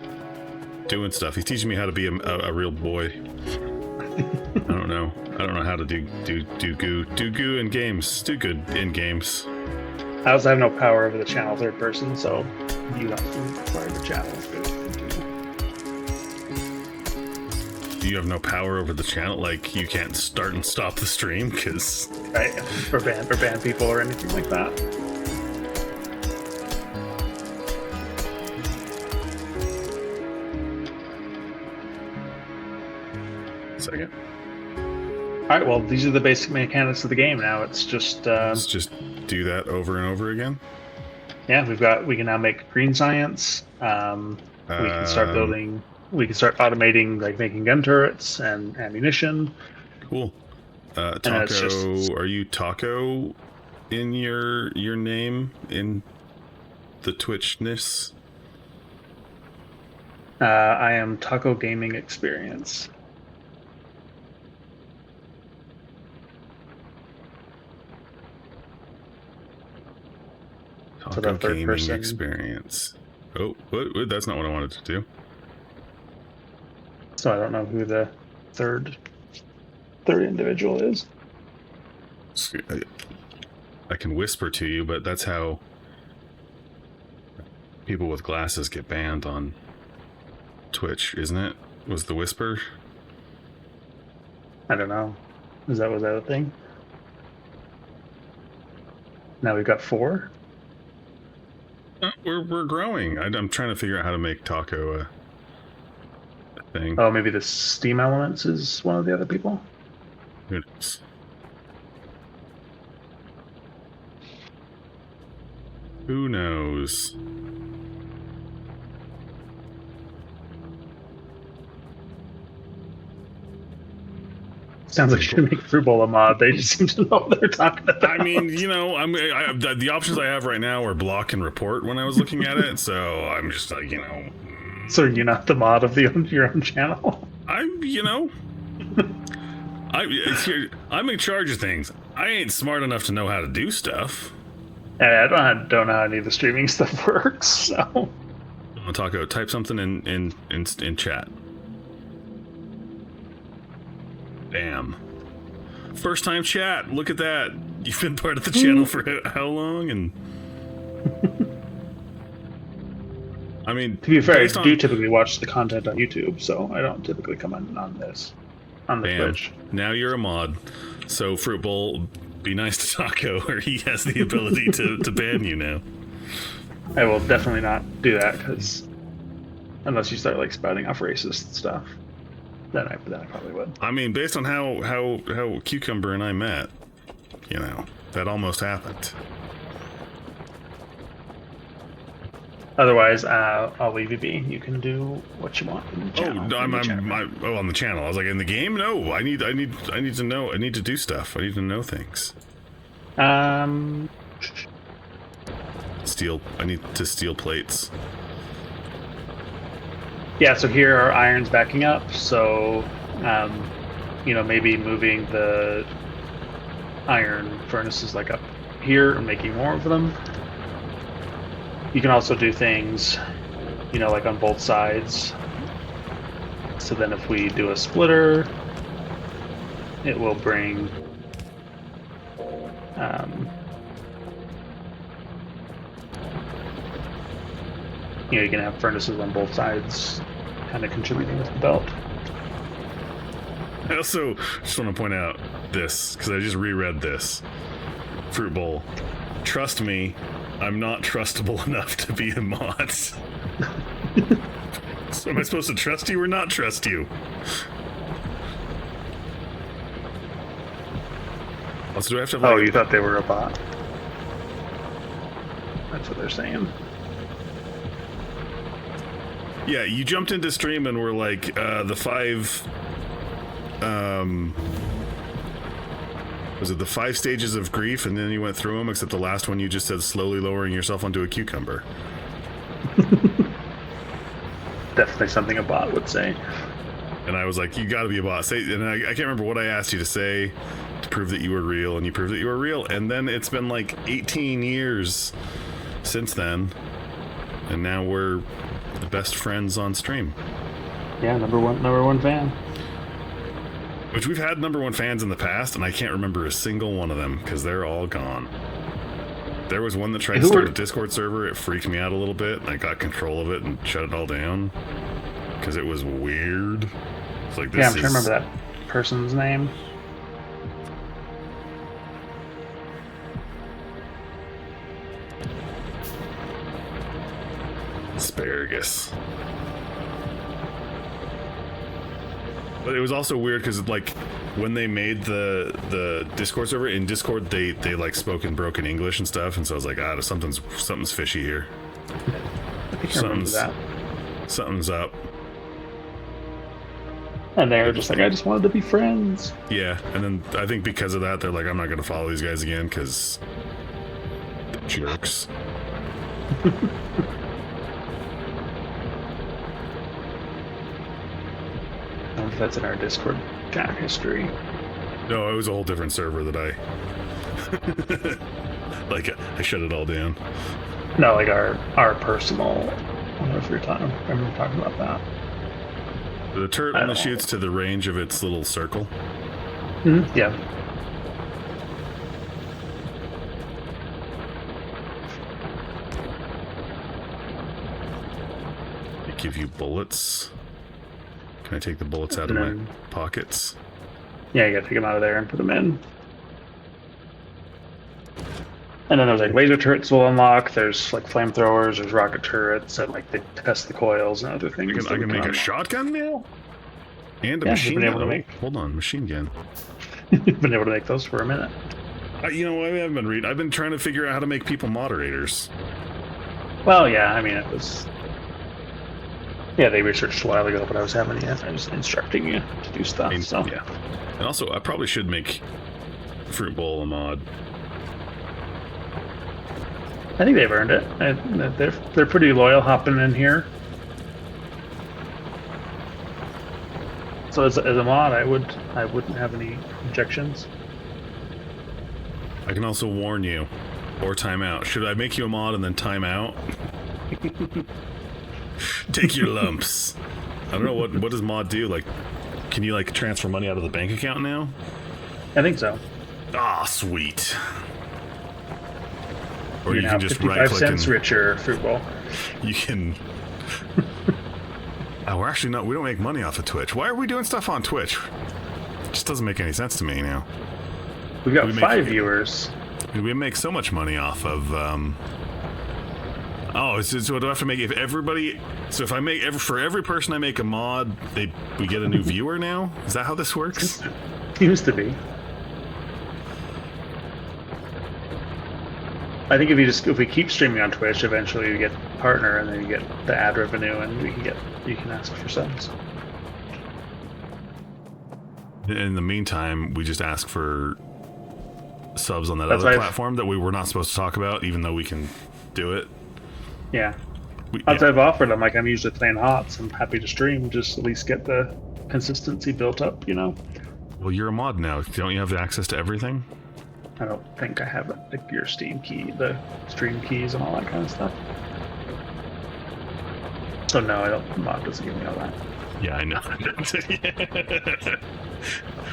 doing stuff. He's teaching me how to be a real boy. I don't know. I don't know how to do goo in games. Do good in games. I also have no power over the channel third person, so you have to acquire the channel. You have no power over the channel, like you can't start and stop the stream because right, or ban people or anything like that. Second. All right, well, these are the basic mechanics of the game. Now it's just Let's just do that over and over again. Yeah, we can now make green science. We can start building. We can start automating, like making gun turrets and ammunition. Cool. Taco, are you Taco in your name in the Twitchness? I am Taco Gaming Experience. Taco Gaming Experience. Oh, what? That's not what I wanted to do. So I don't know who the third individual is. I can whisper to you, but that's how people with glasses get banned on Twitch, isn't it? Was the whisper? I don't know. Was that a thing? Now we've got 4. We're growing. I'm trying to figure out how to make Taco a thing. Oh, maybe the Steam Elements is one of the other people? Who knows? Who knows? Sounds like you should make Fruit Bowl a mod. They just seem to know what they're talking about. I mean, you know, the options I have right now are block and report when I was looking at it, so I'm just like, you know. So you're not the mod of your own channel? I'm in charge of things. I ain't smart enough to know how to do stuff. I don't know how any of the streaming stuff works, so. Taco, type something in chat. Bam. First time chat. Look at that. You've been part of the channel for how long? And I mean, to be fair, I do typically watch the content on YouTube, so I don't typically come on the Twitch. Now you're a mod. So Fruit Bowl, be nice to Taco, or he has the ability to ban you now. I will definitely not do that, because unless you start like spouting off racist stuff. Then I probably would. I mean, based on how Cucumber and I met, you know, that almost happened. Otherwise, I'll leave you be. You can do what you want. In the channel, on the channel. I was like, in the game? No, I need to know. I need to do stuff. I need to know things. I need to steal plates. Yeah, so here are irons backing up, so, you know, maybe moving the iron furnaces like up here and making more of them. You can also do things, you know, like on both sides. So then if we do a splitter, it will bring, you know, you can have furnaces on both sides kind of contributing with the belt. I also just want to point out this, because I just reread this. Fruit Bowl. Trust me, I'm not trustable enough to be a mod. So am I supposed to trust you or not trust you? Also, do I have to have, like, you thought they were a bot? That's what they're saying. Yeah, you jumped into stream and were like, the 5... was it the 5 stages of grief, and then you went through them, except the last one you just said slowly lowering yourself onto a cucumber. Definitely something a bot would say. And I was like, you gotta be a bot. And I can't remember what I asked you to say to prove that you were real, and you proved that you were real. And then it's been like 18 years since then, and now we're the best friends on stream. Yeah, number one fan. Which we've had #1 fans in the past, and I can't remember a single one of them because they're all gone. There was one that tried to start a Discord server. It freaked me out a little bit. I got control of it and shut it all down because it was weird. It's like, I'm trying to remember that person's name. Asparagus. But it was also weird because, like, when they made the Discord server, in Discord they like spoke in broken English and stuff, and so I was like, something's fishy here. I think I remember that. Something's up. And they were just like, I just wanted to be friends. Yeah, and then I think because of that, they're like, I'm not going to follow these guys again because jerks. I don't know if that's in our Discord chat history. No, it was a whole different server that like, I shut it all down. No, like our personal. I don't know if you're talking. I remember talking about that. The turret only shoots to the range of its little circle. Mm-hmm. Yeah. They give you bullets. Can I take the bullets out of my pockets? Yeah, you gotta take them out of there and put them in. And then there's like laser turrets will unlock. There's like flamethrowers. There's rocket turrets, and like they test the coils and other things. I can make a shotgun now, and a machine gun. Hold on, machine gun. You've been able to make those for a minute. You know, I haven't been reading. I've been trying to figure out how to make people moderators. Well, yeah. I mean, it was. Yeah, they researched a while ago, but I was having I was instructing you to do stuff. So yeah, and also I probably should make Fruit Bowl a mod. I think they've earned it. They're pretty loyal hopping in here. So as a mod, I wouldn't have any objections. I can also warn you, or time out. Should I make you a mod and then time out? Take your lumps. I don't know what does mod do. Like, can you like transfer money out of the bank account now? I think so. Ah, sweet. Or you can just right click 55 cents richer, Fruit Bowl. You can. Oh, we're actually not. We don't make money off of Twitch. Why are we doing stuff on Twitch? It just doesn't make any sense to me now. We've got 5 viewers. We make so much money off of. Oh, so do I have to make if everybody? So if I make for every person I make a mod, we get a new viewer now. Is that how this works? Used to be. I think if we keep streaming on Twitch, eventually you get partner, and then you get the ad revenue, and you can ask for subs. In the meantime, we just ask for subs on that other platform that we were not supposed to talk about, even though we can do it. Yeah. I've offered them, like, I'm usually playing HOTS. I'm happy to stream, just at least get the consistency built up, you know? Well, you're a mod now. Don't you have access to everything? I don't think I have like your Steam key, the stream keys and all that kind of stuff. So no, I don't. Mod doesn't give me all that. Yeah, I know.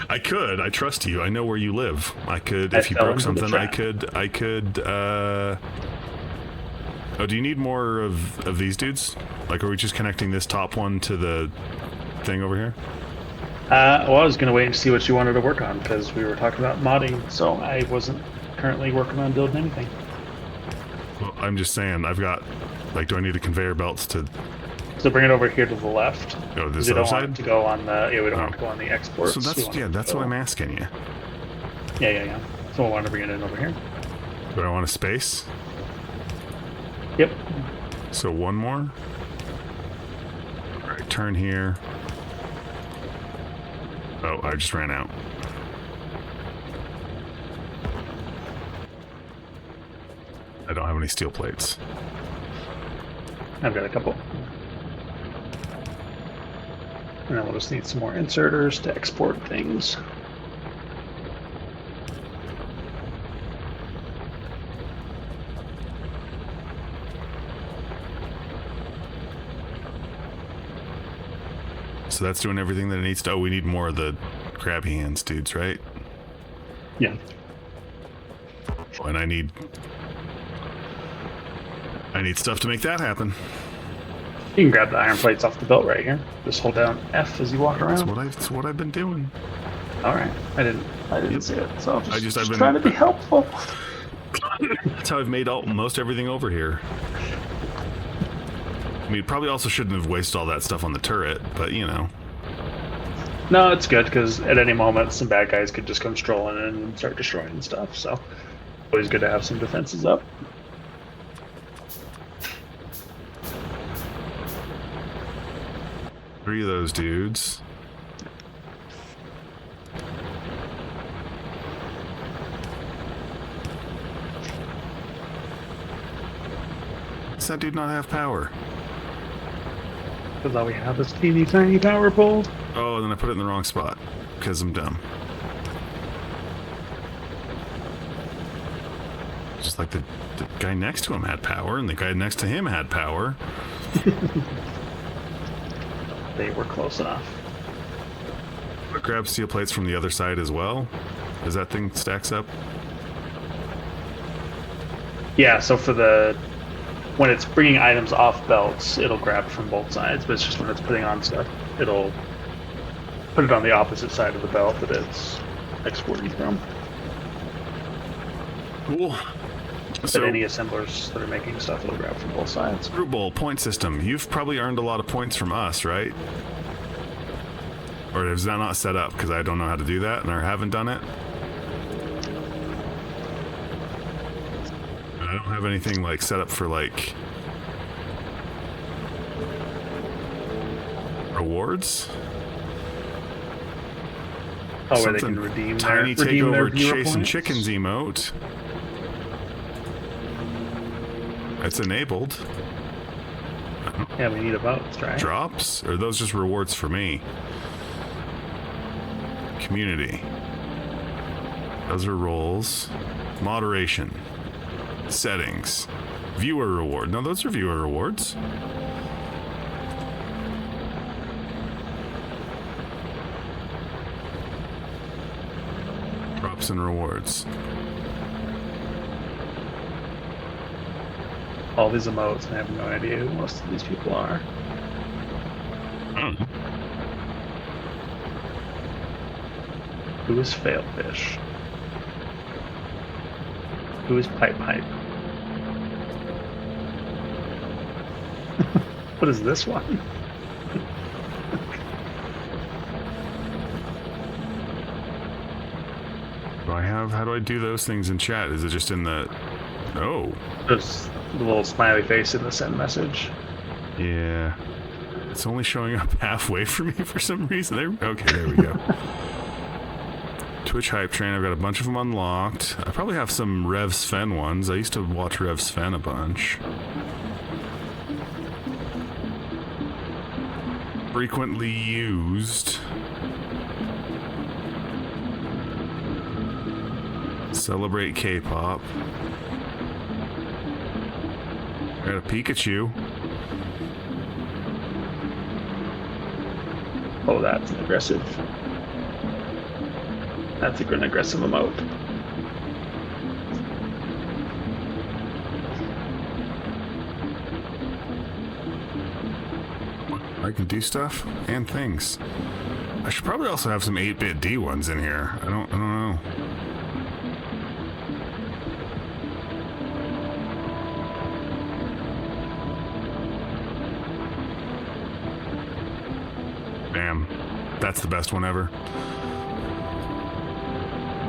I could. I trust you. I know where you live. I could. If you broke something, I could. Oh, do you need more of these dudes? Like, are we just connecting this top one to the thing over here? Well, I was going to wait and see what you wanted to work on, because we were talking about modding, so I wasn't currently working on building anything. Well, I'm just saying, I've got, like, do I need a conveyor belts to... So bring it over here to the left. Oh, this other side? Want it to go on the, we don't want to go on the exports. So that's what I'm asking you. Yeah. So I want to bring it in over here. Do I want a space? Yep. So one more. All right, turn here. Oh, I just ran out. I don't have any steel plates. I've got a couple. And then we'll just need some more inserters to export things. So that's doing everything that it needs to. Oh, we need more of the crabby hands dudes, right? Yeah. Oh, and I need stuff to make that happen. You can grab the iron plates off the belt right here. Just hold down F as you walk around. That's what I've been doing. All right. I didn't see it, so I've been trying to be helpful. That's how I've made most everything over here. I mean, probably also shouldn't have wasted all that stuff on the turret, but you know. No, it's good because at any moment some bad guys could just come strolling in and start destroying stuff. So always good to have some defenses up. 3 of those dudes. Does that dude not have power? Because all we have is teeny tiny power pole. Oh, and then I put it in the wrong spot because I'm dumb. Just like the guy next to him had power, and the guy next to him had power. They were close enough. But grab steel plates from the other side as well, as that thing stacks up. Yeah, so when it's bringing items off belts, it'll grab from both sides, but it's just when it's putting on stuff, it'll put it on the opposite side of the belt that it's exporting from. Cool. But So, any assemblers that are making stuff, it'll grab from both sides. Fruit Bowl point system. You've probably earned a lot of points from us, right? Or is that not set up? Because I don't know how to do that, and I haven't done it. I don't have anything like set up for like rewards. Oh, where they can redeem tiny their takeover viewer chasing points? chickens emote. It's enabled. Yeah, we need a vote, right? Drops? Or are those just rewards for me? Community. Those are roles. Moderation. Settings. Viewer reward. No, those are viewer rewards. Drops and rewards. All these emotes, and I have no idea who most of these people are. Who is Failfish? Who is Pipe? What is this one? How do I do those things in chat? Is it just in the... Oh. There's the little smiley face in the send message. Yeah. It's only showing up halfway for me for some reason. Okay, there we go. Twitch Hype Train, I've got a bunch of them unlocked. I probably have some Rev Sven ones. I used to watch Rev Sven a bunch. Frequently used. Celebrate K-pop. Got a Pikachu. Oh, that's an aggressive. That's an aggressive emote. I can do stuff and things. I should probably also have some 8-bit D ones in here. I don't know. Bam. That's the best one ever.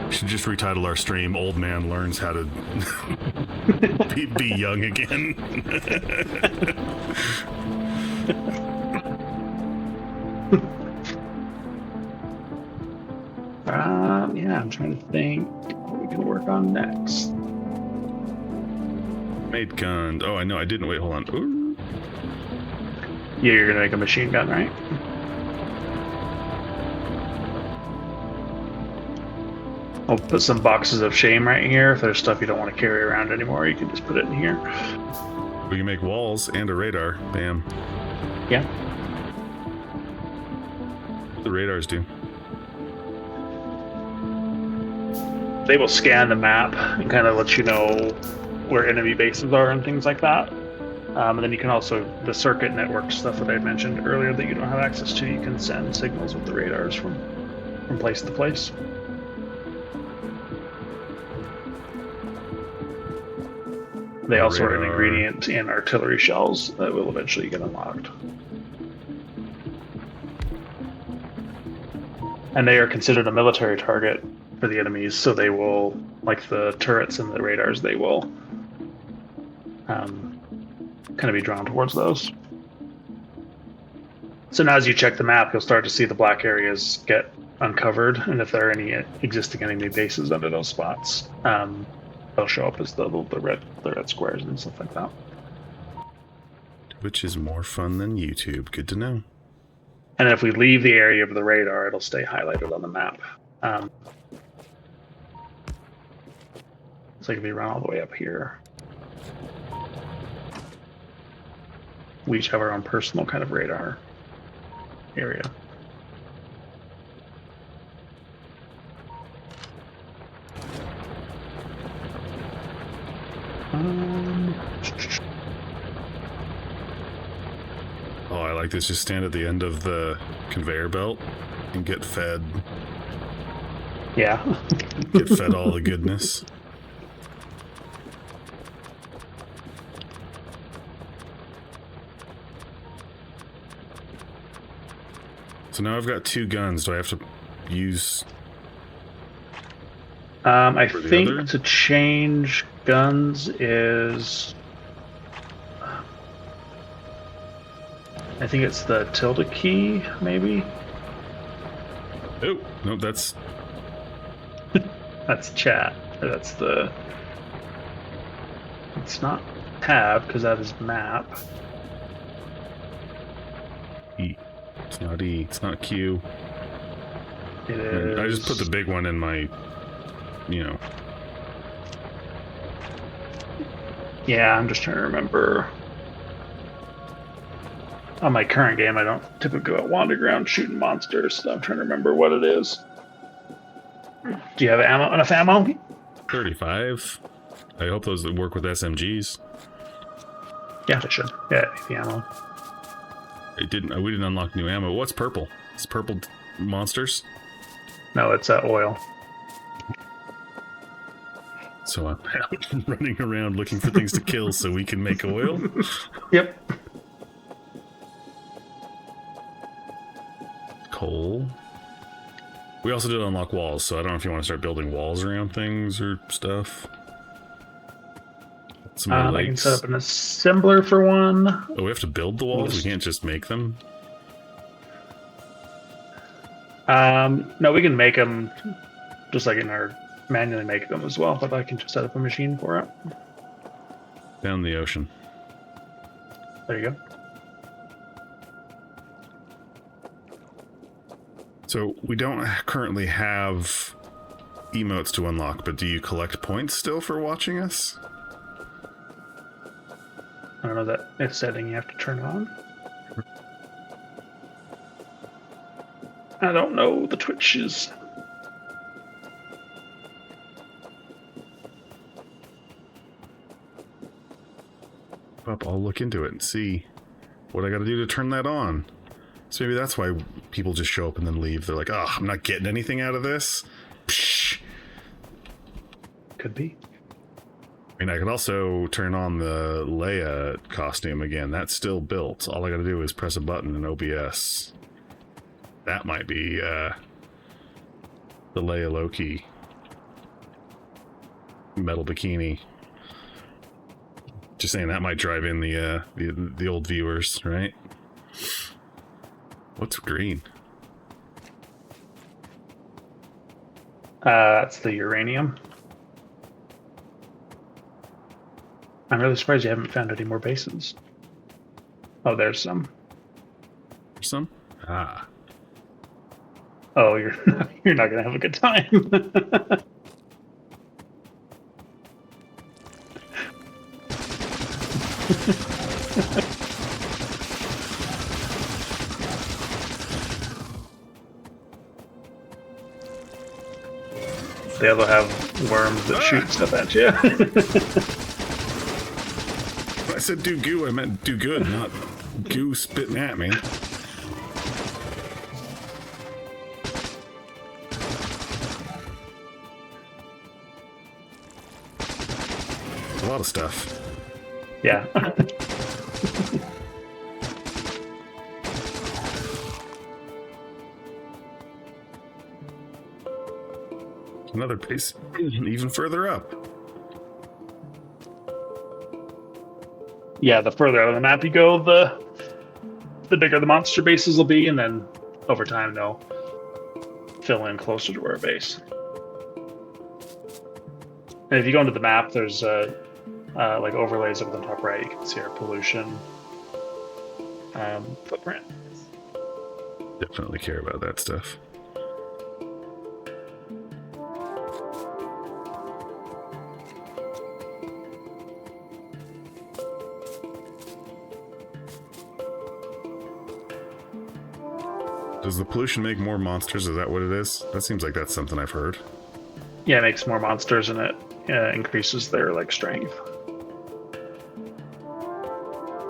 Should just retitle our stream, Old Man Learns How to be Young Again. Yeah, I'm trying to think what we can work on next. Made guns. Oh, I know. I didn't. Wait, hold on. Ooh. Yeah, you're gonna make a machine gun, right? I'll put some boxes of shame right here. If there's stuff you don't want to carry around anymore, you can just put it in here. We can make walls and a radar. Bam. Yeah. What do the radars do? they will scan the map and kind of let you know where enemy bases are and things like that. And then you can also, the circuit network stuff that I mentioned earlier that you don't have access to, you can send signals with the radars from place to place. They also are an ingredient in artillery shells that will eventually get unlocked. And they are considered a military target for the enemies, so they will, like the turrets and the radars, they will kind of be drawn towards those. So now as you check the map, you'll start to see the black areas get uncovered, and if there are any existing enemy bases under those spots, they'll show up as the red squares and stuff like that. Which is more fun than YouTube. Good to know. And if we leave the area of the radar, it'll stay highlighted on the map. So if we run all the way up here, we each have our own personal kind of radar area. Oh, I like this. Just stand at the end of the conveyor belt and get fed. Yeah. Get fed all the goodness. So now I've got 2 guns. Do I have to use... I think to change guns is... I think it's the tilde key, maybe? Oh, no, that's... That's chat. Or that's the... It's not tab, because that is map. E. It's not E. It's not Q. It is... I just put the big one in my... You know. Yeah, I'm just trying to remember. On my current game, I don't typically go out wandering around shooting monsters, so I'm trying to remember what it is. Do you have enough ammo? 35. I hope those work with SMGs. Yeah, they should. Yeah, the ammo. It didn't. We didn't unlock new ammo. What's purple? It's purple monsters. No, it's oil. So I'm out running around looking for things to kill so we can make oil. Yep. Coal. We also did unlock walls, so I don't know if you want to start building walls around things or stuff. I can set up an assembler for one. Oh, we have to build the walls? We can't just make them? No, we can make them just like in our manually make them as well, but I can just set up a machine for it. Down the ocean. There you go. So we don't currently have emotes to unlock, but do you collect points still for watching us? I don't know that setting you have to turn on. I don't know the Twitches. I'll look into it and see what I gotta do to turn that on. So maybe that's why people just show up and then leave. They're like, oh, I'm not getting anything out of this. Psh. Could be. I mean, I could also turn on the Leia costume again. That's still built. All I gotta do is press a button in OBS. That might be the Leia Loki metal bikini. Just saying that might drive in the old viewers, right? What's green? That's the uranium. I'm really surprised you haven't found any more bases. Oh, there's some. There's some? Ah. Oh, you're not gonna have a good time. They also have worms that shoot stuff at you. When I said do goo, I meant do good, not goo spitting at me. A lot of stuff. Yeah. Another base even further up. Yeah, the further out of the map you go, the bigger the monster bases will be, and then over time they'll fill in closer to our base. And if you go into the map, there's like overlays up at the top right. You can see our pollution footprint. Definitely care about that stuff. Does the pollution make more monsters? Is that what it is? That seems like that's something I've heard. Yeah, it makes more monsters and it increases their like strength.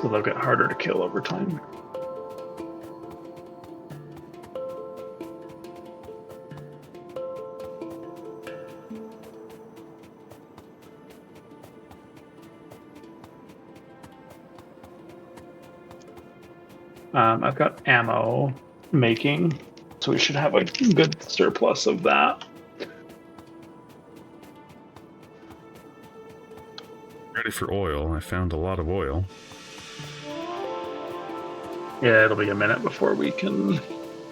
So they'll get harder to kill over time. I've got ammo making, so we should have a good surplus of that. Ready for oil. I found a lot of oil. Yeah, it'll be a minute before we can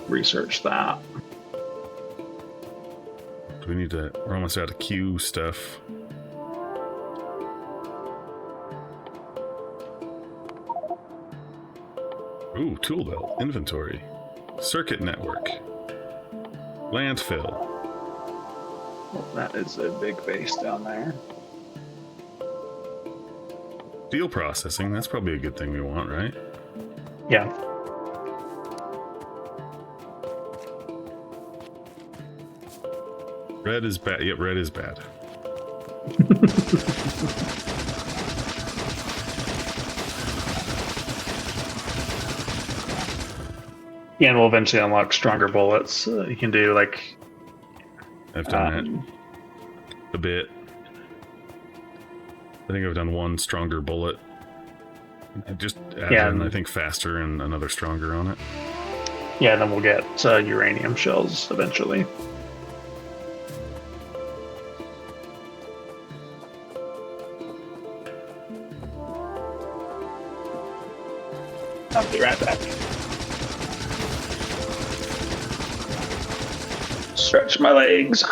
research that. We need to... We're almost out of Q stuff. Ooh, tool belt. Inventory. Circuit network. Landfill. Well, that is a big base down there. Steel processing. That's probably a good thing we want, right? Yeah. Red is bad. Yep, red is bad. Yeah, and we'll eventually unlock stronger bullets. You can do like... I've done that a bit. I think I've done one stronger bullet. I just added in, I think, faster and another stronger on it. Yeah, then we'll get uranium shells eventually. I'll be right back. Stretch my legs.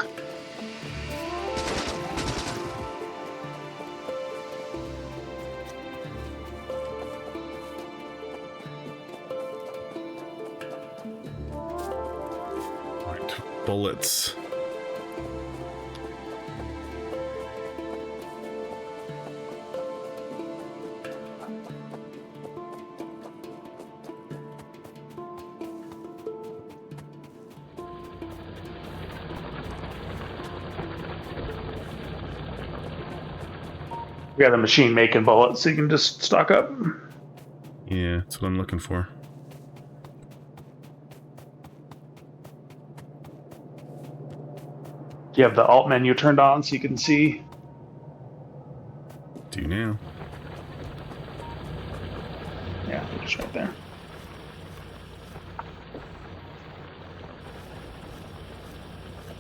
Right, bullets. We got a machine making bullets, so you can just stock up. Yeah, that's what I'm looking for. Do you have the alt menu turned on so you can see? Do now. Yeah, just right there.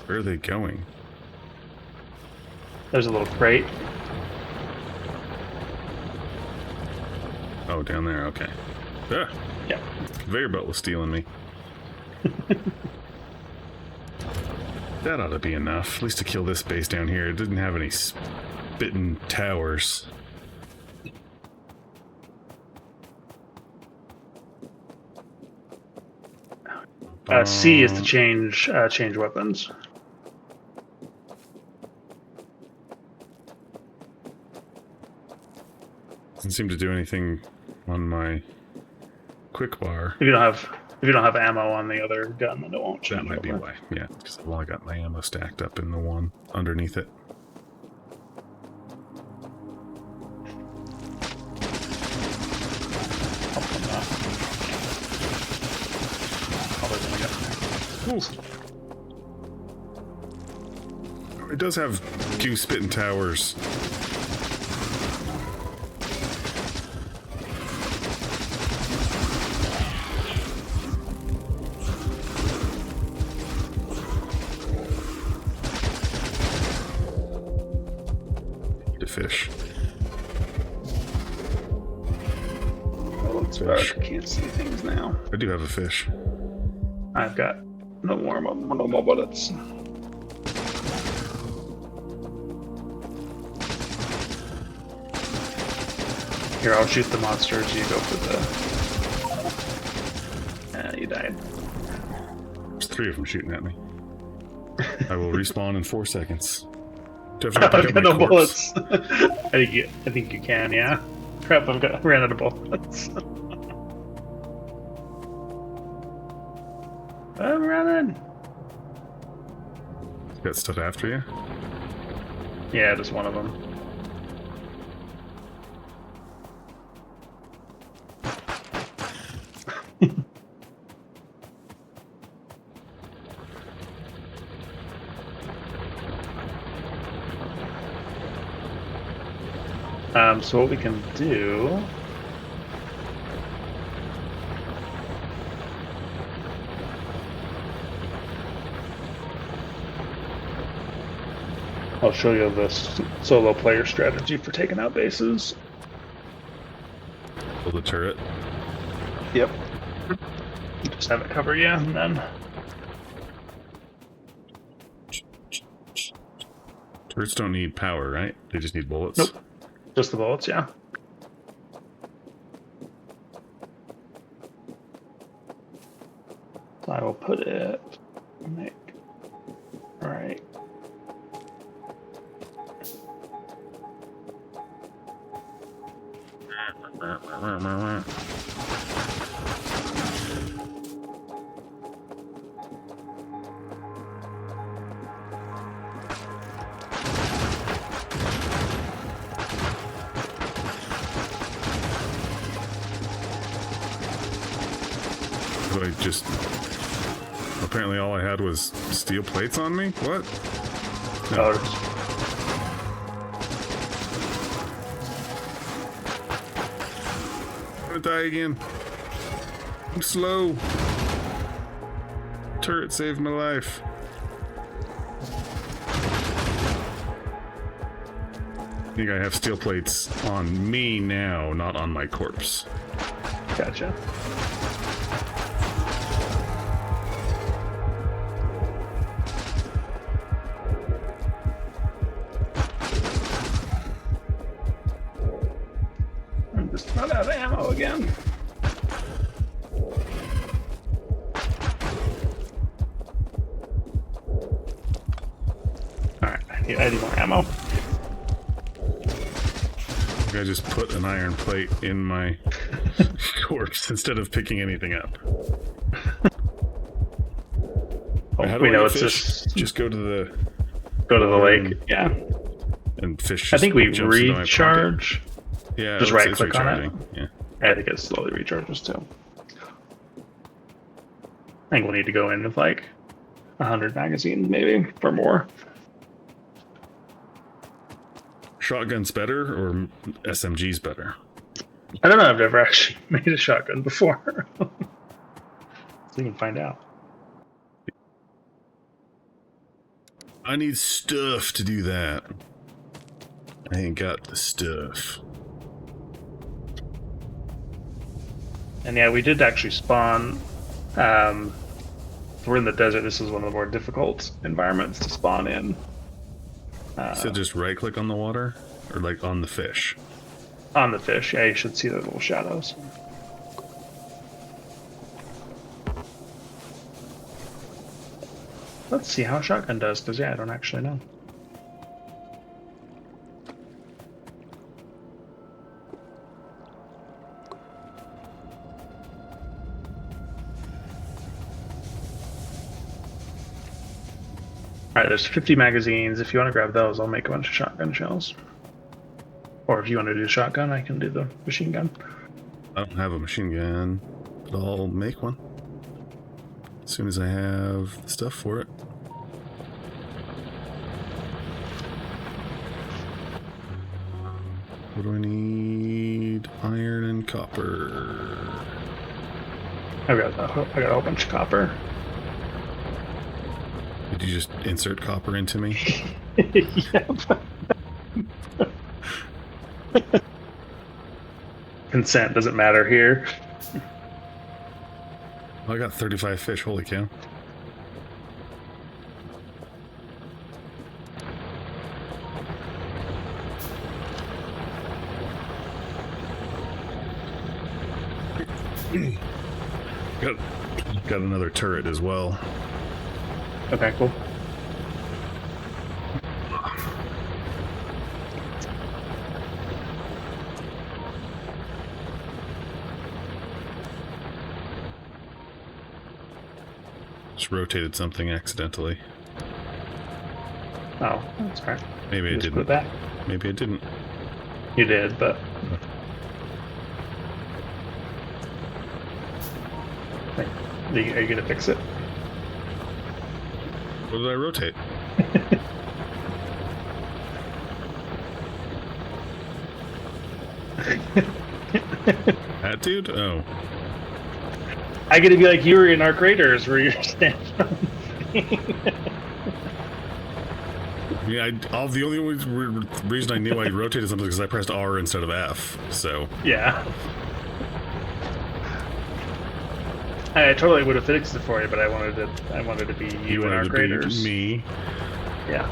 Where are they going? There's a little crate. Oh, down there, okay. Ah, Yeah. conveyor belt was stealing me. That ought to be enough, at least to kill this base down here. It didn't have any spitting towers. C is to change weapons. Doesn't seem to do anything on my quick bar. If you don't have If you don't have ammo on the other gun, then it won't change. That might be why. Yeah, because I've only got my ammo stacked up in the one underneath it. It does have two spitting towers. Need a fish. Oh, it's dark. I can't see things now. I do have a fish. I've got no more bullets. Here, I'll shoot the monsters. You go for the. You died. There's 3 of them shooting at me. I will respawn in 4 seconds. Do I have to I've pick got up my no corpse? bullets. I think you can. Yeah. Crap! I ran out of bullets. I'm running. Got stuff after you? Yeah, just one of them. So what we can do... I'll show you this solo player strategy for taking out bases. Build a turret. Yep. Just have it cover you, and then... Turrets don't need power, right? They just need bullets? Nope. Just the bullets, yeah. So I will put it... Right. I just... Apparently all I had was steel plates on me? What? No. I'm gonna die again. I'm slow. Turret saved my life. I think I have steel plates on me now, not on my corpse. Gotcha. I'm just not out of ammo again. Alright, I need more ammo. I just put an iron plate in my corpse instead of picking anything up. Oh, we know it's just go to the lake. Yeah. And fish. I think we jumps into my recharge. pocket. Yeah. Just right click on it. recharging. Yeah. I think it slowly recharges too. I think we'll need to go in with like 100 magazines maybe or more. Shotgun's better or SMG's better? I don't know. I've never actually made a shotgun before. So we can find out. I need stuff to do that. I ain't got the stuff. And yeah, we did actually spawn. We're in the desert. This is one of the more difficult environments to spawn in. So just right click on the water or like on the fish? On the fish, yeah, you should see the little shadows. Let's see how a shotgun does, because yeah, I don't actually know. Alright, there's 50 magazines. If you want to grab those, I'll make a bunch of shotgun shells. Or if you want to do shotgun, I can do the machine gun. I don't have a machine gun, but I'll make one as soon as I have the stuff for it. What do I need? Iron and copper. I got a whole bunch of copper. Did you just insert copper into me? Yep. Consent doesn't matter here. I got 35 fish, holy cow. Got another turret as well. Okay, cool. Just rotated something accidentally. Oh, that's right. Maybe I Just put didn't. it back. Maybe I didn't. You did, but Wait, are you gonna fix it? What did I rotate? That dude? Oh. I get to be like you were in our craters where you're standing. Yeah, the only reason I knew I rotated something is because I pressed R instead of F, so... Yeah. I totally would have fixed it for you, but I wanted to be you in our craters. Me. Yeah.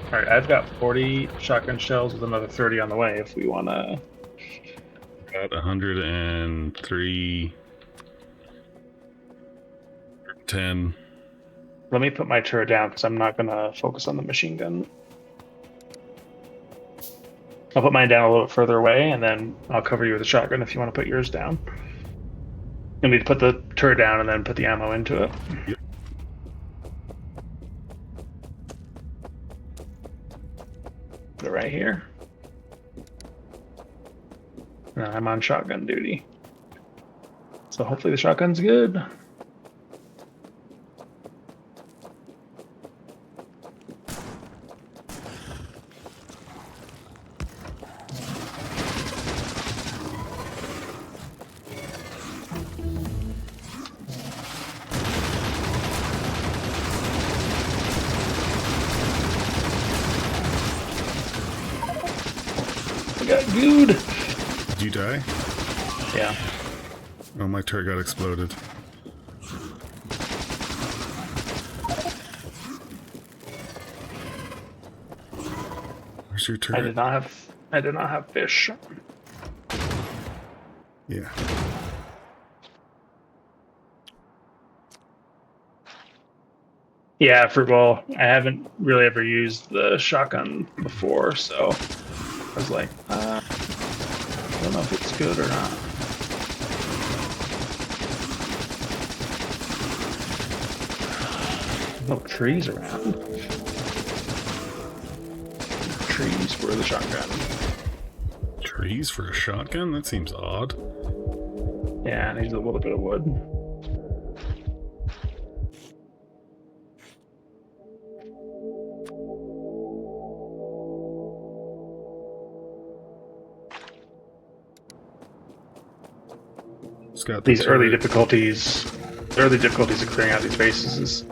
Alright, I've got 40 shotgun shells with another 30 on the way if we want to... Got 103... 10... Let me put my turret down because I'm not going to focus on the machine gun. I'll put mine down a little further away, and then I'll cover you with a shotgun if you want to put yours down. You'll need to put the turret down and then put the ammo into it. Yep. Put it right here. And I'm on shotgun duty. So hopefully the shotgun's good. Got gooed. Did you die? Yeah. Oh, my turret got exploded. Where's your turret? I did not have fish. Yeah. Yeah, Fruitball. I haven't really ever used the shotgun before, so I was like, I don't know if it's good or not. No trees around. Trees for the shotgun. Trees for a shotgun? That seems odd. Yeah, it needs a little bit of wood. These early difficulties of clearing out these bases is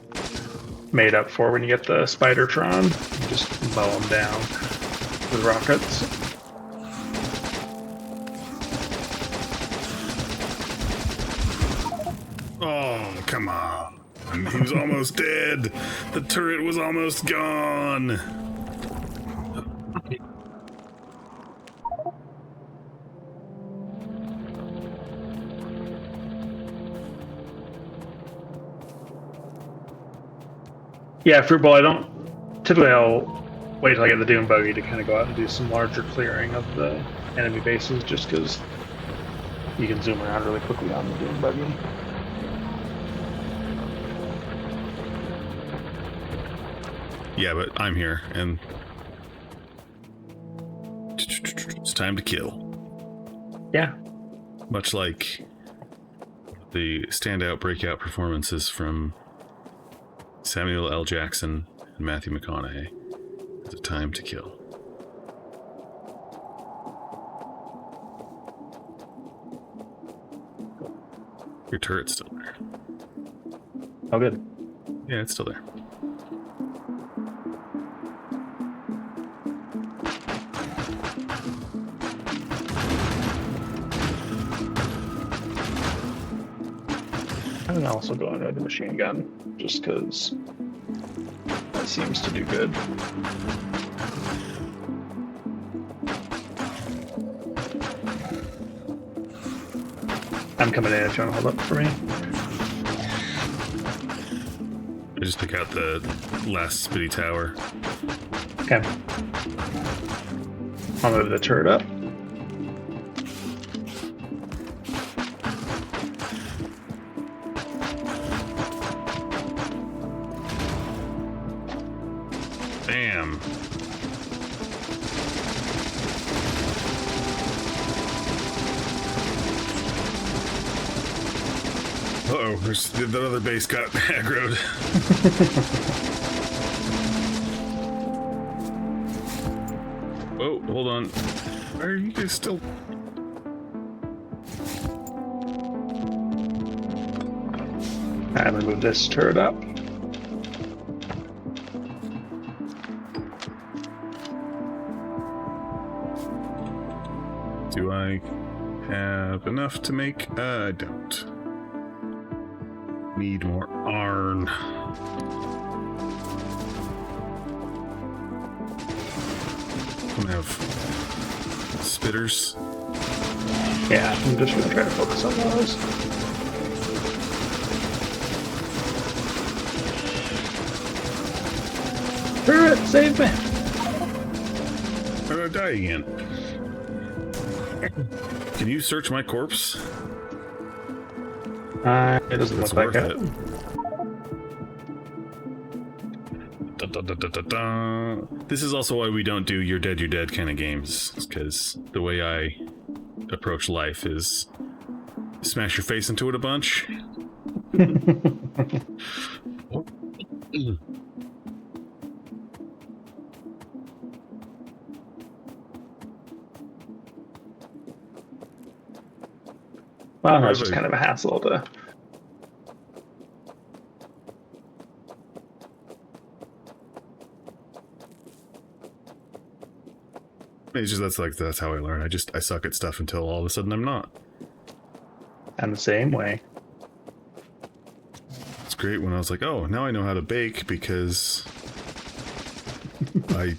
made up for when you get the Spidertron. You just mow them down with rockets. Oh, come on. He was almost dead. The turret was almost gone. Yeah, Fruitball, I'll wait till I get the Doom Buggy to kind of go out and do some larger clearing of the enemy bases, just because you can zoom around really quickly on the Doom Buggy. Yeah, but I'm here, and it's time to kill. Yeah. Much like the standout breakout performances from Samuel L. Jackson and Matthew McConaughey. It's a time to kill. Your turret's still there. Oh, good. Yeah, it's still there. I'm gonna also go into the machine gun, just because that seems to do good. I'm coming in if you want to hold up for me. I just pick out the last spitty tower. Okay. I'll move the turret up. Bam. Uh-oh, there's that other base got aggroed. Whoa, hold on. Why are you guys still... I'm gonna move this turret up. Do I have enough to make? I don't. Need more iron. I'm gonna have spitters. Yeah, I'm just gonna try to focus on those. Turret, save me! How did I die again? Can you search my corpse? It doesn't It's look like worth it. Da, da, da, da, da, da. This is also why we don't do you're dead kind of games, because the way I approach life is smash your face into it a bunch. Well, that's just kind of a hassle to... It's just that's how I learn. I suck at stuff until all of a sudden I'm not. I'm the same way. It's great when I was like, oh, now I know how to bake because I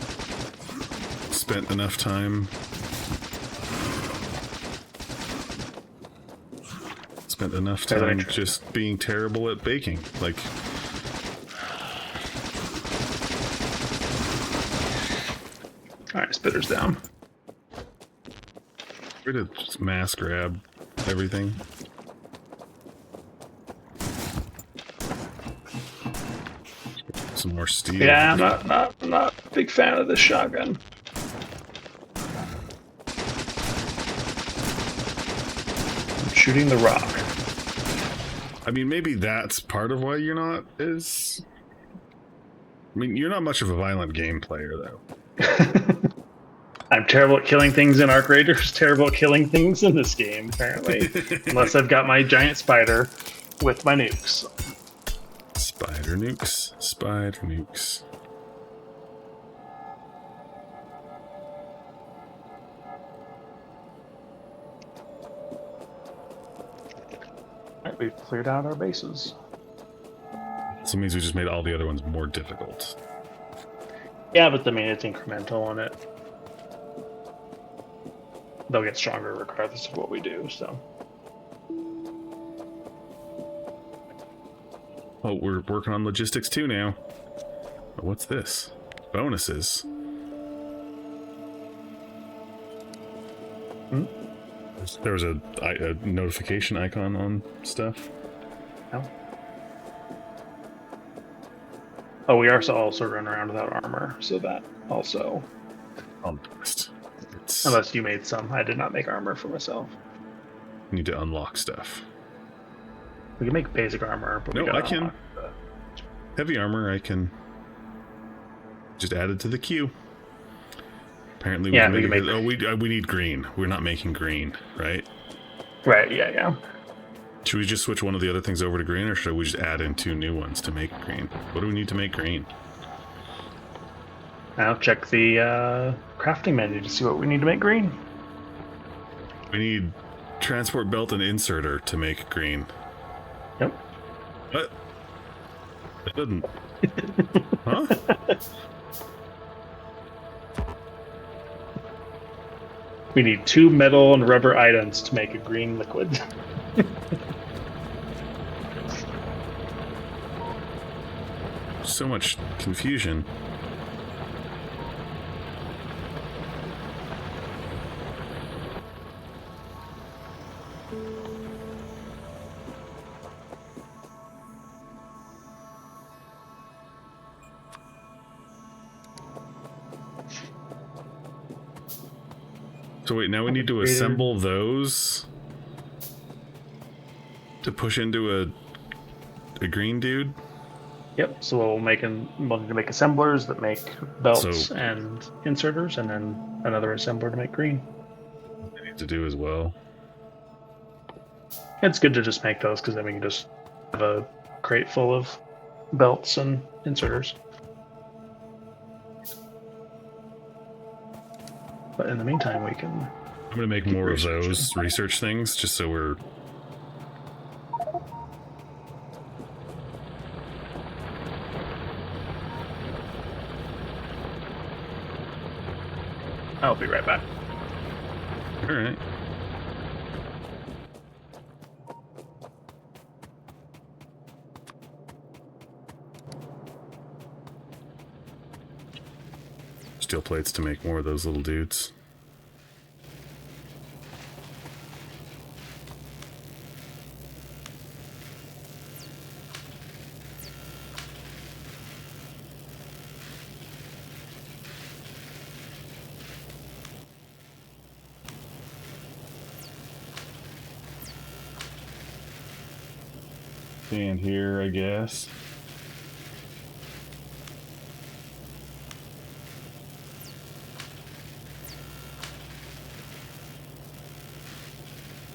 spent enough time just being terrible at baking. Like, Alright, spitter's down. we're to just mass grab everything. Some more steel. Yeah, I'm not a big fan of this shotgun. I'm shooting the rock. I mean, maybe that's part of why you're not as... I mean, you're not much of a violent game player, though. I'm terrible at killing things in Arc Raiders, terrible at killing things in this game, apparently. Unless I've got my giant spider with my nukes. Spider nukes. Spider nukes. Alright, we've cleared out our bases. So it means we just made all the other ones more difficult. Yeah, but I mean, it's incremental on it. They'll get stronger regardless of what we do, so. Oh, we're working on logistics too now. Oh, what's this? Bonuses. Hmm? There was a notification icon on stuff. No. Oh, we are also run around without armor, so that also. Unless you made some. I did not make armor for myself. Need to unlock stuff. We can make basic armor, but no, I can. Heavy armor, I can just add it to the queue. Apparently, we can make. Oh, we need green. We're not making green, right? Right. Yeah. Should we just switch one of the other things over to green, or should we just add in 2 new ones to make green? What do we need to make green? I'll check the crafting menu to see what we need to make green. We need transport belt and inserter to make green. Yep. What? It didn't. Huh? We need 2 metal and rubber items to make a green liquid. So much confusion. So wait, now we need to assemble those to push into a green dude? Yep, so we'll need to make assemblers that make belts and inserters, and then another assembler to make green. I need to do as well. It's good to just make those, because then we can just have a crate full of belts and inserters. But in the meantime, we can... I'm going to make more of those research things, just so we're... I'll be right back. All right. Steel plates to make more of those little dudes. Stand here, I guess.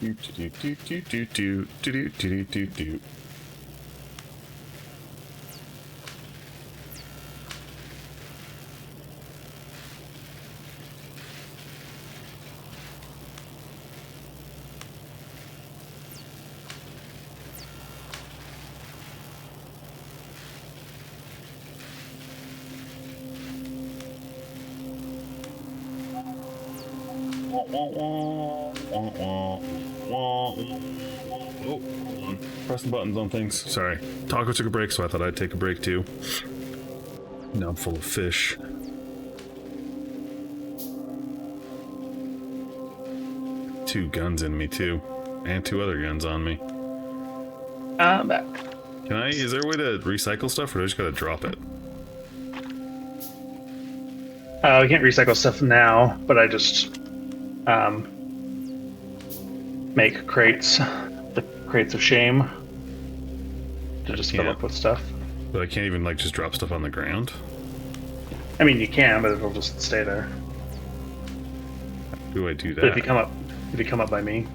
Do do do do do do do do do do. Oh, hold on. Pressing buttons on things. Sorry. Taco took a break, so I thought I'd take a break too. Now I'm full of fish. Two guns in me too. And 2 other guns on me. I'm back. Is there a way to recycle stuff, or do I just gotta drop it? We can't recycle stuff now, but I just make crates, the crates of shame, to just fill up with stuff. But I can't even just drop stuff on the ground? I mean, you can, but it'll just stay there. How do I do that? But if you come up by me,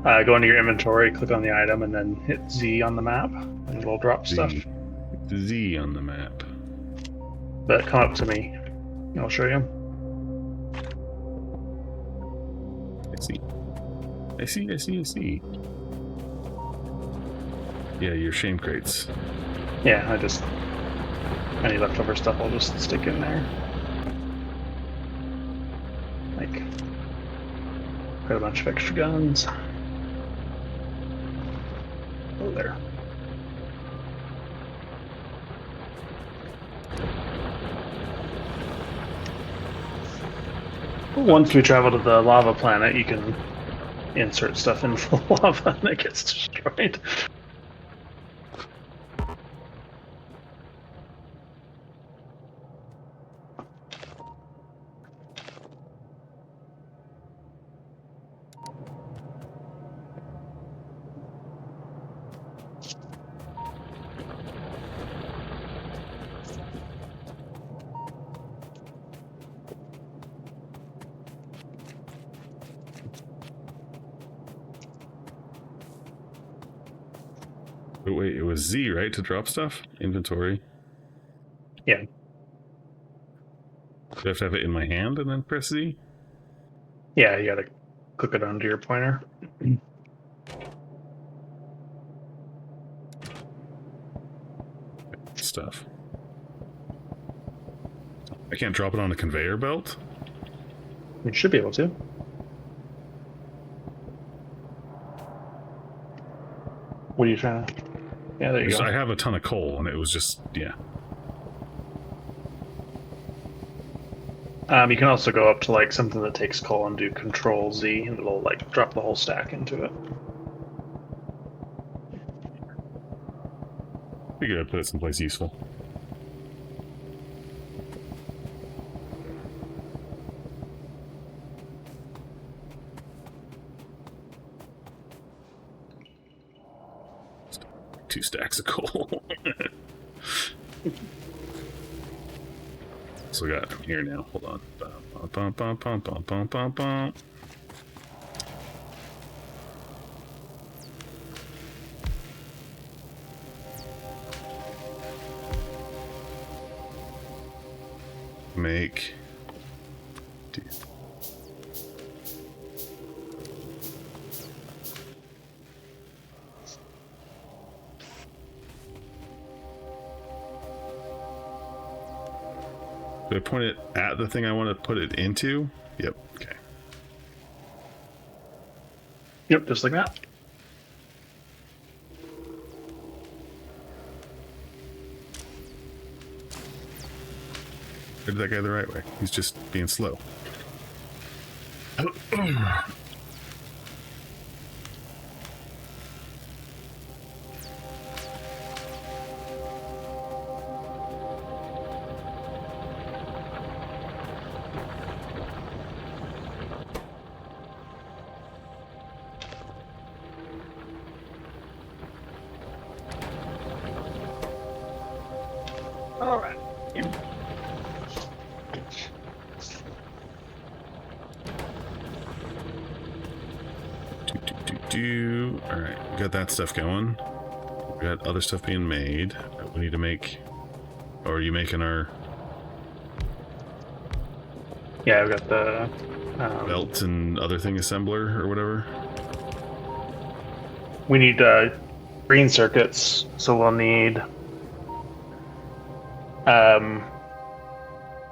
go into your inventory, click on the item, and then hit Z on the map, and it'll drop stuff. Z on the map. But come up to me, and I'll show you. I see. Yeah, your shame crates. Yeah, any leftover stuff I'll just stick in there. Got a bunch of extra guns. Oh, there. Once we travel to the lava planet, you can insert stuff into the lava and it gets destroyed. Oh, wait, it was Z, right, to drop stuff? Inventory. Yeah. Do I have to have it in my hand and then press Z? Yeah, you gotta click it onto your pointer. Stuff. I can't drop it on a conveyor belt? You should be able to. What are you trying to... Yeah, there you go. I have a ton of coal, and it was just, yeah. You can also go up to like something that takes coal and do Control Z, and it'll like drop the whole stack into it. Figure I'd put it someplace useful. Two stacks of coal. So we got from here now. Hold on. Bum, bum, bum, bum, bum, bum, bum. Make. Do I point it at the thing I want to put it into? Yep. Okay. Yep, just like that. Or did that guy the right way? He's just being slow. All right. All right, we got that stuff going. We got other stuff being made. We need to make. Or are you making our Yeah, I've got the belt and other thing assembler or whatever? We need green circuits, so we'll need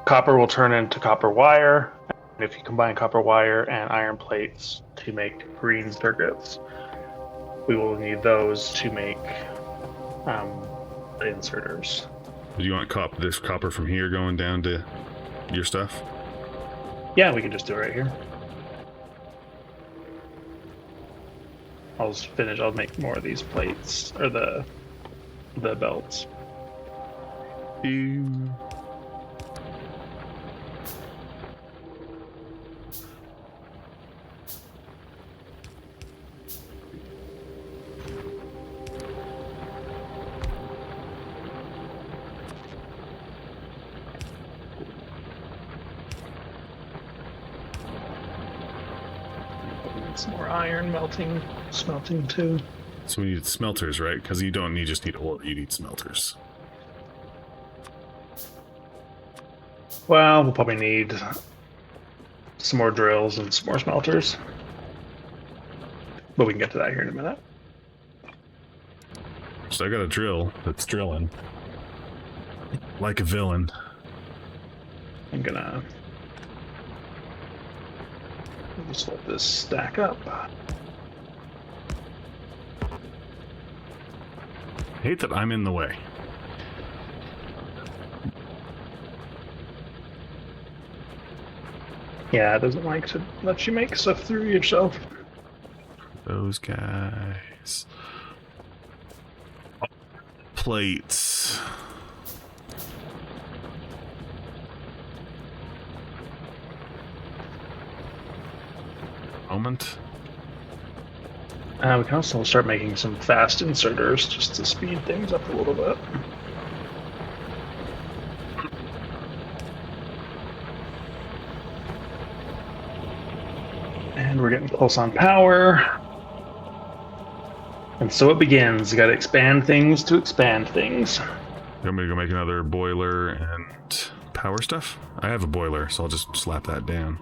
copper will turn into copper wire, and if you combine copper wire and iron plates to make green circuits, we will need those to make the inserters. Do you want this copper from here going down to your stuff? Yeah, we can just do it right here. I'll just finish. I'll make more of these plates or the belts. Some more iron smelting too. So we need smelters, right? Because you don't just need ore, you need smelters. Well, we'll probably need some more drills and some more smelters. But we can get to that here in a minute. So I got a drill that's drilling. Like a villain. I'm gonna just let this stack up. I hate that I'm in the way. Yeah, it doesn't like to let you make stuff through yourself. Those guys. Plates. Moment. We can also start making some fast inserters just to speed things up a little bit. And we're getting close on power. And so it begins. You gotta expand things to expand things. You want me to go make another boiler and power stuff? I have a boiler, so I'll just slap that down.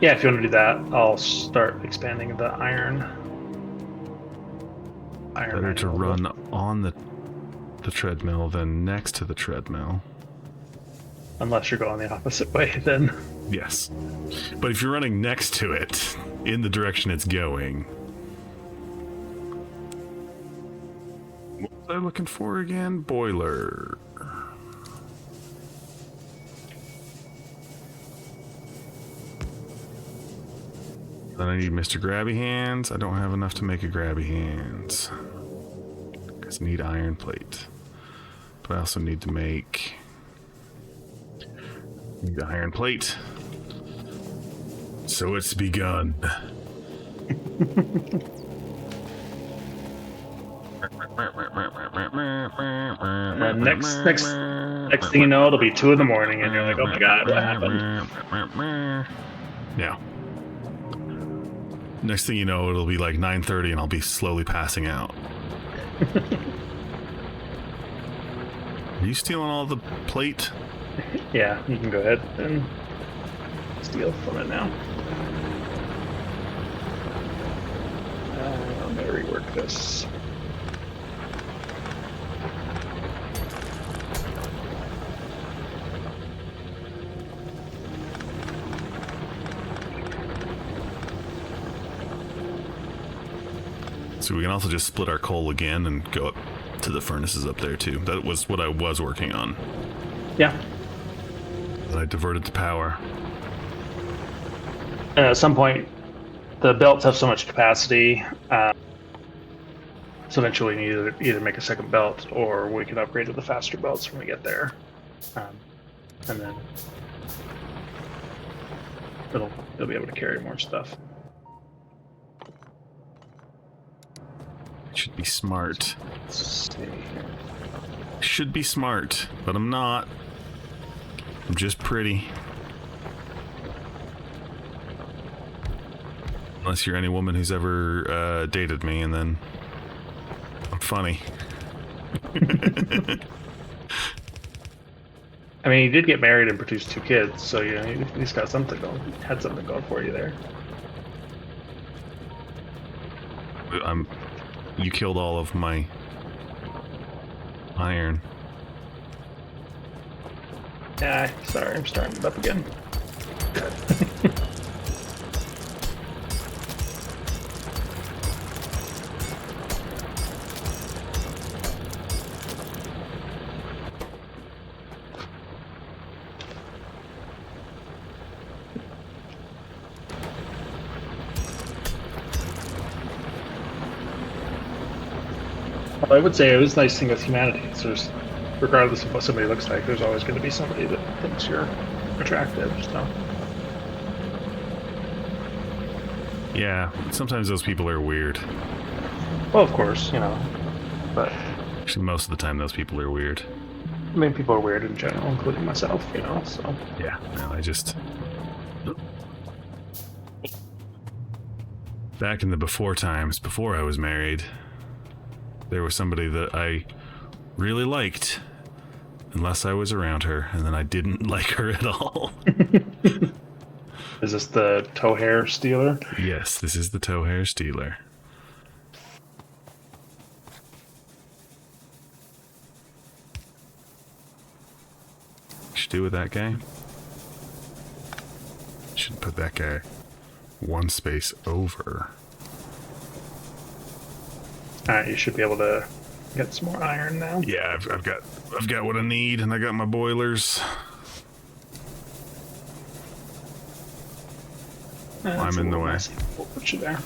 Yeah, if you want to do that, I'll start expanding the iron. Better to run on the treadmill than next to the treadmill. Unless you're going the opposite way, then. Yes. But if you're running next to it, in the direction it's going... What was I looking for again? Boiler. Then I need Mr. Grabby Hands. I don't have enough to make a Grabby Hands. Because I need iron plate. But I also need to make... Need iron plate. So it's begun. And next thing you know, it'll be 2 a.m, and you're like, oh my god, what happened? Yeah. Next thing you know, it'll be like 9:30 and I'll be slowly passing out. Are you stealing all the plate? Yeah, you can go ahead and steal from it now. I'm gonna rework this. So we can also just split our coal again and go up to the furnaces up there too. That was what I was working on. Yeah. Then I diverted to power. And at some point, the belts have so much capacity, so eventually we need to either make a second belt or we can upgrade to the faster belts when we get there. And then it'll be able to carry more stuff. Should be smart. Let's see here. Should be smart, but I'm not. I'm just pretty. Unless you're any woman who's ever dated me, and then I'm funny. I mean, you did get married and produce 2 kids, so you know you at least got something going. Had something going for you there. You killed all of my iron. Yeah, sorry, I'm starting it up again. I would say it was a nice thing with humanity. So there's, regardless of what somebody looks like, there's always going to be somebody that thinks you're attractive. So. Yeah, sometimes those people are weird. Well, of course, you know, but actually, most of the time those people are weird. I mean, people are weird in general, including myself. You know, so. Yeah, no, I just. Back in the before times, before I was married, there was somebody that I really liked, unless I was around her, and then I didn't like her at all. Is this the tow hair stealer? Yes, this is the tow hair stealer. What should do with that guy? Should put that guy 1 space over. Alright, you should be able to get some more iron now. Yeah, I've got what I need, and I got my boilers. I'm in the way. We'll put you there.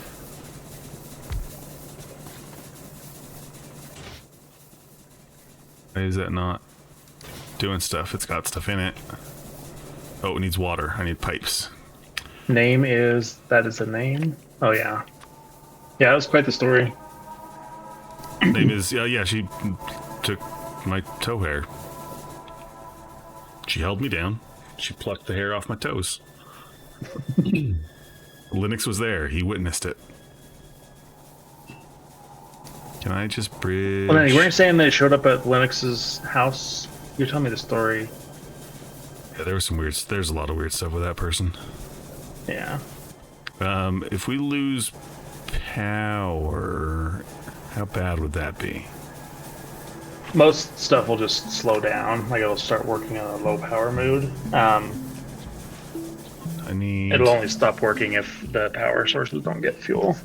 Why is that not doing stuff? It's got stuff in it. Oh, it needs water. I need pipes. Name is... That is a name? Oh, yeah. Yeah, it was quite the story. Name is... Yeah, she took my toe hair. She held me down. She plucked the hair off my toes. Linux was there. He witnessed it. Can I just bridge? Well, you weren't saying they showed up at Lennox's house? You're telling me the story. Yeah, there was some weird. There's a lot of weird stuff with that person. Yeah. If we lose power, how bad would that be? Most stuff will just slow down. Like it'll start working on a low power mood. It'll only stop working if the power sources don't get fuel.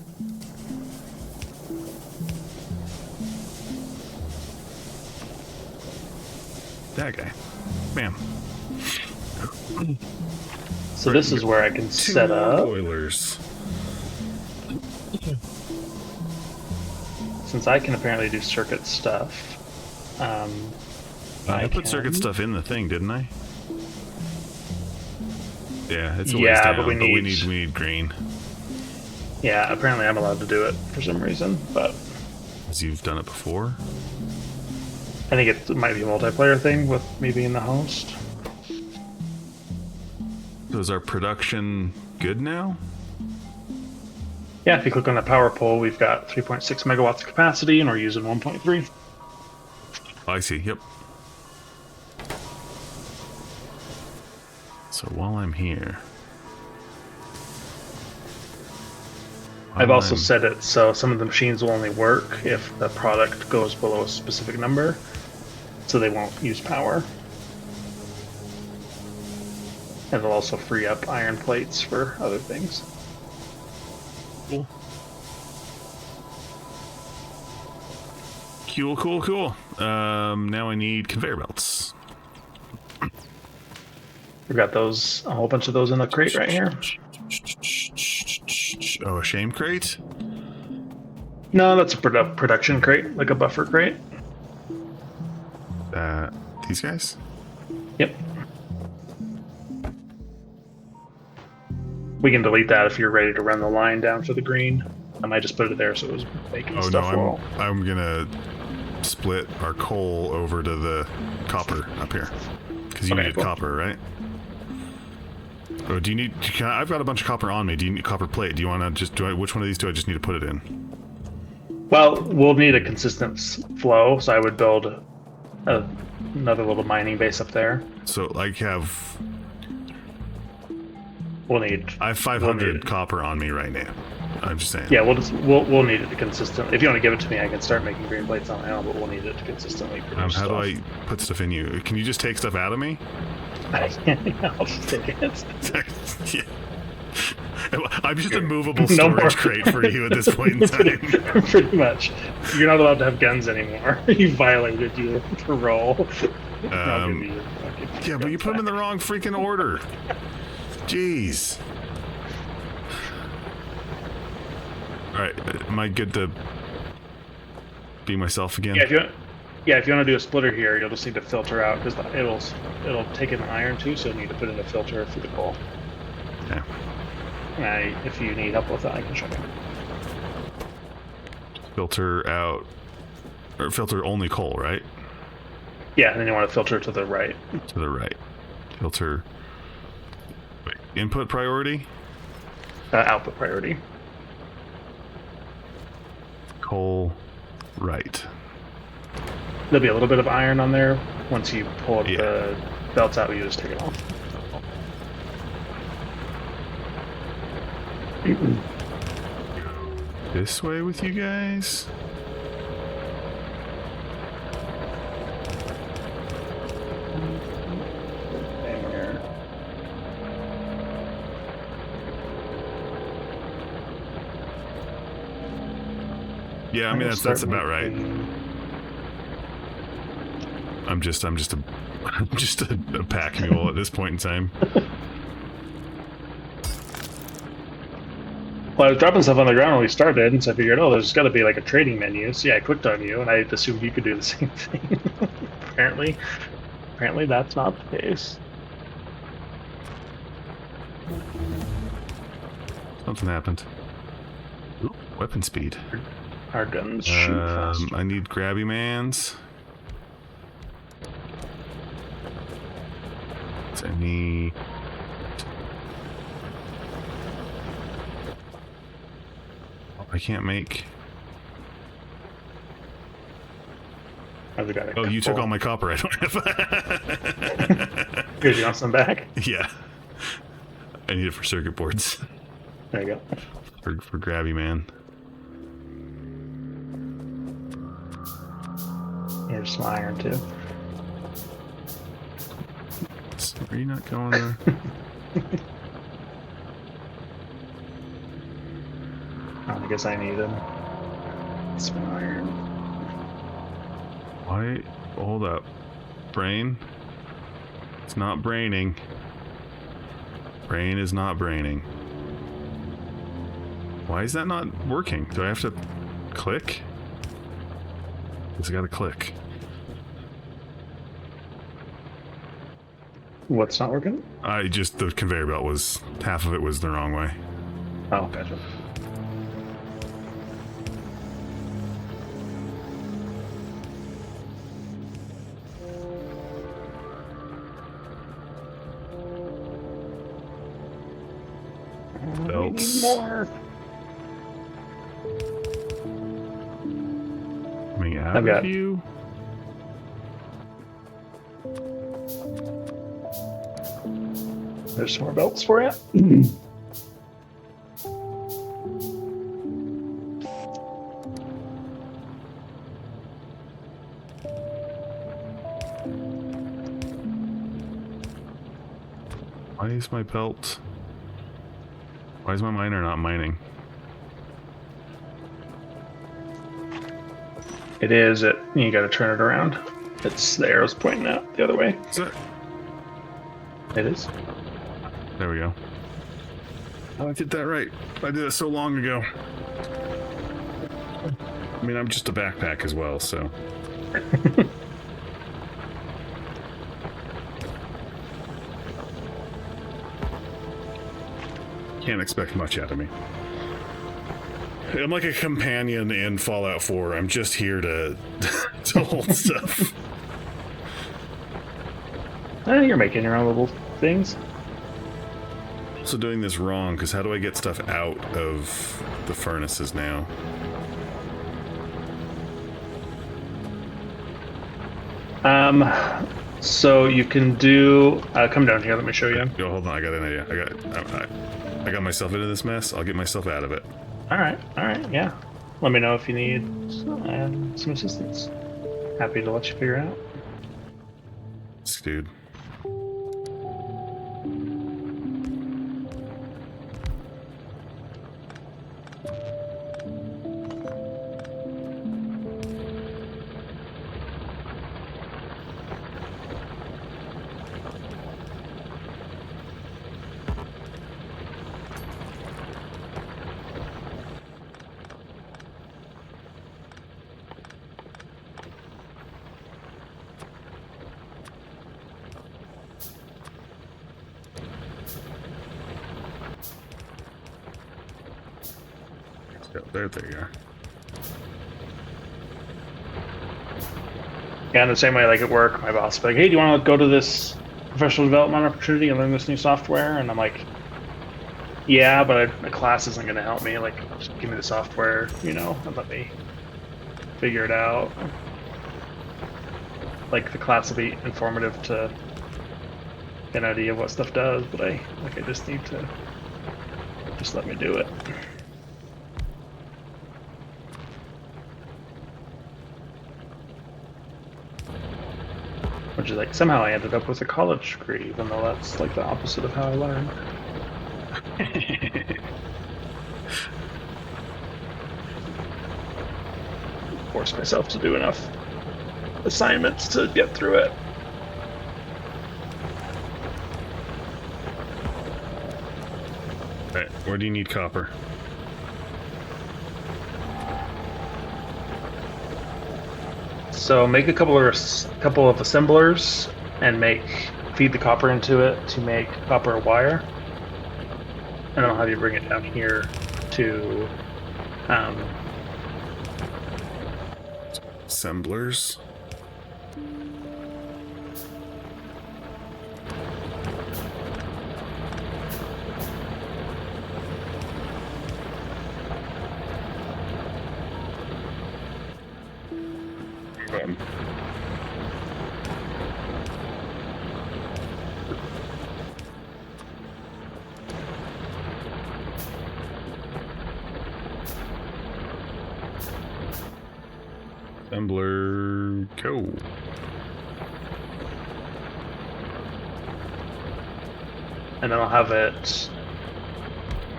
That guy. Bam. So this is where I can set up. Boilers. Since I can apparently do circuit stuff. I put circuit stuff in the thing, didn't I? Yeah, it's a ways down, but we need green. Yeah, apparently I'm allowed to do it for some reason, but... Because you've done it before? I think it might be a multiplayer thing with me being the host. So is our production good now? Yeah, if you click on the power pole, we've got 3.6 megawatts of capacity, and we're using 1.3. I see, yep. So while I'm here... I've also set it so some of the machines will only work if the product goes below a specific number, so they won't use power. And it'll also free up iron plates for other things. Cool. Now I need conveyor belts. We've got those, a whole bunch of those in the crate right here. Oh, a shame crate? No, that's a production crate, like a buffer crate. These guys? Yep. We can delete that if you're ready to run the line down for the green. I might just put it there so it was making stuff roll. I'm gonna split our coal over to the copper up here. Because you need copper, right? Oh, do you need... I've got a bunch of copper on me. Do you need copper plate? Do you want to just... which one of these do I just need to put it in? Well, we'll need a consistent flow, so I would build another little mining base up there. So I have... I have 500 copper on me right now. I'm just saying. Yeah, we'll need it to consistently. If you want to give it to me, I can start making green plates on my own, but we'll need it to consistently produce how stuff. do I put stuff in you? Can you just take stuff out of me? I'll just take it. Yeah. I'm just a movable storage crate for you at this point in time. Pretty much. You're not allowed to have guns anymore. You violated your parole. Yeah, but you put them in the wrong freaking order. Jeez. Alright, am I good to be myself again? Yeah, if you want to do a splitter here, you'll just need to filter out, because it'll take in iron too, so you need to put in a filter for the coal. Yeah. And if you need help with that, I can show you. Filter out, or filter only coal, right? Yeah, and then you want to filter to the right. To the right. Filter... Wait, input priority? Output priority. Coal right. There'll be a little bit of iron on there. Once you pull the belts out, you just take it off. This way with you guys? Yeah, I mean that's about right. I'm just a pack mule at this point in time. Well, I was dropping stuff on the ground when we started, and so I figured, oh, there's got to be like a trading menu. So yeah, I clicked on you, and I assumed you could do the same thing. Apparently that's not the case. Something happened. Ooh, weapon speed. Our guns shoot faster. I need grabby mans. So I need... I can't make... I've got a Oh, you took couple. all my copper. I don't have. Here's you want some back? Yeah. I need it for circuit boards. There you go. For grabby, man. Here's some iron too. Are you not going there? I guess I need them. Some iron. Why? Hold up. Brain? It's not braining. Brain is not braining. Why is that not working? Do I have to click? It's got to click. What's not working? The conveyor belt was, half of it was the wrong way. Oh, gotcha. Belts. More. Coming out I've got- of you. There's some more belts for you. Why is my belt? Why is my miner not mining? It is. You got to turn it around. It's the arrow's pointing out the other way. Is it? It is. There we go. Oh, I did that right. I did it so long ago. I mean, I'm just a backpack as well, so. Can't expect much out of me. I'm like a companion in Fallout 4. I'm just here to to hold stuff. You're making your own little things. Also doing this wrong, because how do I get stuff out of the furnaces now? So you can do. Come down here. Let me show you. Yo, hold on. I got an idea. I got myself into this mess. I'll get myself out of it. All right. Yeah. Let me know if you need some assistance. Happy to let you figure it out. Dude. There you are. Yeah, in the same way, like at work, my boss will be like, "Hey, do you want to go to this professional development opportunity and learn this new software?" And I'm like, "Yeah, but a class isn't going to help me. Like, just give me the software, and let me figure it out. Like, the class will be informative to get an idea of what stuff does, but I just need to just let me do it." Which is like, somehow I ended up with a college degree, even though that's like the opposite of how I learned. Force myself to do enough assignments to get through it. Right, where do you need copper? So make a couple of assemblers and feed the copper into it to make copper wire, and I'll have you bring it down here to Assemblers. Assembler, go. And then I'll have it,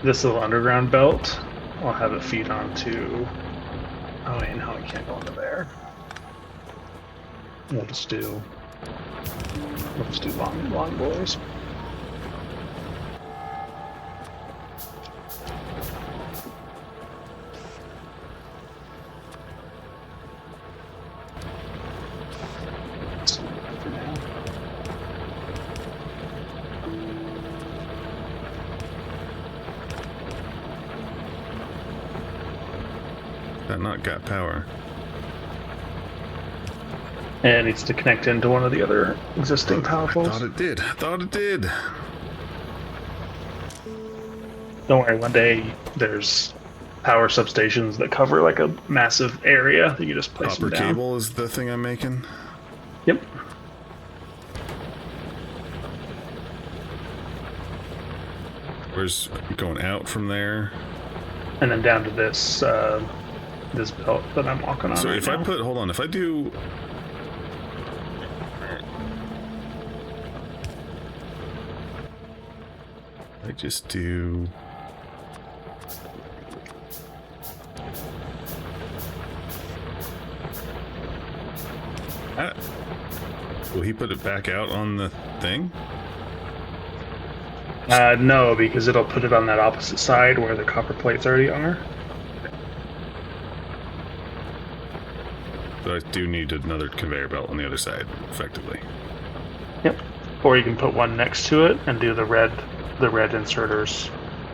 this little underground belt, I'll have it feed onto, oh wait, no, it can't go into there. We'll just do long boys. That not got power. And it needs to connect into one of the other existing power poles. I thought it did. Don't worry, one day there's power substations that cover like a massive area that you just place Copper them down. cable is the thing I'm making. Yep. Where's going out from there? And then down to this this belt that I'm walking on. So right if now. I put, hold on, if I do. I just do. Will he put it back out on the thing? No, because it'll put it on that opposite side where the copper plates already are. So I do need another conveyor belt on the other side, effectively. Yep. Or you can put one next to it and do the red inserters,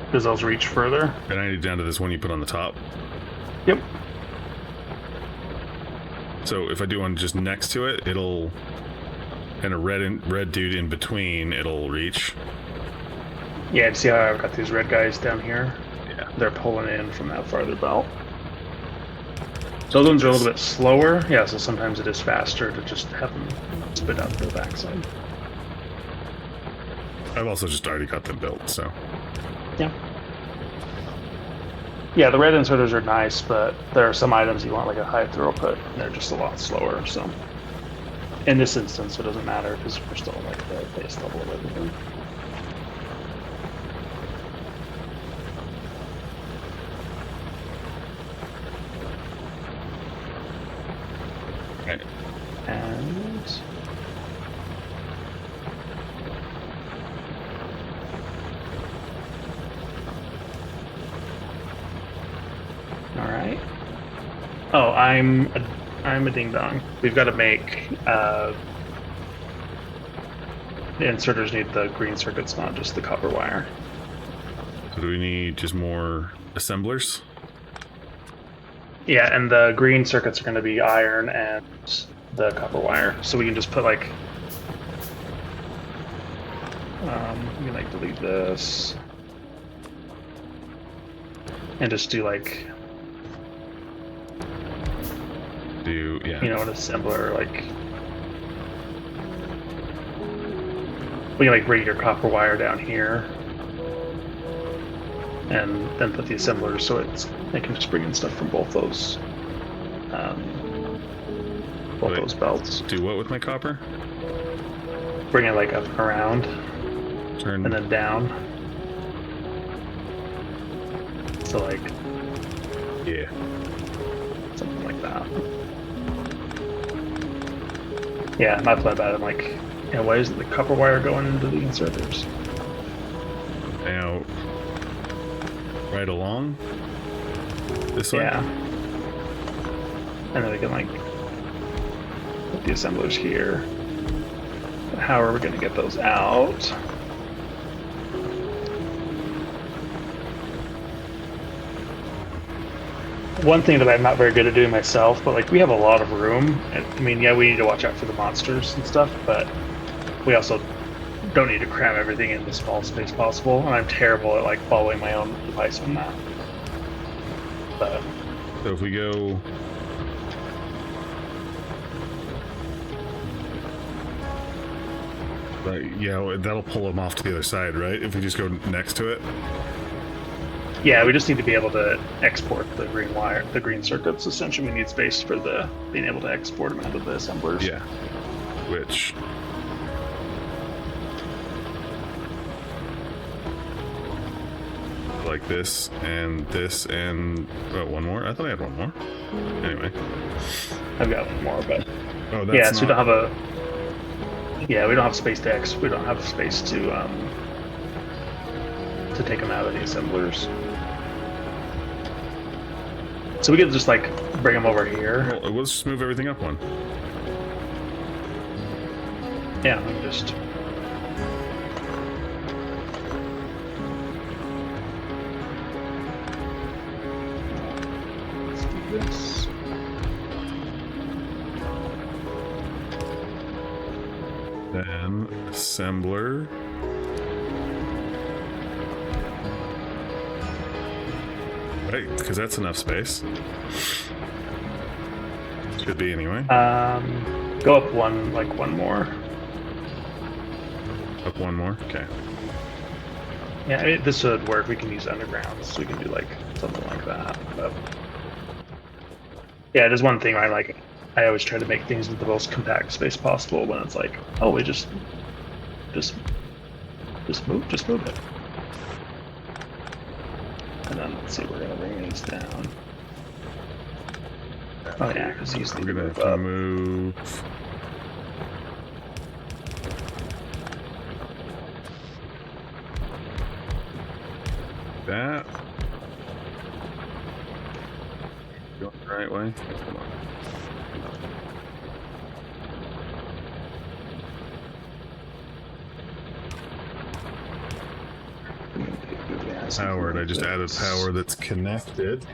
because those reach further. And I need down to this one you put on the top. Yep. So if I do one just next to it, it'll, and a red dude in between, it'll reach. Yeah, see how I've got these red guys down here? Yeah. They're pulling in from that farther belt. So those ones are a little bit slower. Yeah, so sometimes it is faster to just have them spit out the backside. I've also just already got them built, so. Yeah. Yeah, the red inserters are nice, but there are some items you want like a high throughput, and they're just a lot slower, so. In this instance, it doesn't matter, because we're still like the base level of everything. Okay. And all right. Oh, I'm a ding dong. We've got to make the inserters need the green circuits, not just the copper wire. So do we need just more assemblers? Yeah, and the green circuits are going to be iron and the copper wire. So we can just put like, we can like delete this and just do like, Yeah. you know, an assembler, like, we can like bring your copper wire down here and then put the assembler so it can just bring in stuff from both those those belts. Do what with my copper? Bring it like up and around, Turn. and then down. So like, Yeah. something like that. Yeah, not that bad. I'm like, yeah, why isn't the copper wire going into the inserters? Now, right along this way. Yeah. And then we can like put the assemblers here. But how are we going to get those out? One thing that I'm not very good at doing myself, but like we have a lot of room. And, I mean, yeah, we need to watch out for the monsters and stuff, but we also don't need to cram everything in the small space possible. And I'm terrible at like following my own advice on that. But So if we go. Right, yeah, that'll pull them off to the other side, right? If we just go next to it. Yeah, we just need to be able to export the green wire, the green circuits. Essentially, we need space for the being able to export them out of the assemblers. Yeah. Which... like this, and oh, one more? I thought I had one more. Anyway. I've got one more, but... Oh, that's yeah, not... so we don't have a... Yeah, we don't have space to we don't have space to take them out of the assemblers. So we could just, like, bring them over here. Well, let's just move everything up one. Yeah, we can just... Let's do this. Then, assembler. Right, because that's enough space. Should be anyway. Go up one more. Up one more? Okay. Yeah, this would work. We can use underground, so we can do like something like that. But yeah, there's one thing I always try to make things with the most compact space possible. When it's like, oh, we just move it. And then let's see, we're gonna bring these down. Oh yeah, because these need to We're move gonna up. move. That. Going the right way? Hold on. Powered. I just added power that's connected.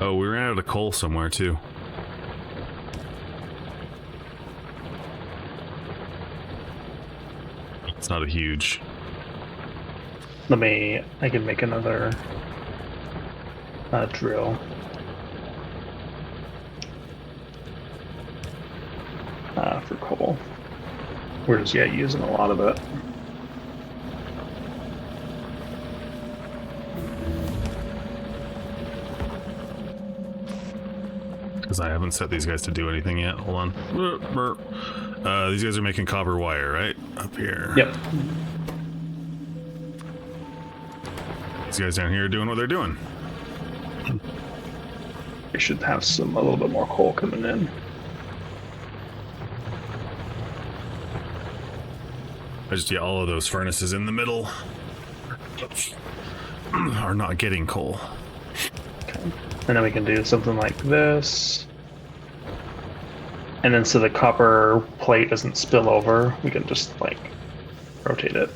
Oh, we ran out of coal somewhere too. It's not a huge. I can make another drill. For coal. We're just using a lot of it. Because I haven't set these guys to do anything yet. Hold on. These guys are making copper wire, right? Up here. Yep. These guys down here are doing what they're doing. We should have a little bit more coal coming in. All of those furnaces in the middle are not getting coal. Okay. And then we can do something like this. And then so the copper plate doesn't spill over, we can just rotate it.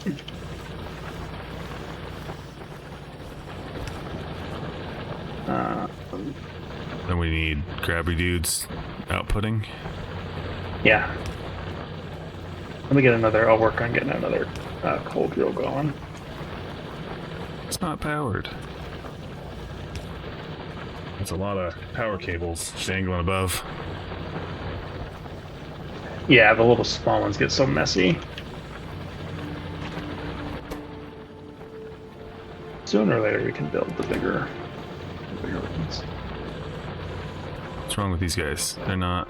Then we need grabby dudes outputting. Yeah. Let me get another, I'll work on getting another coal drill going. It's not powered. It's a lot of power cables dangling above. Yeah, the little small ones get so messy. Sooner or later we can build the bigger ones. What's wrong with these guys? They're not...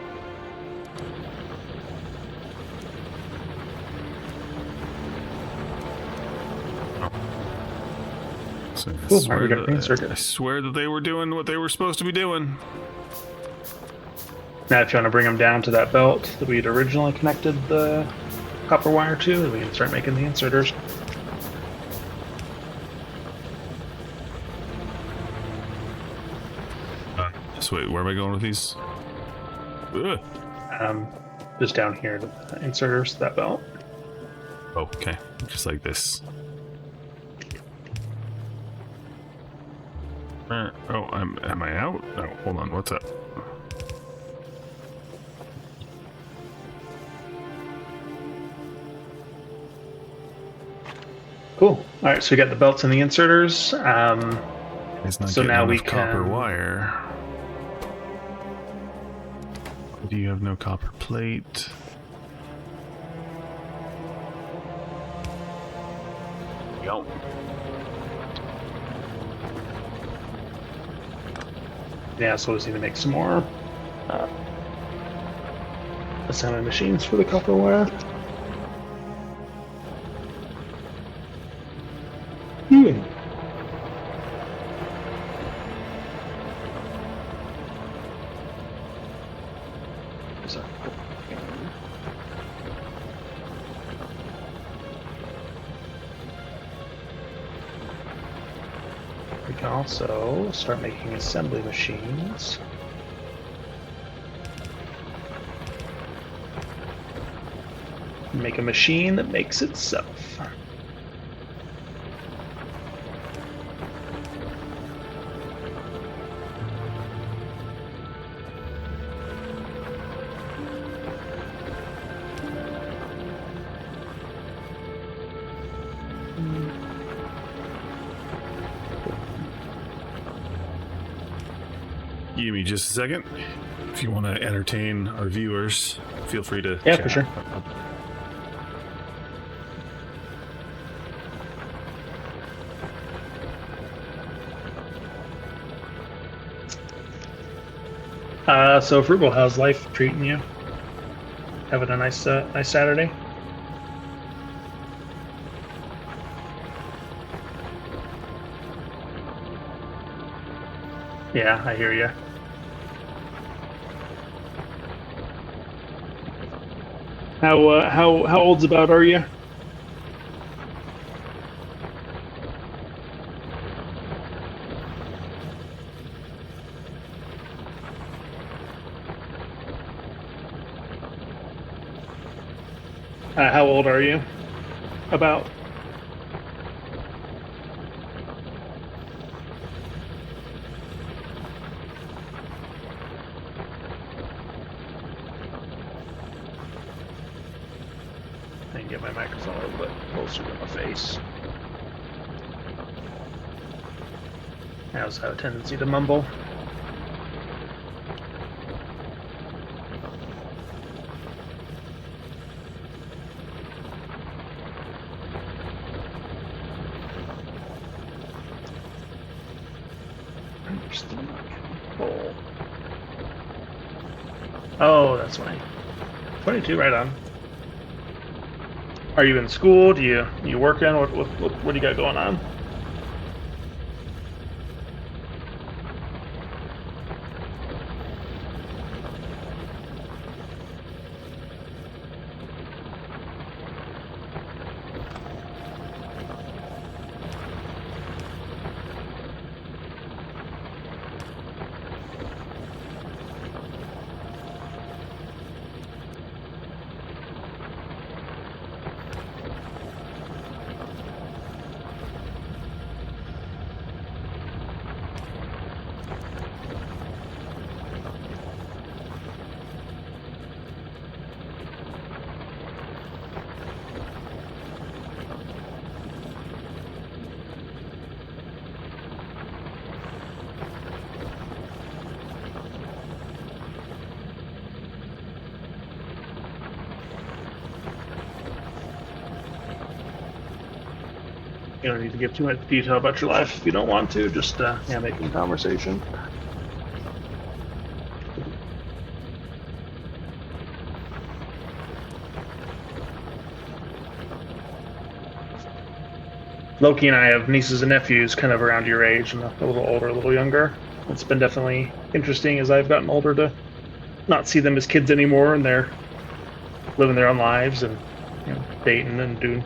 So I, swear that they were doing what they were supposed to be doing. Now if you want to bring them down to that belt that we had originally connected the copper wire to, we can start making the inserters. So wait, where am I going with these? Just down here to the inserters, that belt. Oh, okay. Just like this. Oh, am I out? Oh, hold on, what's up? Cool. Alright, so we got the belts and the inserters. It's not so now we can... copper wire. Do you have no copper plate? go. Yeah, so we just need to make some more assembly machines for the copper wire. We can also start making assembly machines. Make a machine that makes itself. Give me just a second. If you want to entertain our viewers, feel free to Yeah, chat. for sure. So Frugal, how's life treating you? Having a nice Saturday? Yeah, I hear you. How old's about are you? How old are you? About? I can get my microphone a little bit closer to my face. I also have a tendency to mumble. Oh, that's funny. 22, right on. Are you in school? Do you working? What do you got going on? You don't need to give too much detail about your life if you don't want to. Just yeah, making conversation. Loki and I have nieces and nephews kind of around your age, and a little older, a little younger. It's been definitely interesting as I've gotten older to not see them as kids anymore, and they're living their own lives and dating and doing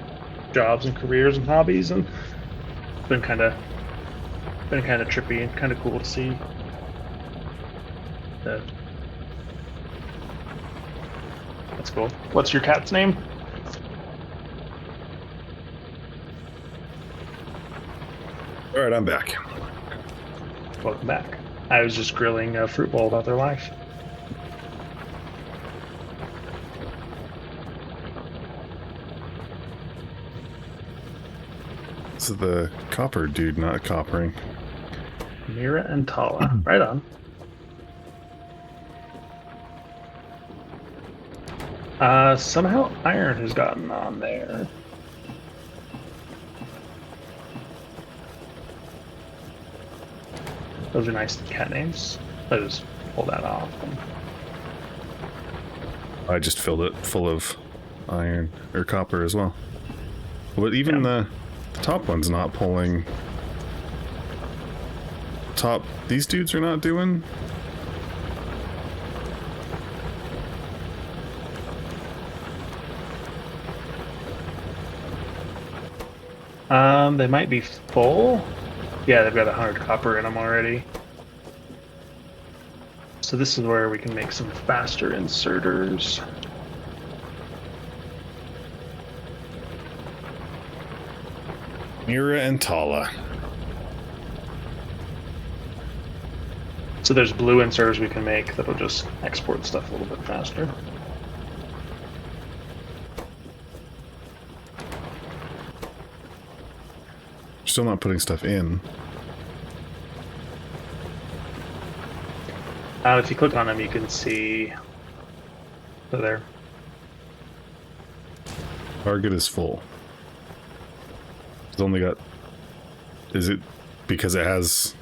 jobs and careers and hobbies, and it's been kind of trippy and kind of cool to see. That's cool. What's your cat's name? All right, I'm back. Welcome back. I was just grilling a fruit bowl about their life. This is the copper dude, not coppering. Mira and Tala. Right on. Somehow iron has gotten on there. Those are nice cat names. I just pull that off. I just filled it full of iron or copper as well. But even the top one's not pulling. These dudes are not doing. They might be full. Yeah, they've got 100 copper in them already. So this is where we can make some faster inserters. Mira and Tala. So there's blue inserters we can make that'll just export stuff a little bit faster. Still not putting stuff in. If you click on them, you can see they're there. Target is full. It's only got. Is it because it has?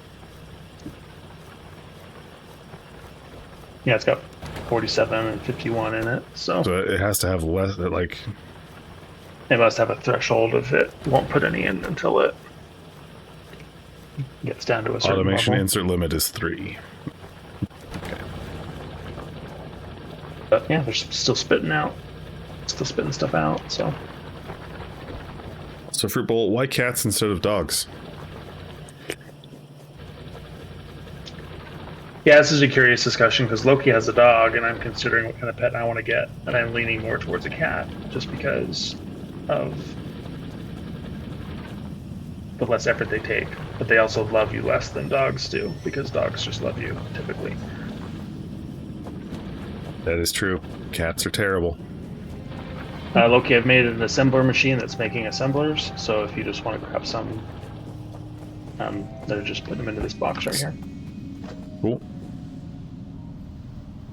Yeah, it's got 47 and 51 in it, so it has to have less. Like, it must have a threshold if it won't put any in until it gets down to a certain automation level. insert limit is 3. Okay. But yeah, they're still spitting stuff out. So Fruit Bowl, why cats instead of dogs? yeah, this is a curious discussion because Loki has a dog, and I'm considering what kind of pet I want to get, and I'm leaning more towards a cat just because of the less effort they take. But they also love you less than dogs do because dogs just love you typically. That is true. Cats are terrible. Loki, I've made an assembler machine that's making assemblers, so if you just want to grab some, then just put them into this box right here. Cool.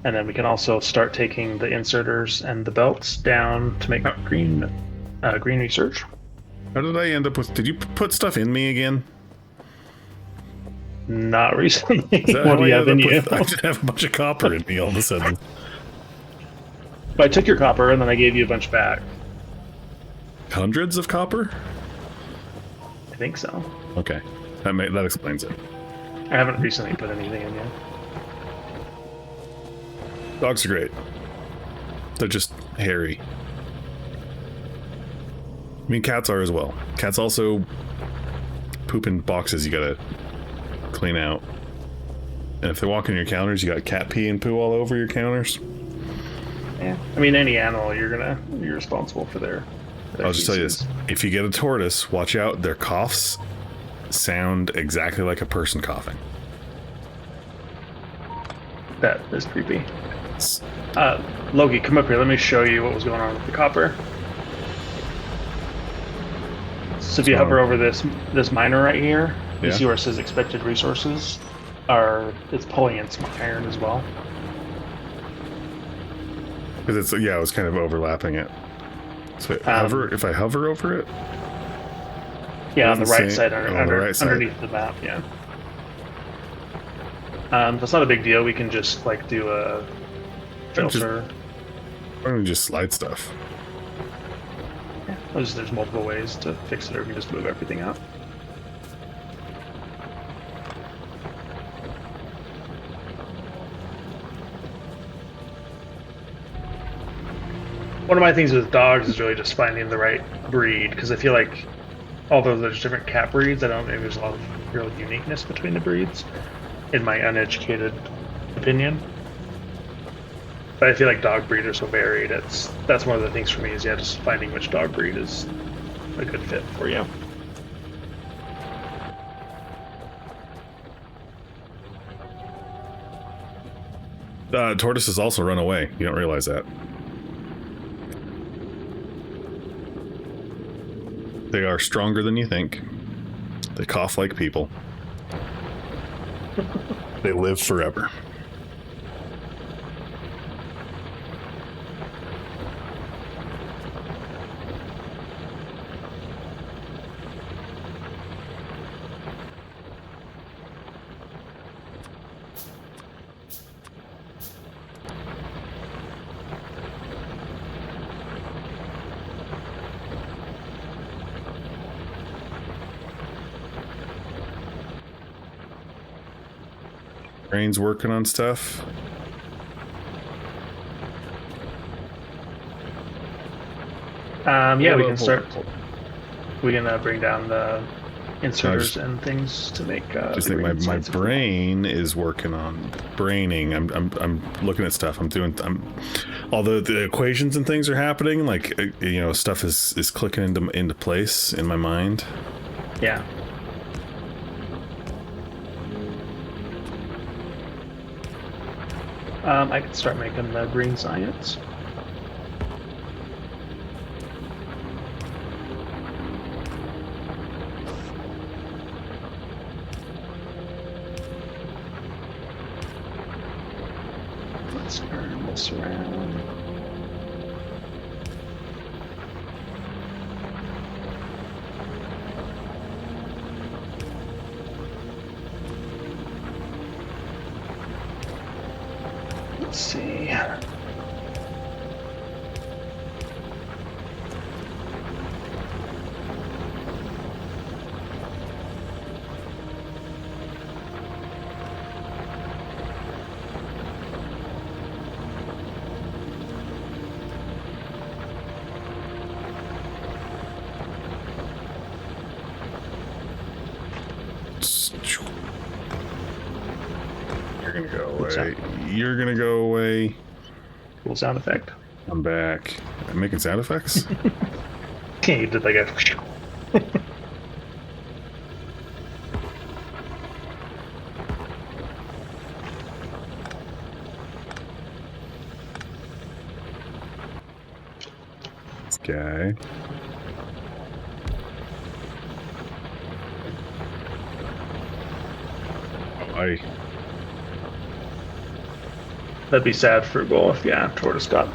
And then we can also start taking the inserters and the belts down to make green research. How did I end up with? Did you put stuff in me again? Not recently. What What do you have in you? I just have a bunch of copper in me all of a sudden. But I took your copper and then I gave you a bunch back. Hundreds of copper? I think so. Okay, that explains it. I haven't recently put anything in yet. Dogs are great. They're just hairy. I mean, cats are as well. Cats also poop in boxes you gotta clean out. And if they walk on your counters, you got cat pee and poo all over your counters. Yeah. I mean, any animal, you're responsible for their I'll just tell you feces. this. If you get a tortoise, watch out. Their coughs sound exactly like a person coughing. That is creepy. Loki, come up here. Let me show you what was going on with the copper. So if you hover over this miner right here, you see where it says expected resources. It's pulling in some iron as well. Because it was kind of overlapping it. So if I hover over it. Yeah, on the right side, underneath the map. Yeah. That's not a big deal. We can just do a filter. Why don't we just slide stuff? Yeah, there's multiple ways to fix it, or we can just move everything out. One of my things with dogs is really just finding the right breed, because I feel like although there's different cat breeds, I don't think there's a lot of real uniqueness between the breeds, in my uneducated opinion. But I feel like dog breeds are so varied. That's one of the things for me is just finding which dog breed is a good fit for you. Tortoises also run away. You don't realize that. They are stronger than you think. They cough like people. They live forever. Brain's working on stuff. Yeah, we can start. We can bring down the inserters and things to make. I just think my brain is working on braining. I'm looking at stuff. Although the equations and things are happening, like stuff is clicking into place in my mind. Yeah. I can start making the green science. Let's turn this around. Let's see. You're gonna go away. You're gonna go away. Cool sound effect. I'm back. I'm making sound effects? You did like a... This guy. That'd be sad for Frugal if, Tortoise got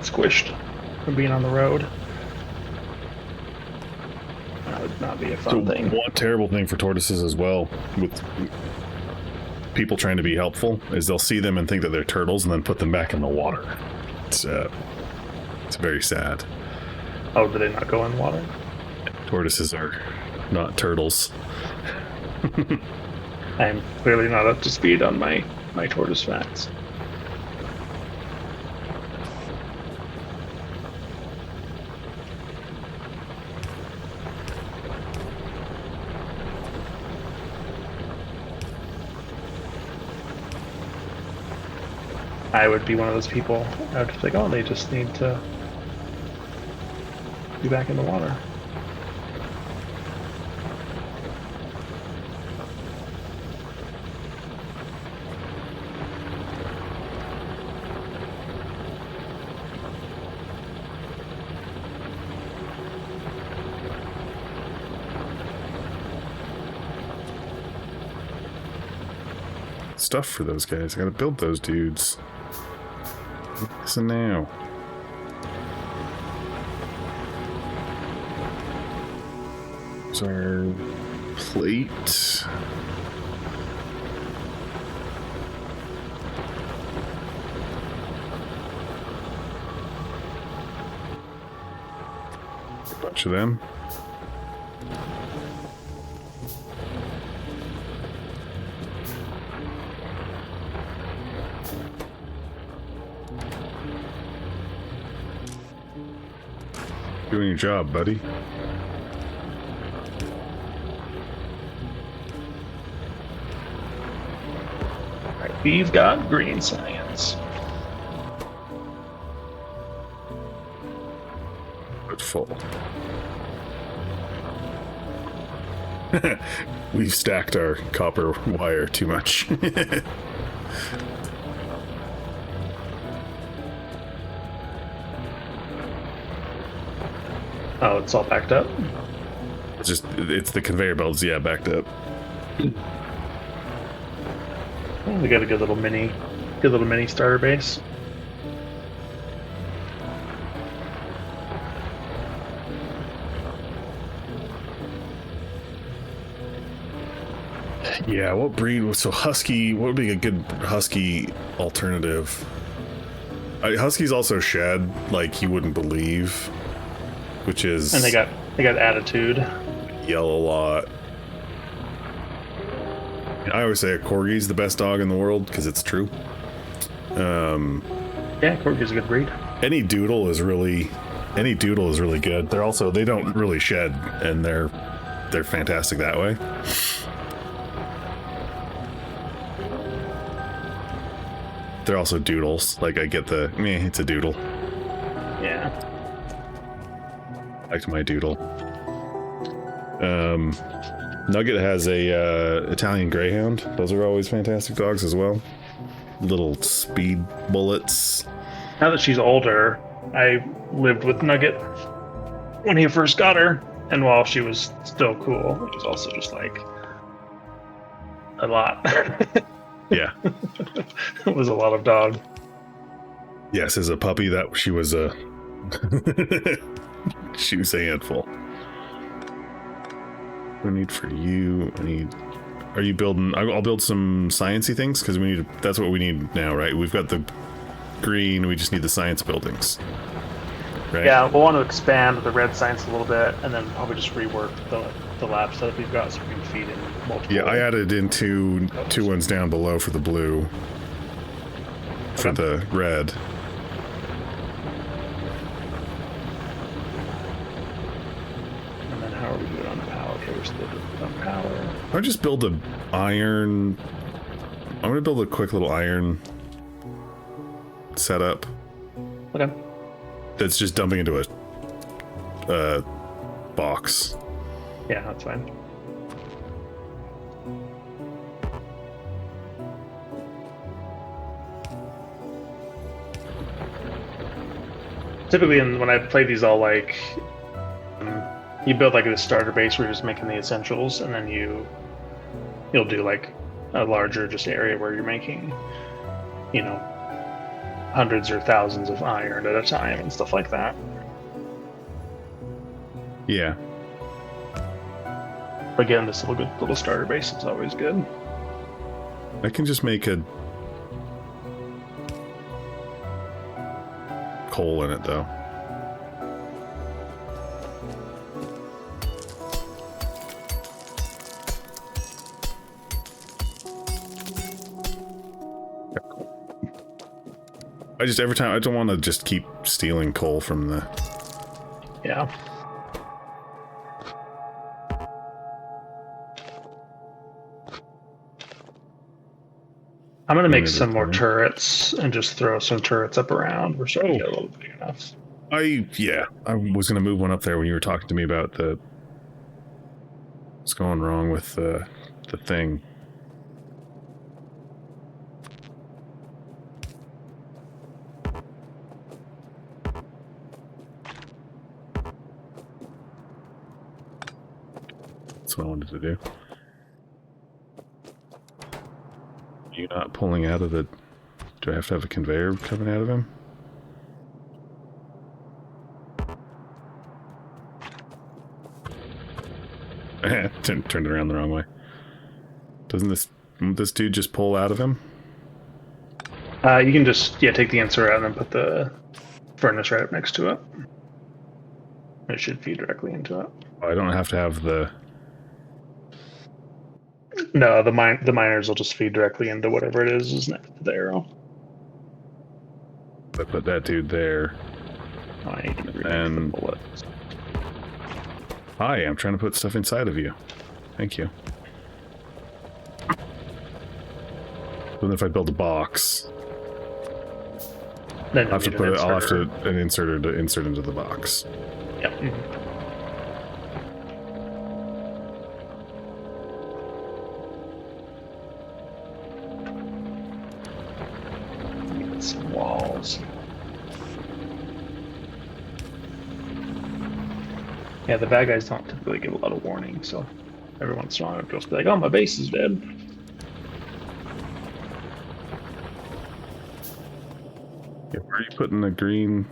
squished from being on the road. That would not be a fun thing. One terrible thing for tortoises as well, with people trying to be helpful, is they'll see them and think that they're turtles and then put them back in the water. It's very sad. Oh, do they not go in water? Tortoises are not turtles. I'm clearly not up to speed on my tortoise facts. I would be one of those people. I would just be like, oh, they just need to be back in the water. Stuff for those guys. I gotta build those dudes. Listen now. There's our plate. A bunch of them. Doing your job, buddy. Alright, we've got green science. But full. We've stacked our copper wire too much. Oh, it's all backed up? It's the conveyor belts, yeah, backed up. Oh, we got a good little mini starter base. Yeah, what breed was so husky? What would be a good husky alternative? Huskies also shed like you wouldn't believe, which is, and they got attitude. Yell a lot. I always say a corgi's the best dog in the world because it's true. Yeah, corgi's a good breed. Any doodle is really good. They don't really shed, and they're fantastic that way. They're also doodles. Like, I get it's a doodle. Yeah. Back to my doodle. Nugget has a Italian Greyhound. Those are always fantastic dogs as well. Little speed bullets. Now that she's older, I lived with Nugget when he first got her, and while she was still cool, it was also just like a lot. Yeah. It was a lot of dog. Yes, as a puppy, that she was a she was a handful. What do I need for you? Are you building? I'll build some sciencey things because that's what we need now, right? We've got the green. We just need the science buildings, right? Yeah, we'll want to expand the red science a little bit, and then probably just rework the lab setup we've got so we can feed in multiple. Yeah, I added in two ones down below for the blue, for the red. And then how are we doing on power? Okay, we're still doing on power. I'll just build I'm gonna build a quick little iron setup. Okay. That's just dumping into a box. Yeah, that's fine. Typically, when I play these, all like you build like a starter base where you're just making the essentials, and then you'll do like a larger just area where you're making, hundreds or thousands of iron at a time and stuff like that. Yeah. But getting this little starter base is always good. I can just make a coal in it though. Every time I don't want to just keep stealing coal from the. Yeah. I'm gonna make some more turrets and just throw some turrets up around. We're starting to get a little big enough. I was gonna move one up there when you were talking to me about what's going wrong with the thing. That's what I wanted to do. You not pulling out of the... Do I have to have a conveyor coming out of him? Turned it around the wrong way. Doesn't this dude just pull out of him? You can just take the insert out and then put the furnace right up next to it. It should feed directly into it. Oh, I don't have to have the... No, the miners will just feed directly into whatever it is next to the arrow. I put that dude there. Oh, I need to and bullets. Hi, I'm trying to put stuff inside of you. Thank you. Then if I build a box, then I'll have to an inserter to insert into the box. Yep. Mm-hmm. Some walls. Yeah, the bad guys don't typically give a lot of warning, so every once in a while it'll just be like, oh, my base is dead. Yeah, where are you putting the green?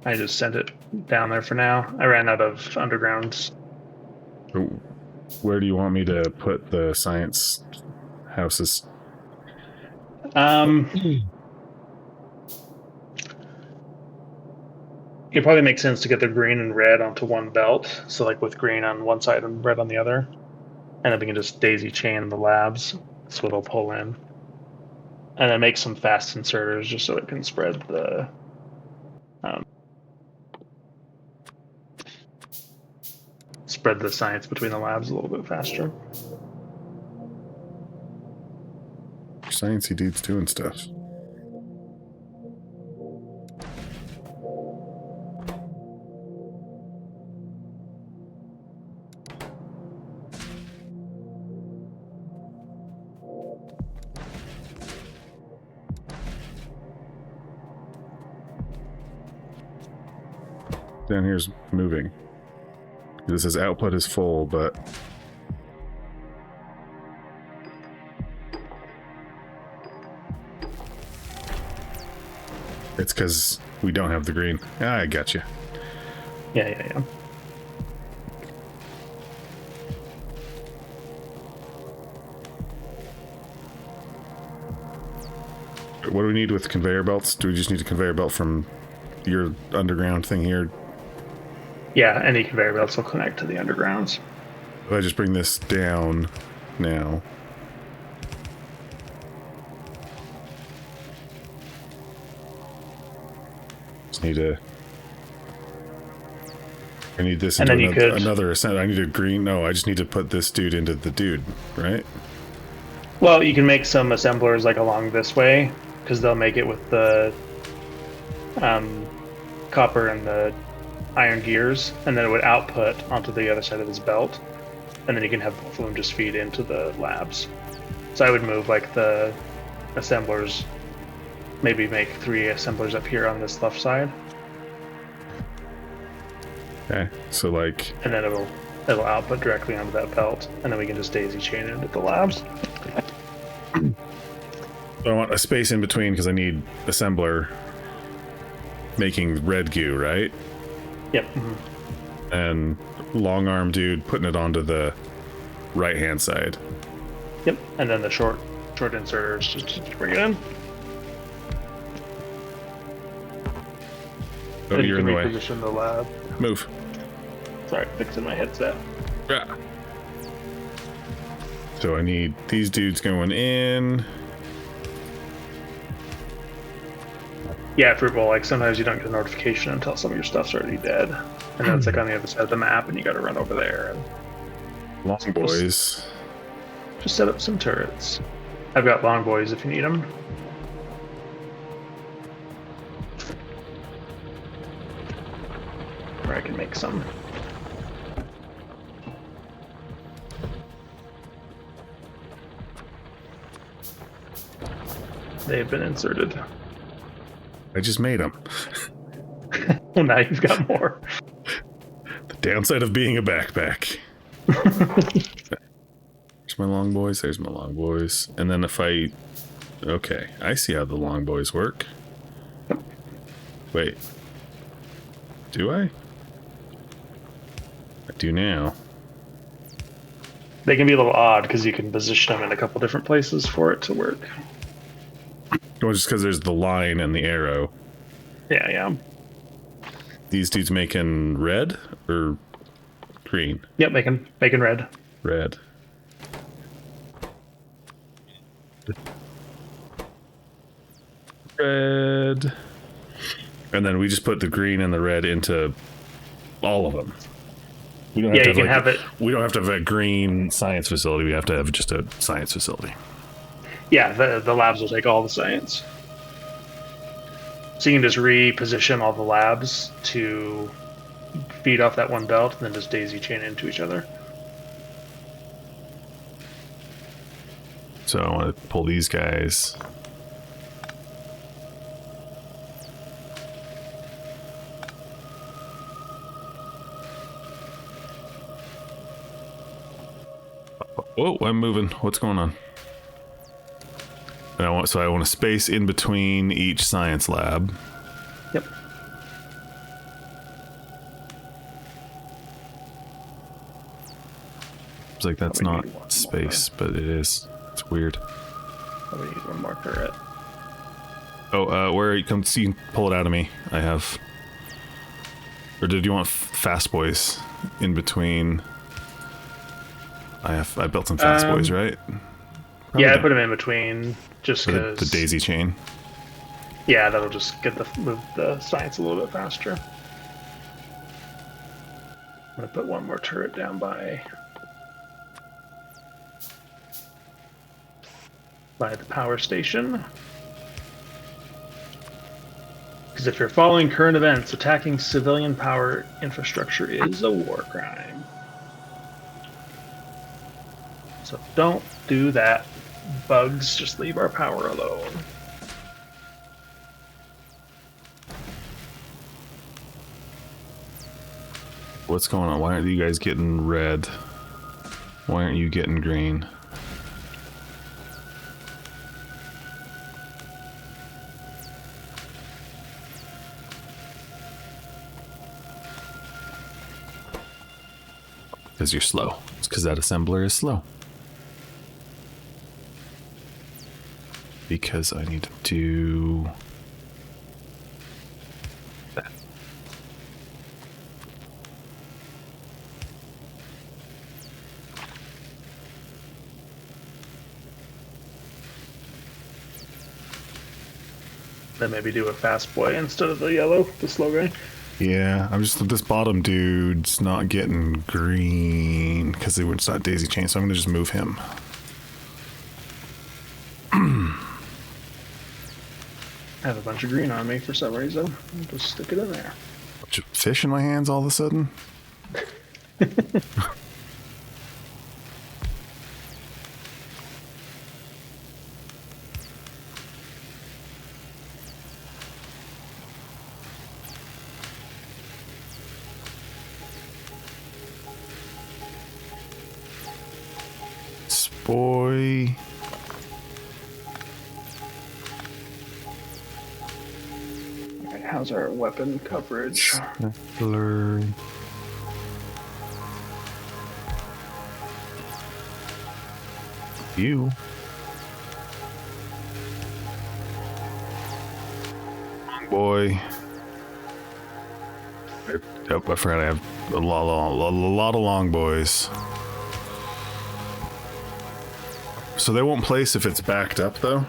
I just sent it down there for now. I ran out of undergrounds. Where do you want me to put the science houses? It probably makes sense to get the green and red onto one belt. So like with green on one side and red on the other. And then we can just daisy chain the labs so it'll pull in. And then make some fast inserters just so it can spread the science between the labs a little bit faster. Sciencey dudes doing stuff. Down here's moving. This says output is full, but it's because we don't have the green. I got you. Yeah. What do we need with conveyor belts? Do we just need a conveyor belt from your underground thing here? Yeah, any conveyor belts will connect to the undergrounds. If I just bring this down now. Just need to... I need this into another ascent. I need a green... No, I just need to put this dude into the dude, right? Well, you can make some assemblers like along this way, because they'll make it with the copper and the iron gears, and then it would output onto the other side of his belt, and then you can have both of them just feed into the labs. So I would move like the assemblers, maybe make 3 assemblers up here on this left side. Okay, so like... And then it'll output directly onto that belt, and then we can just daisy chain it into the labs. I want a space in between because I need assembler making red goo, right? Yep. Mm-hmm. And long arm dude putting it onto the right hand side. Yep. And then the short inserters just bring it in. Oh, then you're in the way. Reposition the lab. Move. Sorry, fixing my headset. Yeah. So I need these dudes going in. Yeah, for like sometimes you don't get a notification until some of your stuff's already dead, and then it's like on the other side of the map, and you got to run over there and Long boys. Just set up some turrets. I've got long boys if you need them. Or I can make some. They have been inserted. I just made them. Well, now you've got more. The downside of being a backpack. There's my long boys. There's my long boys. And then if I... Okay, I see how the long boys work. Wait. Do I? I do now. They can be a little odd because you can position them in a couple different places for it to work. Well, just because there's the line and the arrow. Yeah. These dudes making red or green? Yep, making red. Red. Red. And then we just put the green and the red into all of them. We don't have to have it. We don't have to have a green science facility. We have to have just a science facility. Yeah, the labs will take all the science. So you can just reposition all the labs to feed off that one belt and then just daisy chain into each other. So I want to pull these guys. Whoa, I'm moving. What's going on? And I want a space in between each science lab. Yep. It's like that's not space, but it is. It's weird. I'm gonna use one more turret. Oh, where you come see, pull it out of me. I have Or did you want fast boys in between? I built some fast boys, right? Probably yeah, I don't. put them in between just For because the daisy chain. Yeah, that'll just move the science a little bit faster. I'm gonna put one more turret down by the power station. Because if you're following current events, attacking civilian power infrastructure is a war crime. So don't do that. Bugs, just leave our power alone. What's going on? Why aren't you guys getting red? Why aren't you getting green? Because you're slow. It's because that assembler is slow. Because I need to do that. Then maybe do a fast boy instead of the yellow, the slow guy. Yeah, I'm just, this bottom dude's not getting green because it's not daisy chain, so I'm going to just move him. I have a bunch of green on me for some reason. I'll just stick it in there. Bunch of fish in my hands all of a sudden. Boy. Alright, how's our weapon coverage? Blur. You. Boy. Oh, I forgot I have a lot of long boys. So they won't place if it's backed up, though?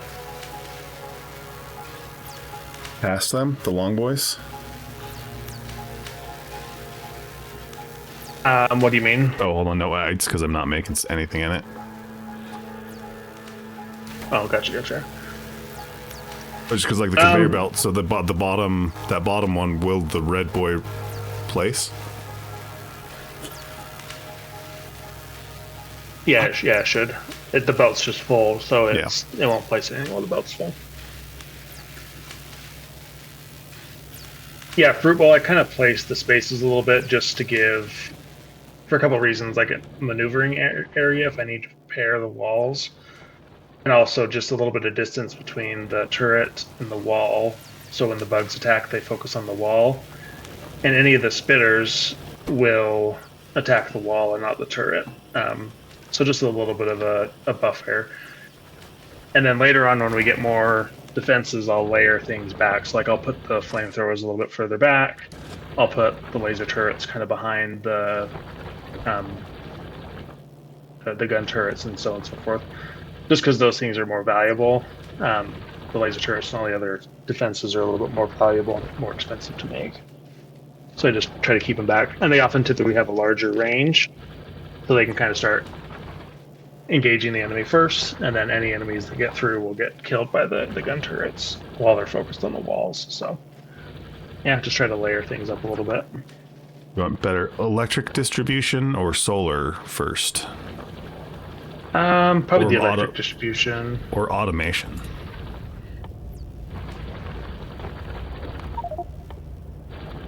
Past them, the long boys? What do you mean? Oh, hold on, no, it's because I'm not making anything in it. Oh, gotcha. Just because, like, the conveyor belt, so the bottom, that bottom one, will the red boy place? Yeah, it should. The belt's just full, so it won't place anything while the belt's full. Yeah, fruit bowl, I kind of placed the spaces a little bit just to give, for a couple of reasons, like a maneuvering area if I need to repair the walls, and also just a little bit of distance between the turret and the wall, so when the bugs attack, they focus on the wall, and any of the spitters will attack the wall and not the turret. So just a little bit of a buffer. And then later on when we get more defenses, I'll layer things back. So like I'll put the flamethrowers a little bit further back. I'll put the laser turrets kind of behind the gun turrets and so on and so forth. Just because those things are more valuable. The laser turrets and all the other defenses are a little bit more valuable and more expensive to make. So I just try to keep them back. And they often typically have a larger range. So they can kind of start engaging the enemy first, and then any enemies that get through will get killed by the gun turrets while they're focused on the walls. So yeah, just try to layer things up a little bit. You want better electric distribution or solar first? Probably the electric distribution. Or automation.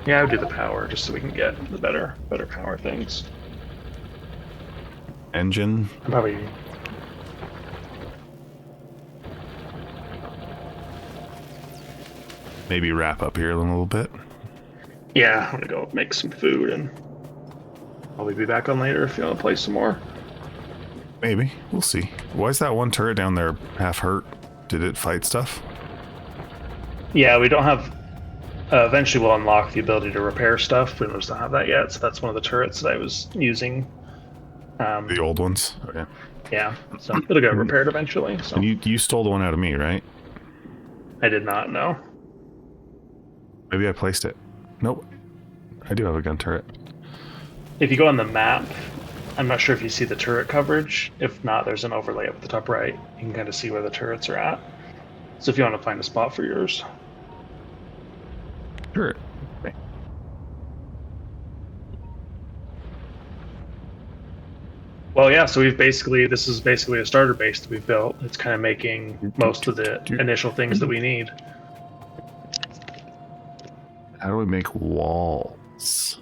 Yeah, I would do the power just so we can get the better power things. Engine. Probably. Maybe wrap up here in a little bit. Yeah, I'm gonna go make some food and probably be back on later if you want to play some more. Maybe. We'll see. Why is that one turret down there half hurt? Did it fight stuff? Yeah, we don't have Eventually we'll unlock the ability to repair stuff. We just don't have that yet, so that's one of the turrets that I was using. The old ones? Okay. Yeah, so it'll get repaired eventually. So. And you stole the one out of me, right? I did not know. Maybe I placed it. Nope. I do have a gun turret. If you go on the map, I'm not sure if you see the turret coverage. If not, there's an overlay up at the top right. You can kind of see where the turrets are at. So if you want to find a spot for yours. Turret. Okay. Well, yeah, so this is basically a starter base that we've built. It's kind of making most of the initial things that we need. How do we make walls?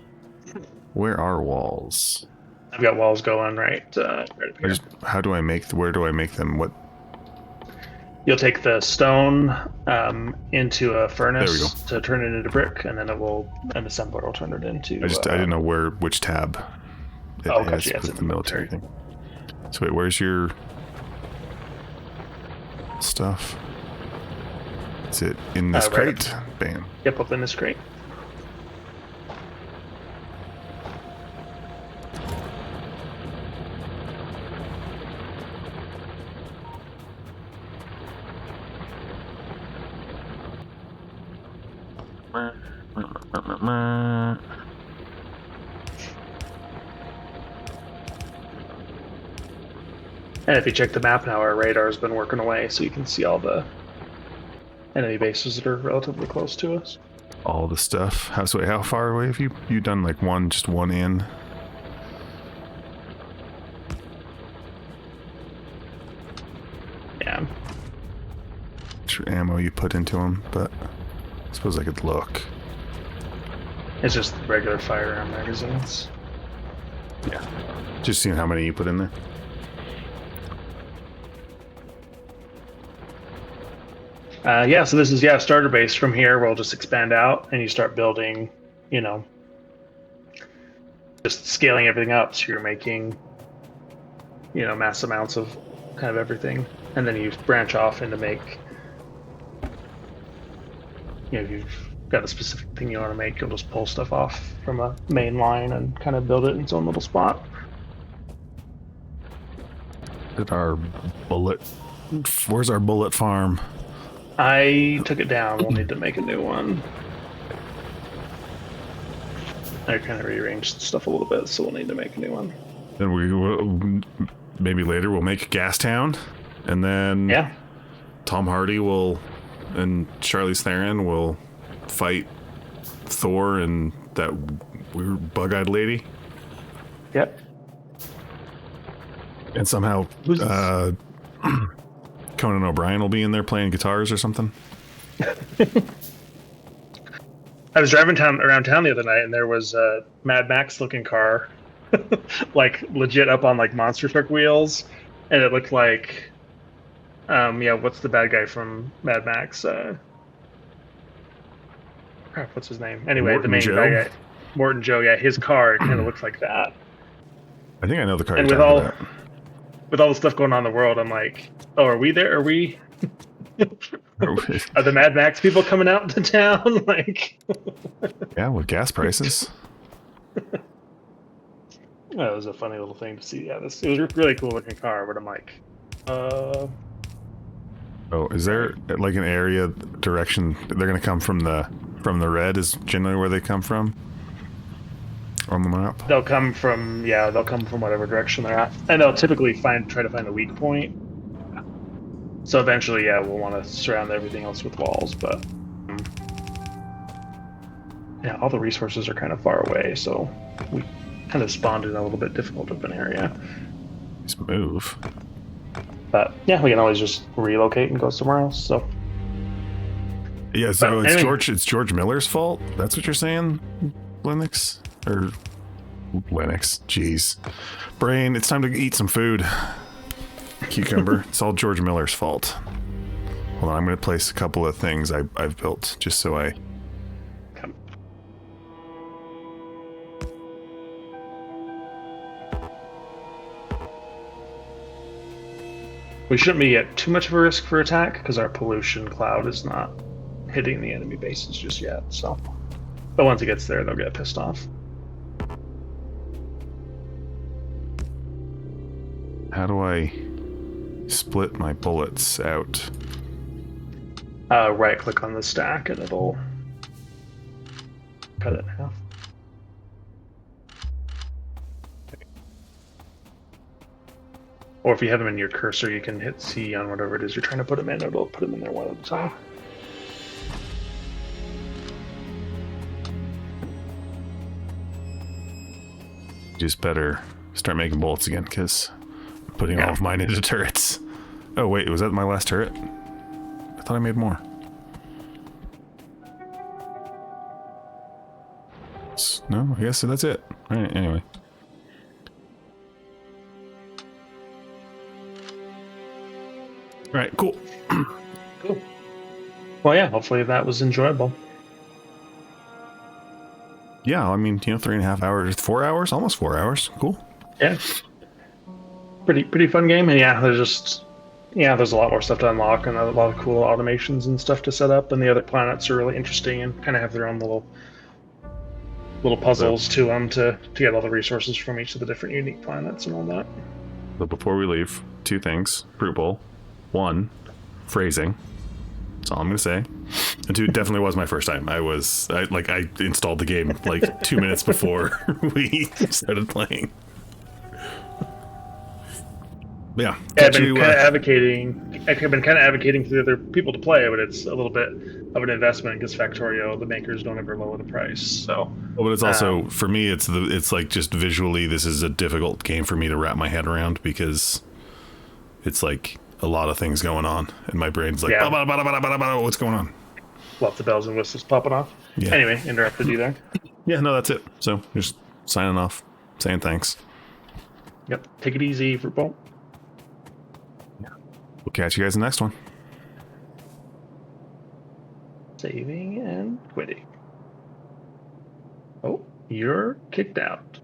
Where are walls? I've got walls going right up here. How do I make? Where do I make them? What? You'll take the stone into a furnace to turn it into brick, and then an assembler will turn it into. I didn't know which tab. Gotcha. It's the military thing. So wait, where's your stuff? Is it in this crate? Bam. Yep, up in this crate. And if you check the map now, our radar has been working away, so you can see all the enemy bases that are relatively close to us. All the stuff. How far away have you done? Like just one in? Yeah. Which ammo you put into them, but I suppose I could look. It's just regular firearm magazines. Yeah. Just seeing how many you put in there. So this is starter base. From here we'll just expand out and you start building, just scaling everything up, so you're making mass amounts of kind of everything, and then you branch off into make, if you've got a specific thing you want to make, you'll just pull stuff off from a main line and kind of build it in its own little spot. Where's our bullet farm? I took it down. We'll need to make a new one. I kind of rearranged stuff a little bit, so we'll need to make a new one. Then we will, maybe later we'll make Gastown, and then Tom Hardy and Charlize Theron will fight Thor and that weird bug-eyed lady. Yep. And somehow Conan O'Brien will be in there playing guitars or something. I was driving around town the other night, and there was a Mad Max looking car, like legit up on like monster truck wheels, and it looked like, what's the bad guy from Mad Max? What's his name? Anyway, Morton the main Joe? bad guy, Morton Joe. Yeah, his car kind of looks like that. I think I know the car. And with all the stuff going on in the world, I'm like, oh, are we there? Are we? Are the Mad Max people coming out to town? Like, yeah, with gas prices. That was a funny little thing to see. Yeah, it was a really cool looking car, but I'm like, Oh, is there like an area direction they're gonna come from the red is generally where they come from on the map? They'll come from whatever direction they're at, and they'll typically try to find a weak point. So eventually, we'll want to surround everything else with walls, but all the resources are kind of far away, so we kind of spawned in a little bit difficult of an area. Let's move. But we can always just relocate and go somewhere else. So so it's George Miller's fault. That's what you're saying, Linux? Jeez, brain. It's time to eat some food. Cucumber. It's all George Miller's fault. Hold on, I'm going to place a couple of things I've built just so I. We shouldn't be at too much of a risk for attack because our pollution cloud is not hitting the enemy bases just yet. So, but once it gets there, they'll get pissed off. How do I split my bullets out? Right click on the stack and it'll cut it in half. Or if you have them in your cursor, you can hit C on whatever it is you're trying to put them in. It'll put them in there one at a time. Just better start making bullets again, because I'm putting all of mine into turrets. Oh wait, was that my last turret? I thought I made more. No, I guess that's it. Alright, anyway. Alright, cool. Cool. Well, yeah, hopefully that was enjoyable. Yeah, I mean, 3.5 hours, 4 hours, almost 4 hours. Cool. Yeah. Pretty fun game, and there's a lot more stuff to unlock and a lot of cool automations and stuff to set up, and the other planets are really interesting and kind of have their own little puzzles to them to get all the resources from each of the different unique planets and all that. So before we leave, 2 things. Fruit Bowl. 1, phrasing. That's all I'm gonna say. And 2, definitely was my first time. I installed the game like 2 minutes before we started playing. Yeah, I've been kind of advocating for the other people to play, but it's a little bit of an investment because Factorio, the makers, don't ever lower the price. So, well, but it's also for me, it's like just visually, this is a difficult game for me to wrap my head around because it's like a lot of things going on, and my brain's like, what's going on? Lots of bells and whistles popping off. Yeah. Anyway, interrupted you there. Yeah, no, that's it. So just signing off, saying thanks. Yep. Take it easy, Fruitbowl. We'll catch you guys in the next one. Saving and quitting. Oh, you're kicked out.